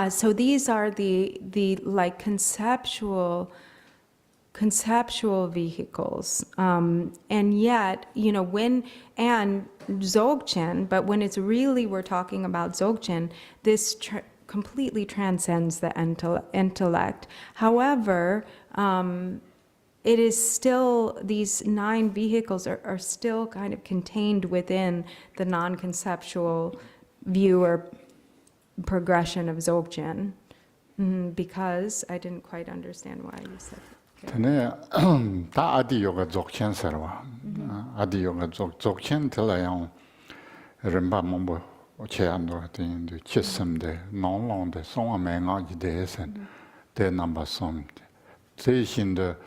So these are the like conceptual vehicles, and yet, and Dzogchen, but when it's really, we're talking about Dzogchen, this completely transcends the intellect. However, it is still, these 9 vehicles are still kind of contained within the non-conceptual view or progression of Dzogchen, because I didn't quite understand why you said that. 되네 다 아디요가 족첸서와 아디요가 족첸 들어요 렘바 몸보 제안도 되는데 치심데 농롱데 송아맹아지 대선 대 넘버 송 제신데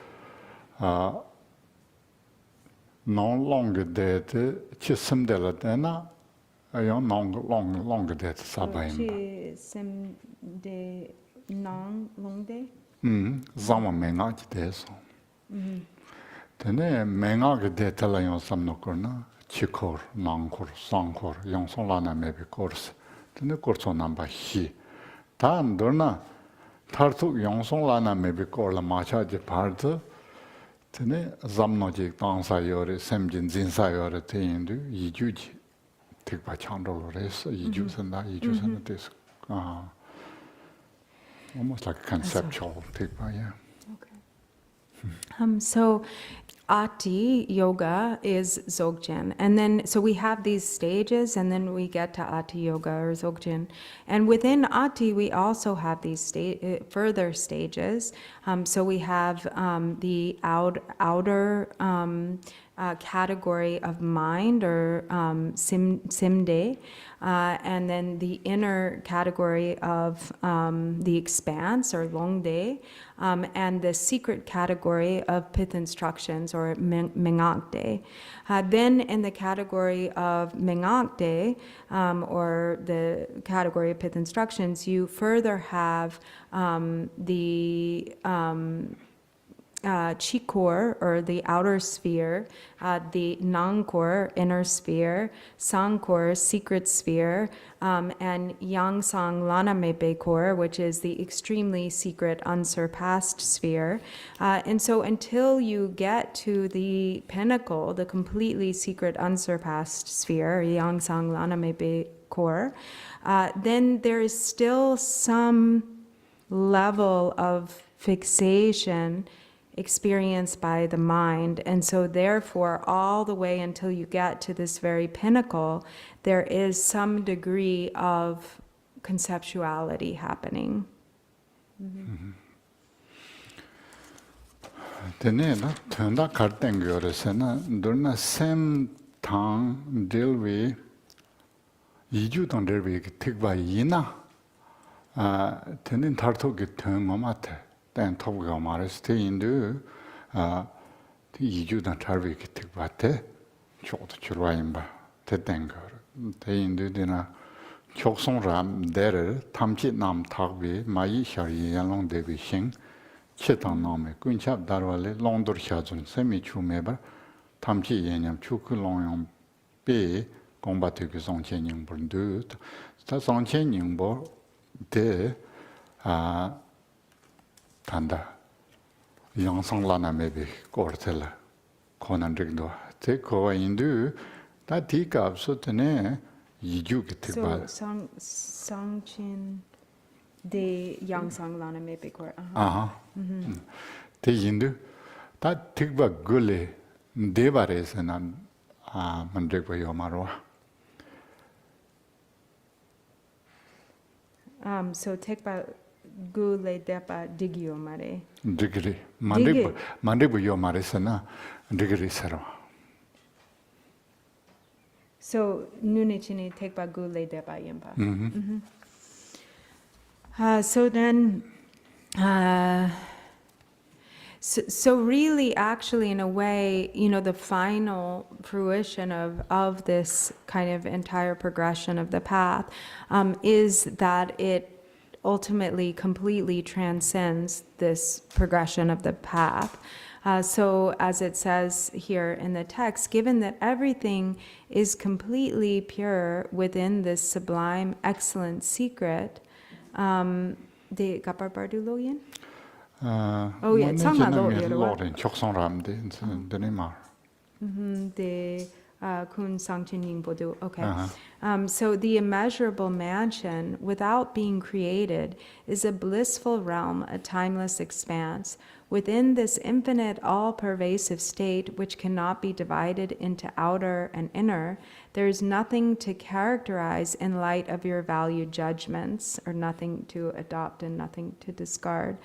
농롱게 데데 치심데라 되나 아요 농롱게 데 사바임 치심데 농롱데 zama mengaji deso. Tene mengaji de talayon samnokorna chikor, nangkor, sangkor, yongsong lana mebi kors. Tene korso namba hi. Ta andorna tartuk yongsong lana mebi korla macha je pardo. Tene zamnoji tangsa yore, semjin zinsa yore te indu yijuji. Tikpa chandolo res, yiju sanda deso. Almost like a conceptual thing, yeah. Okay. So Ati Yoga is Dzogchen. And then, so we have these stages, and then we get to Ati Yoga or Dzogchen. And within Ati, we also have these further stages. So we have the outer category of mind, or simde, and then the inner category of the expanse, or longde, and the secret category of pith instructions, or mengakde. Then in the category of mengakde, or the category of pith instructions, you further have the Chikor, or the outer sphere, the Nangkor, inner sphere, Sangkor, secret sphere, and Yangsang Lanamebe Kor, which is the extremely secret, unsurpassed sphere. And so until you get to the pinnacle, the completely secret, unsurpassed sphere, Yangsang Lanamebe Kor, then there is still some level of fixation experienced by the mind. And so therefore, all the way until you get to this very pinnacle, there is some degree of conceptuality happening. Tene na tunda karten göresena durna sem tang delwe 이주 동derwe tikba yina tene tarto ge tengomate then toga mares te indu 이주 동 tarwe ge tikbate chodo chulwaimba te tengor te indu dina 촉송람 대를 탐지남 탁비 마이 샤리 양롱 대비싱 치탕 남에 군샵 다르왈레 롱도르 샤준 세미 추메바 탐지 예념 추크 롱용 비 공바트기 송체닝 본드 다 송체닝 보데 단다 영성라나메비 코르텔라 코난릭도 테 코인두 다 디캅소테네 So Sangchin de Yangsang Lana Mepekor. Te yindu, ta tikba gule devares nan mandrekwa yomarwa. So tekba gule depa digyo mare. Digri. Mandrekwa yomares na digri sarwa. So nunichini tekba gule depa yimpa. So then, so really, actually, in a way, you know, the final fruition of this kind of entire progression of the path is that it ultimately completely transcends this progression of the path. So as it says here in the text, given that everything is completely pure within this sublime, excellent secret, de kaparpardu loyin? Oh yeah, tsama lo Lorin choksongramde denimar. De kun sangchin bodu. Okay. So the immeasurable mansion, without being created, is a blissful realm, a timeless expanse. Within this infinite, all-pervasive state, which cannot be divided into outer and inner, there is nothing to characterize in light of your valued judgments, or nothing to adopt and nothing to discard.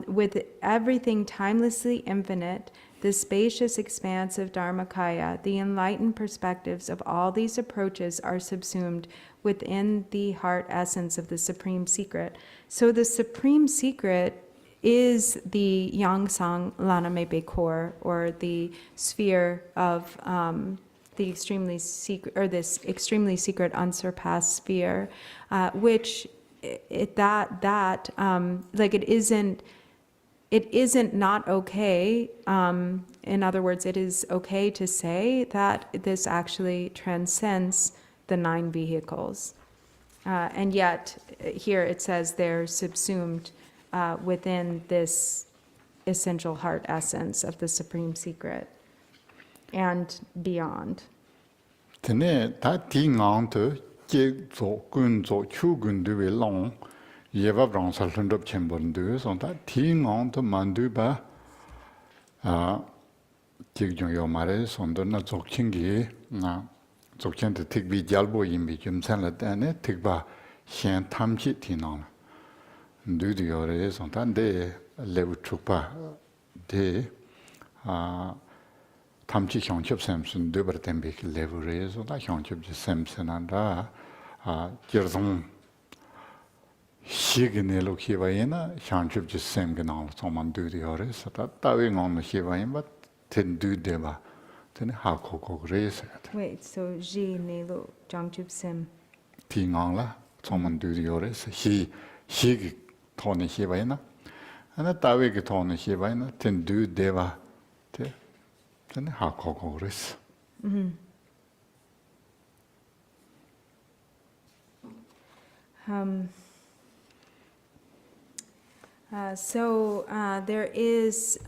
With everything timelessly infinite, the spacious expanse of Dharmakaya, the enlightened perspectives of all these approaches are subsumed within the heart essence of the Supreme Secret. So the Supreme Secret is the Yangsang Lanamebe Kor, or the sphere of the extremely secret, or this extremely secret, unsurpassed sphere, which like it isn't not okay. In other words, it is okay to say that this actually transcends the 9 vehicles, and yet here it says they're subsumed within this essential heart essence of the Supreme Secret and beyond. Tene ta ti ngang to je zo kun zo chu gun de we long yeva brang sal ndop chembon de so ta ti ngang to mandu ba je jong yo mare son do na zok chingi na zok chen de tik bi jalbo yim bi jum san la ta ne tik ba xian tam chi ti nang ndu de yo re son ta de le u chuk pa de 탐지 형첩 샘슨 드버템비 레브레서 다 형첩 샘슨한다 저성 시그넬로 키바이나 형첩 샘그나 소만 두디어레서 다 따위는 키바이마 텐두데바 ten 하코고 그래서 Wait, so Ji Nelu Jangjub Sim. 팅앙라 소만 두디어레서 히 토네 키바이나 하나 따위게 토네 키바이나 텐두데바 ten 하코고 그래서 There is,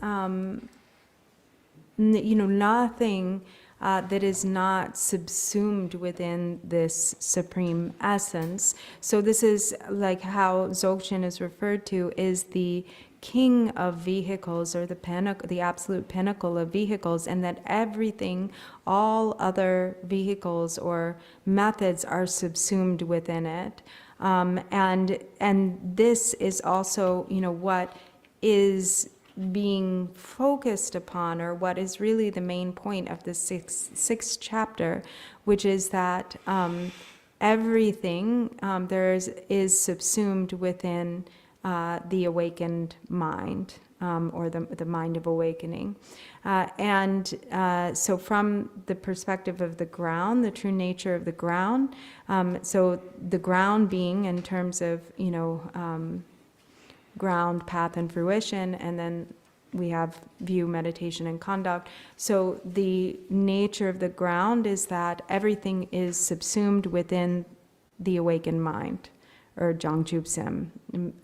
nothing that is not subsumed within this supreme essence. So this is like how Dzogchen is referred to is the king of vehicles, or the absolute pinnacle of vehicles, and that everything, all other vehicles or methods are subsumed within it. And this is also, what is being focused upon, or what is really the main point of the sixth chapter, which is that everything is subsumed within the awakened mind, or the mind of awakening. So from the perspective of the ground, the true nature of the ground, so the ground being in terms of, ground, path, and fruition, and then we have view, meditation, and conduct. So the nature of the ground is that everything is subsumed within the awakened mind, or Jangjub Sim.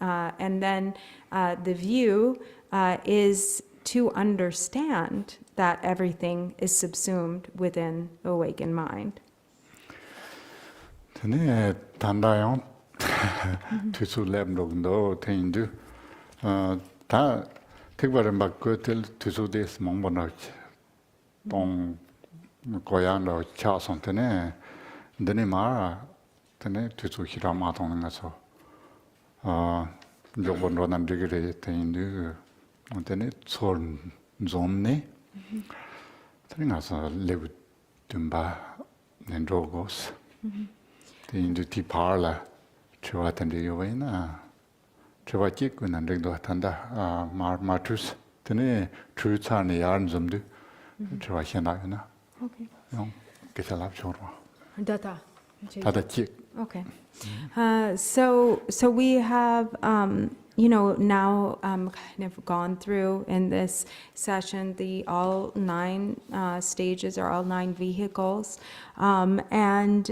And then the view is to understand that everything is subsumed within the awakened mind. tene 단다용 투수 랩록도 테인두 다 특별한 바꾸들 투수데스 몽번어치 동 고향로 차선테네 드네마 tene 투수 히라마도는 가서 요번로는 되게 테인두 tene 솔 좀네 tene 가서 레브 듬바 nenrogos te인두 티파라 저한테 요이나 저와 찍고는 렉도 한다 마투스 tene tru찬이 야른 좀도 저와 현나나 Okay. 용 계산합 줘라 Data. 다다 찍 Okay. So we have, now kind of gone through in this session all 9 stages, or all 9 vehicles, and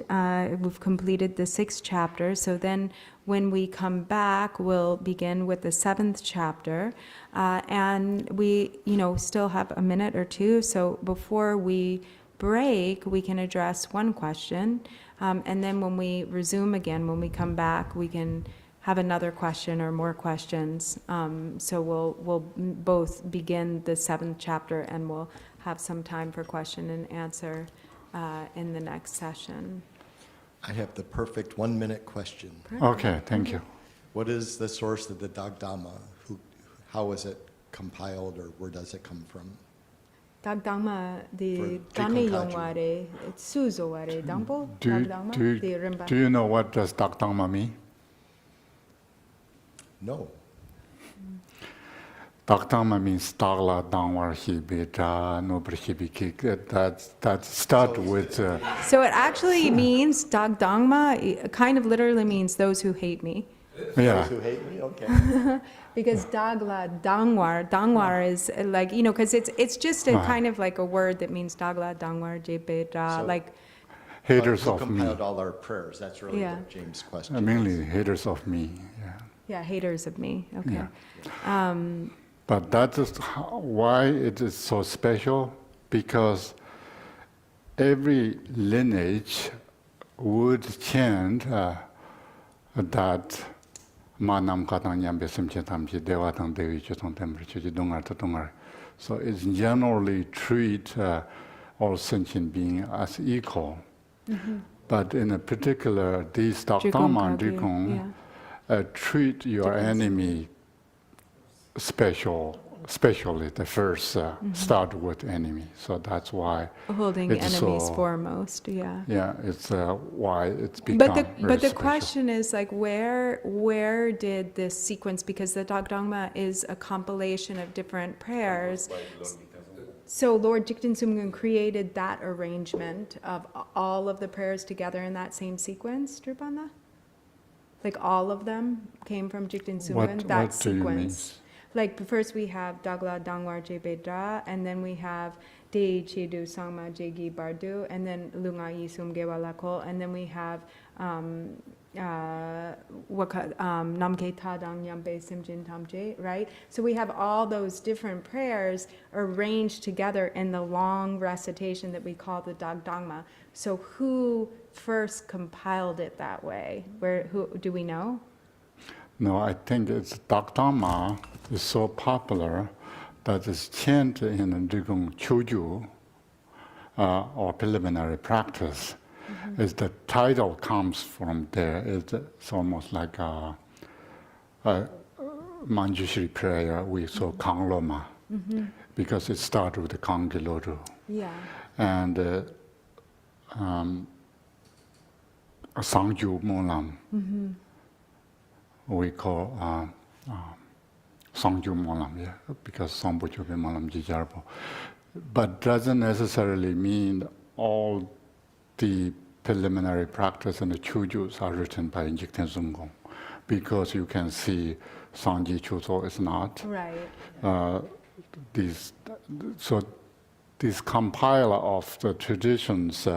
we've completed the 6th chapter. So then when we come back, we'll begin with the 7th chapter, and we, still have a minute or two. So before we break, we can address one question. And then when we resume again, when we come back, we can have another question or more questions. So we'll both begin the 7th chapter, and we'll have some time for question and answer in the next session. I have the perfect 1-minute question. Okay, thank you. What is the source of the Dagdama? How is it compiled, or where does it come from? Dagdama the For Gani Jikon Yongware, Suzoware, Dampo, Do Dagdama, the Rimba. you know what does Dagdama mean? No. Dagdama means Dagla Dangwar Hibita Nobrihibiki. That start with So it actually means, Dagdangma, it kind of literally means those who hate me. yeah. Those who hate me? Okay. Because Dagla Dangwar is like, because it's just a kind of like a word that means Dagla Dangwar Jebeda, So- like, Haters Who of me. compiled all our prayers? That's really Yeah. what James' question is. Mainly haters of me. Yeah. yeah, haters of me, okay. Yeah. But that is why it is so special, because every lineage would chant that Manam Katang Yambe Simche Tamji Devatang Devi Chetong Temperchi Dungar Tatungar. So it's generally treat all sentient beings as equal. But in a particular, these Dagdama and Jikong treat your enemy special, especially the first start with enemy. So that's why. Holding It's enemies so- foremost, yeah. Yeah, it's why it's become But the very special. question is like where did this sequence, because the Dagdangma is a compilation of different prayers. So Lord Jigten Sumgön created that arrangement of all of the prayers together in that same sequence, Drupanda? Like all of them came from Jigten Sumgön, that what do you mean? sequence. Like first we have Dagla Dangwar Jebedra, and then we have De Chedu Sangma Jegi Bardu, and then Lunga Yisum Gewalakol, and then we have Namke Tadang Yambe Simjin Tamje, right? So we have all those different prayers arranged together in the long recitation that we call the Dagdangma. So who first compiled it that way? Who do we know? No, I think it's Dagdangma is so popular that it's chanted in the Choju or preliminary practice. Is the title comes from there. It's almost like a Manjushri prayer we saw Kangloma, because it started with the Kangiloru. Yeah. And Sangju Molam, we call Sangju Molam, yeah, because Sambuchubi Molam Jijarbo. But doesn't necessarily mean all the preliminary practice and the chujus are written by Jigten Sumgön, because you can see Sangji Chuso is not. Right. So this compiler of the traditions,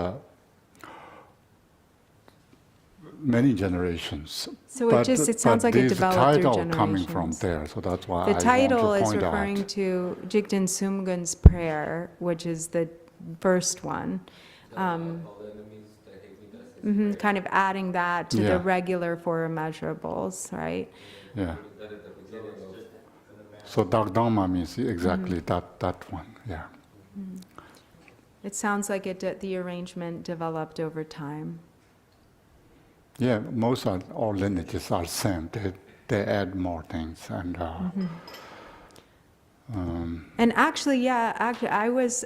many generations. So it sounds like it developed through title coming from generations. there, so that's why The I title want to is point referring out. to Jigten Sumgön's prayer, which is the first one. All enemies that hate me, that's Kind of adding that to Yeah. the regular four immeasurables, right? Yeah. that at the beginning of So Dagdangma means exactly that one. Yeah. It sounds like the arrangement developed over time. Yeah. Most all lineages are same. They add more things and. And actually, I was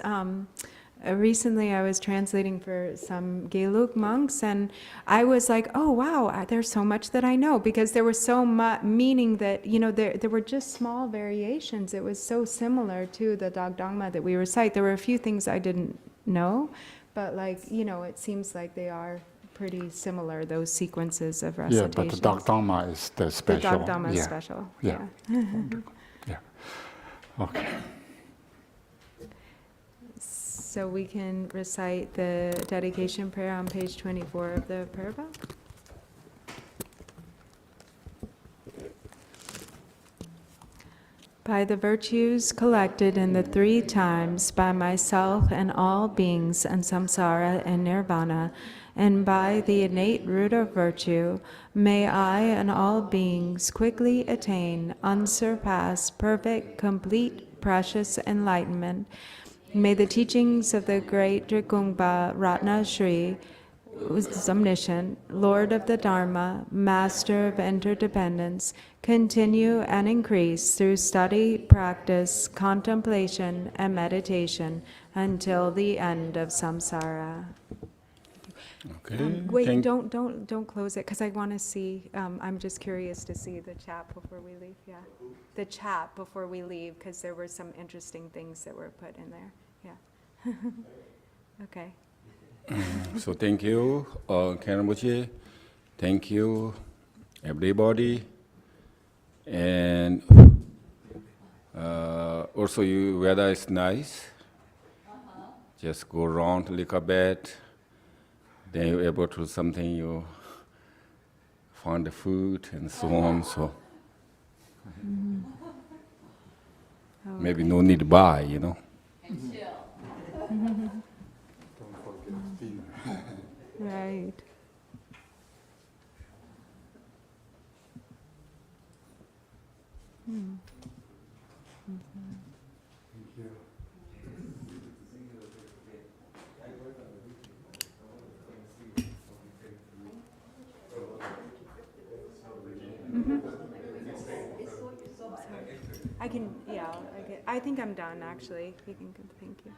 recently I was translating for some Gelug monks, and I was like, oh wow, there's so much that I know, because there was so much meaning that there were just small variations. It was so similar to the Dagdangma that we recite. There were a few things I didn't know, but it seems like they are pretty similar, those sequences of Yeah, recitations. but the Dagdangma is the special. The Dagdangma is yeah. special. Yeah. Yeah. Okay. So we can recite the dedication prayer on page 24 of the prayer book. By the virtues collected in the 3 times by myself and all beings in samsara and nirvana, and by the innate root of virtue, may I and all beings quickly attain unsurpassed, perfect, complete, precious enlightenment. May the teachings of the great Drikungpa Ratna Shri, who is omniscient, Lord of the Dharma, Master of interdependence, continue and increase through study, practice, contemplation, and meditation until the end of samsara. Okay. Wait, thank- don't close it, because I want to see, I'm just curious to see the chat before we leave, yeah. The chat before we leave, because there were some interesting things that were put in there, yeah. Okay. So thank you, Kanamuchi. Thank you, everybody. And also, weather is nice. Just go around a little bit. Then you're able to something, you find the food and so on. So maybe no need to buy, Right. I can, yeah, I think I'm done, actually. You can, thank you.